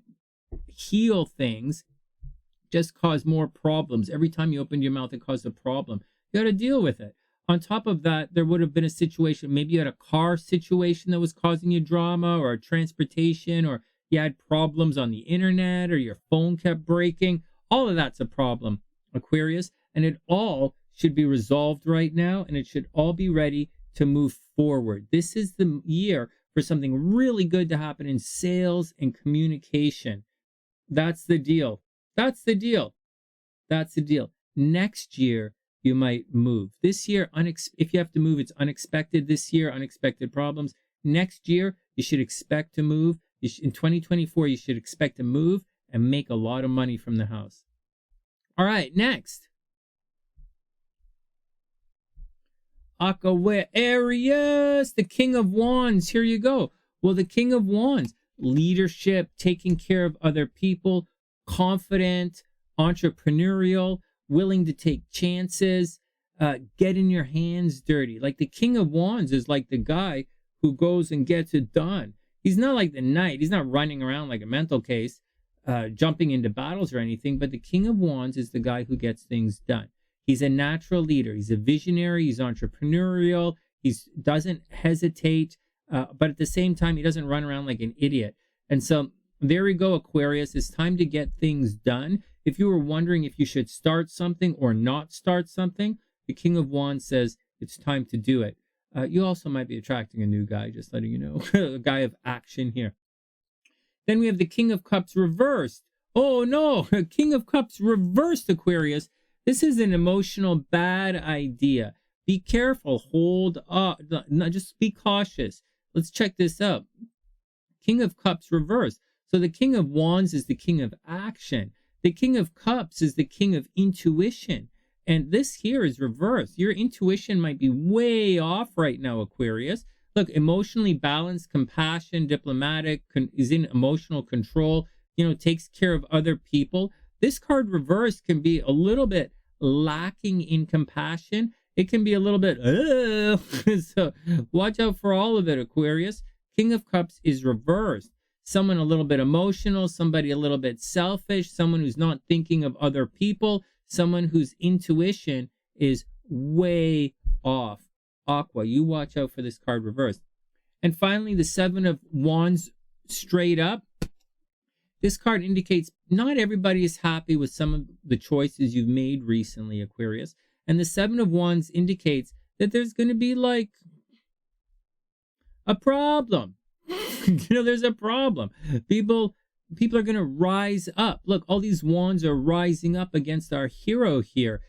heal things just caused more problems. Every time you opened your mouth, it caused a problem. You got to deal with it. On top of that, there would have been a situation, maybe you had a car situation that was causing you drama, or transportation, or you had problems on the internet, or your phone kept breaking. All of that's a problem, Aquarius, and it all should be resolved right now, and it should all be ready to move forward. This is the year for something really good to happen in sales and communication. That's the deal. That's the deal. That's the deal. Next year, you might move. This year, if you have to move, it's unexpected this year, unexpected problems. Next year, you should expect to move. In 2024, you should expect to move and make a lot of money from the house. All right, next. Aquarius, the King of Wands. Here you go. Well, the King of Wands, leadership, taking care of other people, confident, entrepreneurial, willing to take chances, getting your hands dirty. Like the King of Wands is like the guy who goes and gets it done. He's not like the knight. He's not running around like a mental case, jumping into battles or anything, but the King of Wands is the guy who gets things done. He's a natural leader. He's a visionary. He's entrepreneurial. He doesn't hesitate, but at the same time, he doesn't run around like an idiot. And so there we go, Aquarius. It's time to get things done. If you were wondering if you should start something or not start something, the King of Wands says it's time to do it. You also might be attracting a new guy, just letting you know, a guy of action here. Then we have the King of Cups reversed. Oh no, King of Cups reversed, Aquarius. This is an emotional bad idea. Be careful. Hold up. No, just be cautious. Let's check this out. King of Cups reversed. So the King of Wands is the king of action. The King of Cups is the king of intuition. And this here is reversed. Your intuition might be way off right now, Aquarius. Look, emotionally balanced, compassion, diplomatic, is in emotional control, takes care of other people. This card reversed can be a little bit lacking in compassion. It can be a little bit, so watch out for all of it, Aquarius. King of Cups is reversed. Someone a little bit emotional, somebody a little bit selfish, someone who's not thinking of other people, someone whose intuition is way off. Aqua, you watch out for this card reversed. And finally, the Seven of Wands straight up. This card indicates not everybody is happy with some of the choices you've made recently, Aquarius. And the Seven of Wands indicates that there's going to be like a problem. There's a problem. People are going to rise up. Look, all these wands are rising up against our hero here.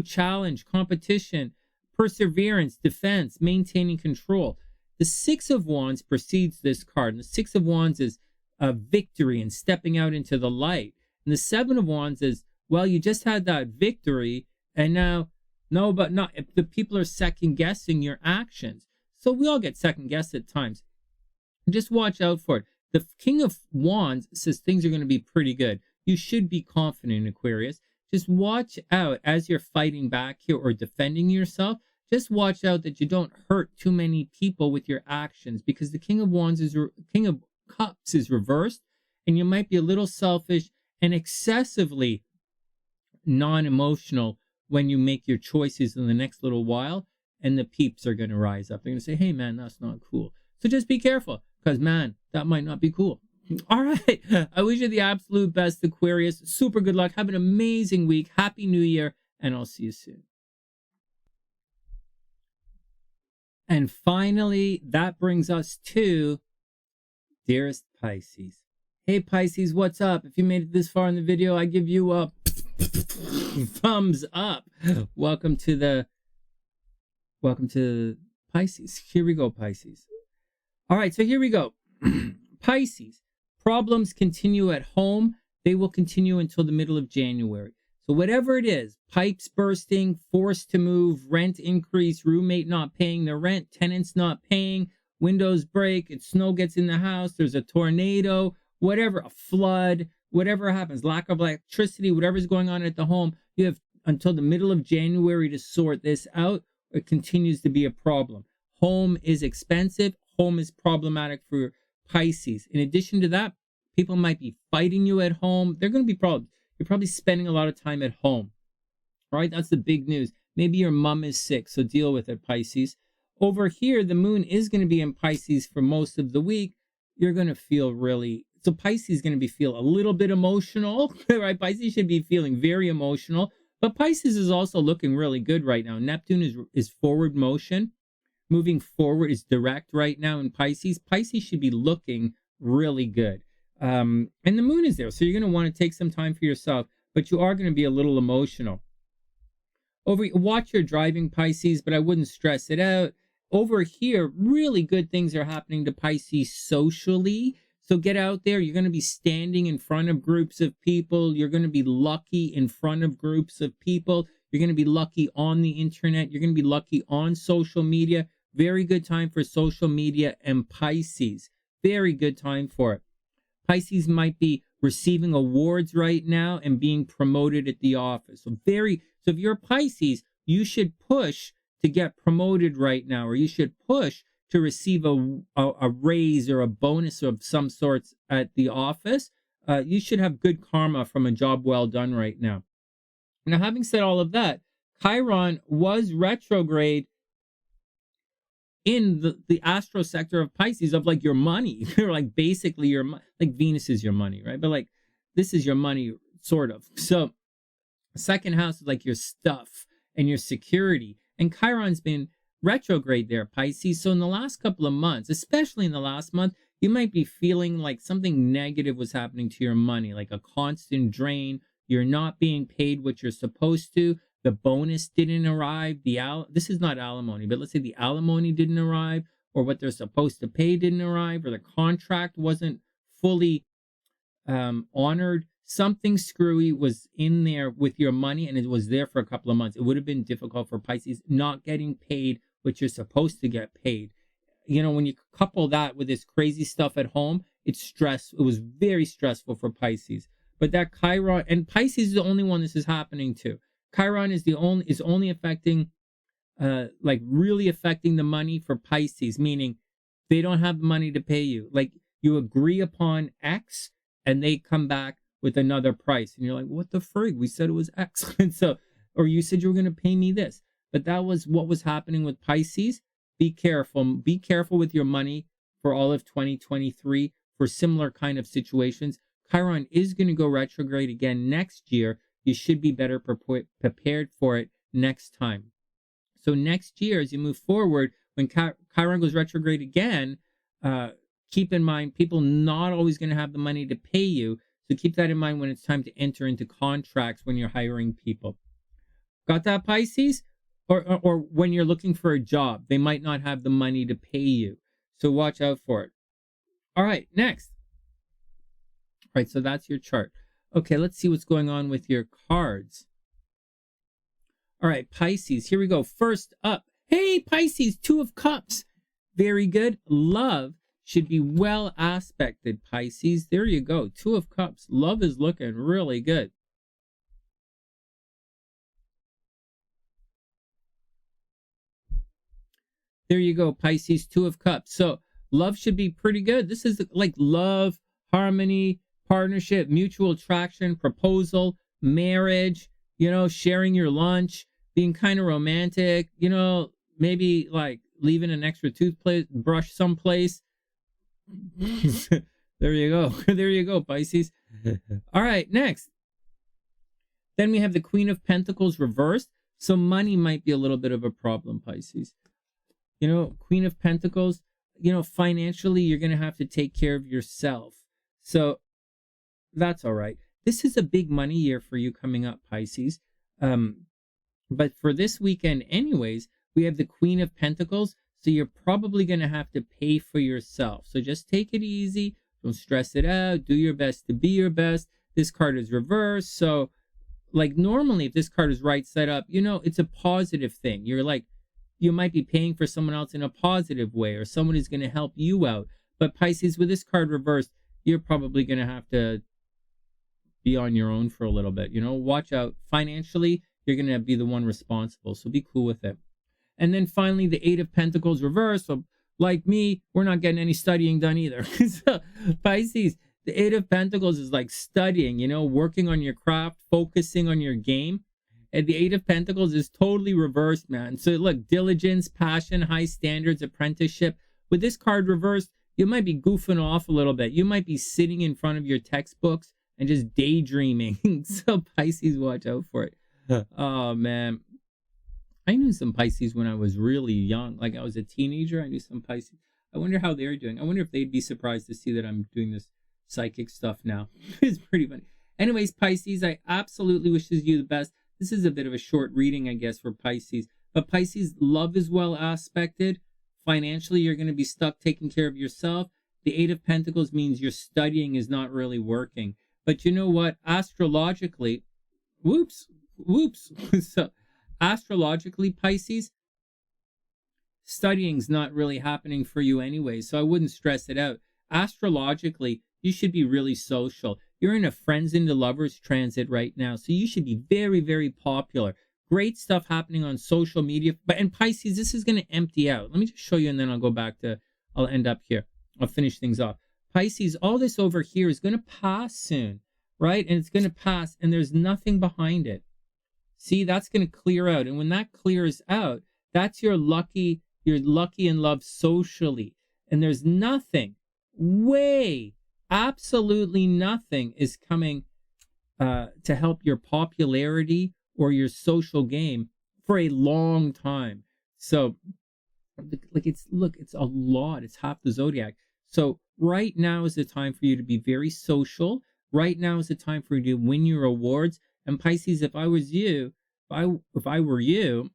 Challenge, competition, perseverance, defense, maintaining control. The Six of Wands precedes this card. And the Six of Wands is victory and stepping out into the light. And the Seven of Wands is, well, you just had that victory, and now, no, but not. If the people are second guessing your actions. So we all get second guessed at times. Just watch out for it. The King of Wands says things are going to be pretty good. You should be confident, Aquarius. Just watch out as you're fighting back here or defending yourself. Just watch out that you don't hurt too many people with your actions, because the King of Wands King of Cups is reversed, and you might be a little selfish and excessively non-emotional when you make your choices in the next little while, and the peeps are going to rise up. They're going to say, hey man, that's not cool. So just be careful, because man, that might not be cool. All right. I wish you the absolute best, Aquarius. Super good luck. Have an amazing week. Happy New Year, and I'll see you soon. And finally, that brings us to dearest Pisces. Hey, Pisces, what's up? If you made it this far in the video, I give you a thumbs up. Welcome to Pisces. Here we go, Pisces. All right, so here we go. Pisces, problems continue at home. They will continue until the middle of January. So whatever it is, pipes bursting, forced to move, rent increase, roommate not paying their rent, tenants not paying, windows break, snow gets in the house, there's a tornado, whatever, a flood, whatever happens, lack of electricity, whatever's going on at the home, you have until the middle of January to sort this out. It continues to be a problem. Home is expensive. Home is problematic for Pisces. In addition to that, people might be fighting you at home. There are going to be problems. You're probably spending a lot of time at home. All right, that's the big news. Maybe your mom is sick, so deal with it, Pisces. Over here, the moon is going to be in Pisces for most of the week. You're going to feel so Pisces is going to feel a little bit emotional, right? Pisces should be feeling very emotional, but Pisces is also looking really good right now. Neptune is forward motion. Moving forward is direct right now in Pisces. Pisces should be looking really good. And the moon is there, so you're going to want to take some time for yourself, but you are going to be a little emotional. Watch your driving, Pisces, but I wouldn't stress it out. Over here, really good things are happening to Pisces socially. So get out there. You're going to be standing in front of groups of people. You're going to be lucky in front of groups of people. You're going to be lucky on the internet. You're going to be lucky on social media. Very good time for social media and Pisces. Very good time for it. Pisces might be receiving awards right now and being promoted at the office. So if you're a Pisces, you should push to get promoted right now, or you should push to receive a raise or a bonus of some sorts at the office. You should have good karma from a job well done right now. Now, having said all of that, Chiron was retrograde in the astro sector of Pisces, of like your money. You're like basically like Venus is your money, right? But like this is your money, sort of. So second house is like your stuff and your security. And Chiron's been retrograde there, Pisces. So in the last couple of months, especially in the last month, you might be feeling like something negative was happening to your money, like a constant drain. You're not being paid what you're supposed to. The bonus didn't arrive. This is not alimony, but let's say the alimony didn't arrive, or what they're supposed to pay didn't arrive, or the contract wasn't fully honored. Something screwy was in there with your money, and it was there for a couple of months. It would have been difficult for Pisces not getting paid what you're supposed to get paid. You know, when you couple that with this crazy stuff at home, it's stress. It was very stressful for Pisces. But that Chiron, and Pisces is the only one this is happening to. Chiron is only affecting, really affecting the money for Pisces, meaning they don't have money to pay you. Like you agree upon X, and they come back with another price, and you're like, what the frig? We said it was X. And so, or you said you were going to pay me this. But that was what was happening with Pisces. Be careful. Be careful with your money for all of 2023 for similar kind of situations. Chiron is going to go retrograde again next year. You should be better prepared for it next time. So next year, as you move forward, when Chiron goes retrograde again, keep in mind, people not always going to have the money to pay you. So keep that in mind when it's time to enter into contracts when you're hiring people. Got that, Pisces? Or when you're looking for a job, they might not have the money to pay you. So watch out for it. All right, next. All right, so that's your chart. Okay, let's see what's going on with your cards. All right, Pisces, here we go. First up, hey, Pisces, 2 of Cups. Very good. Love should be well aspected, Pisces. There you go. 2 of Cups. Love is looking really good. There you go, Pisces, 2 of Cups. So love should be pretty good. This is like love, harmony, partnership, mutual attraction, proposal, marriage, sharing your lunch, being kind of romantic, maybe like leaving an extra toothbrush someplace. There you go. There you go, Pisces. All right, next. Then we have the Queen of Pentacles reversed. So money might be a little bit of a problem, Pisces. You know, Queen of Pentacles, you know, financially, you're going to have to take care of yourself. So that's all right. This is a big money year for you coming up, Pisces. But for this weekend anyways, we have the Queen of Pentacles. So you're probably going to have to pay for yourself. So just take it easy. Don't stress it out. Do your best to be your best. This card is reversed. So like normally if this card is right side up, you know, it's a positive thing. You're like, you might be paying for someone else in a positive way, or someone is going to help you out. But Pisces, with this card reversed, you're probably going to have to be on your own for a little bit. You know, watch out. Financially, you're going to be the one responsible. So be cool with it. And then finally, the Eight of Pentacles reversed. So like me, we're not getting any studying done either. So Pisces, the Eight of Pentacles is like studying, you know, working on your craft, focusing on your game. And the Eight of Pentacles is totally reversed, man. So look, diligence, passion, high standards, apprenticeship. With this card reversed, you might be goofing off a little bit. You might be sitting in front of your textbooks and just daydreaming. So Pisces, watch out for it. Oh, man. I knew some Pisces when I was really young. Like I was a teenager, I knew some Pisces. I wonder how they're doing. I wonder if they'd be surprised to see that I'm doing this psychic stuff now. It's pretty funny. Anyways, Pisces, I absolutely wishes you the best. This is a bit of a short reading, I guess, for Pisces. But Pisces, love is well aspected. Financially, you're going to be stuck taking care of yourself. The Eight of Pentacles means your studying is not really working. But you know what? Astrologically, whoops. So astrologically, Pisces, studying's not really happening for you anyway. So I wouldn't stress it out. Astrologically, you should be really social. You're in a friends into lovers transit right now. So you should be very, very popular. Great stuff happening on social media. But in Pisces, this is going to empty out. Let me just show you and then I'll go back to, I'll end up here. I'll finish things off. Pisces, all this over here is going to pass soon, right? And it's going to pass and there's nothing behind it. See, that's going to clear out. And when that clears out, that's you're lucky in love socially. And there's nothing, absolutely nothing is coming to help your popularity or your social game for a long time. So like it's a lot. It's half the zodiac. So right now is the time for you to be very social. Right now is the time for you to win your awards. And Pisces, if I was you, if I were you,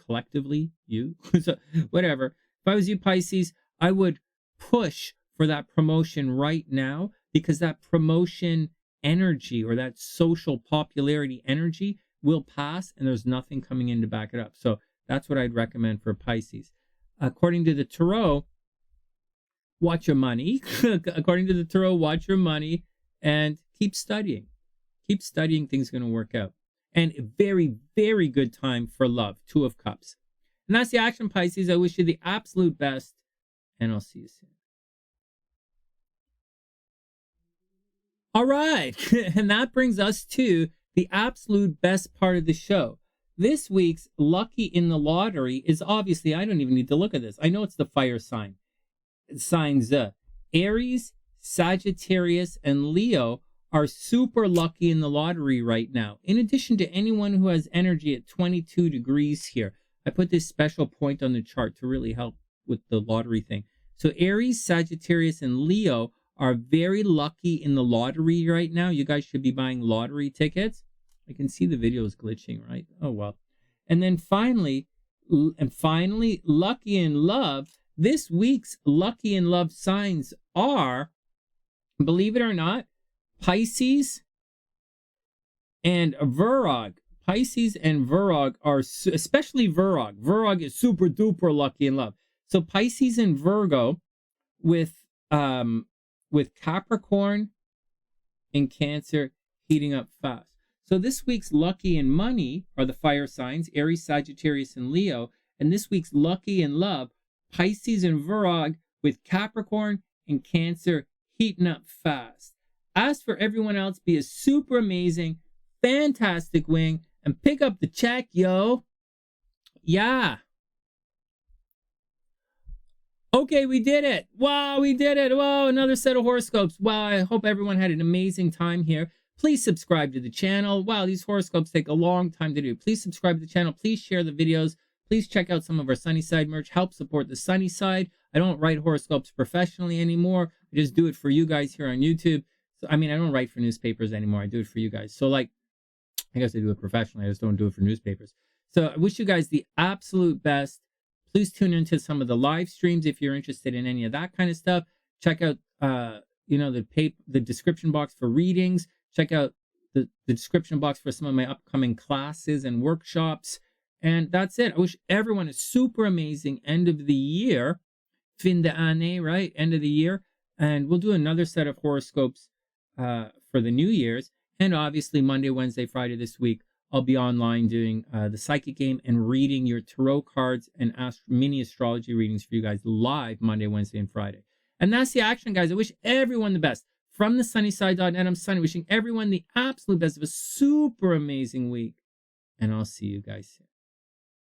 collectively, you, so whatever. If I was you, Pisces, I would push for that promotion right now, because that promotion energy or that social popularity energy will pass and there's nothing coming in to back it up. So that's what I'd recommend for Pisces. According to the Tarot, watch your money. According to the Tarot, watch your money and keep studying. Keep studying, things are going to work out. And a very, very good time for love. Two of Cups. And that's the action, Pisces. I wish you the absolute best, and I'll see you soon. All right. And that brings us to the absolute best part of the show. This week's lucky in the lottery is obviously, I don't even need to look at this. I know it's the fire signs. Aries, Sagittarius, and Leo are super lucky in the lottery right now. In addition to anyone who has energy at 22 degrees here. I put this special point on the chart to really help with the lottery thing. So Aries, Sagittarius, and Leo are very lucky in the lottery right now. You guys should be buying lottery tickets. I can see the video is glitching, right? Oh, well. And then finally, lucky in love. This week's lucky in love signs are, believe it or not, Pisces and Virog. Pisces and Virog are, especially Virog. Virog is super duper lucky in love. So Pisces and Virgo with Capricorn and Cancer heating up fast. So this week's lucky in money are the fire signs, Aries, Sagittarius, and Leo. And this week's lucky in love, Pisces and Virog with Capricorn and Cancer heating up fast. As for everyone else, be a super amazing, fantastic wing and pick up the check, yo. Yeah. Okay, we did it. Wow, we did it. Wow, another set of horoscopes. Wow, I hope everyone had an amazing time here. Please subscribe to the channel. Wow, these horoscopes take a long time to do. Please subscribe to the channel. Please share the videos. Please check out some of our SunnySide merch. Help support the SunnySide. I don't write horoscopes professionally anymore. I just do it for you guys here on YouTube. So, I mean, I don't write for newspapers anymore. I do it for you guys. So, like, I guess I do it professionally. I just don't do it for newspapers. So I wish you guys the absolute best. Please tune into some of the live streams if you're interested in any of that kind of stuff. Check out, the description box for readings. Check out the description box for some of my upcoming classes and workshops. And that's it. I wish everyone a super amazing end of the year. Fin de année, right? End of the year. And we'll do another set of horoscopes for the New Year's. And obviously Monday, Wednesday, Friday this week, I'll be online doing the psychic game and reading your tarot cards and mini astrology readings for you guys live Monday, Wednesday, and Friday. And that's the action, guys. I wish everyone the best. From TheSunnySide.net, I'm Sonny, wishing everyone the absolute best of a super amazing week. And I'll see you guys soon.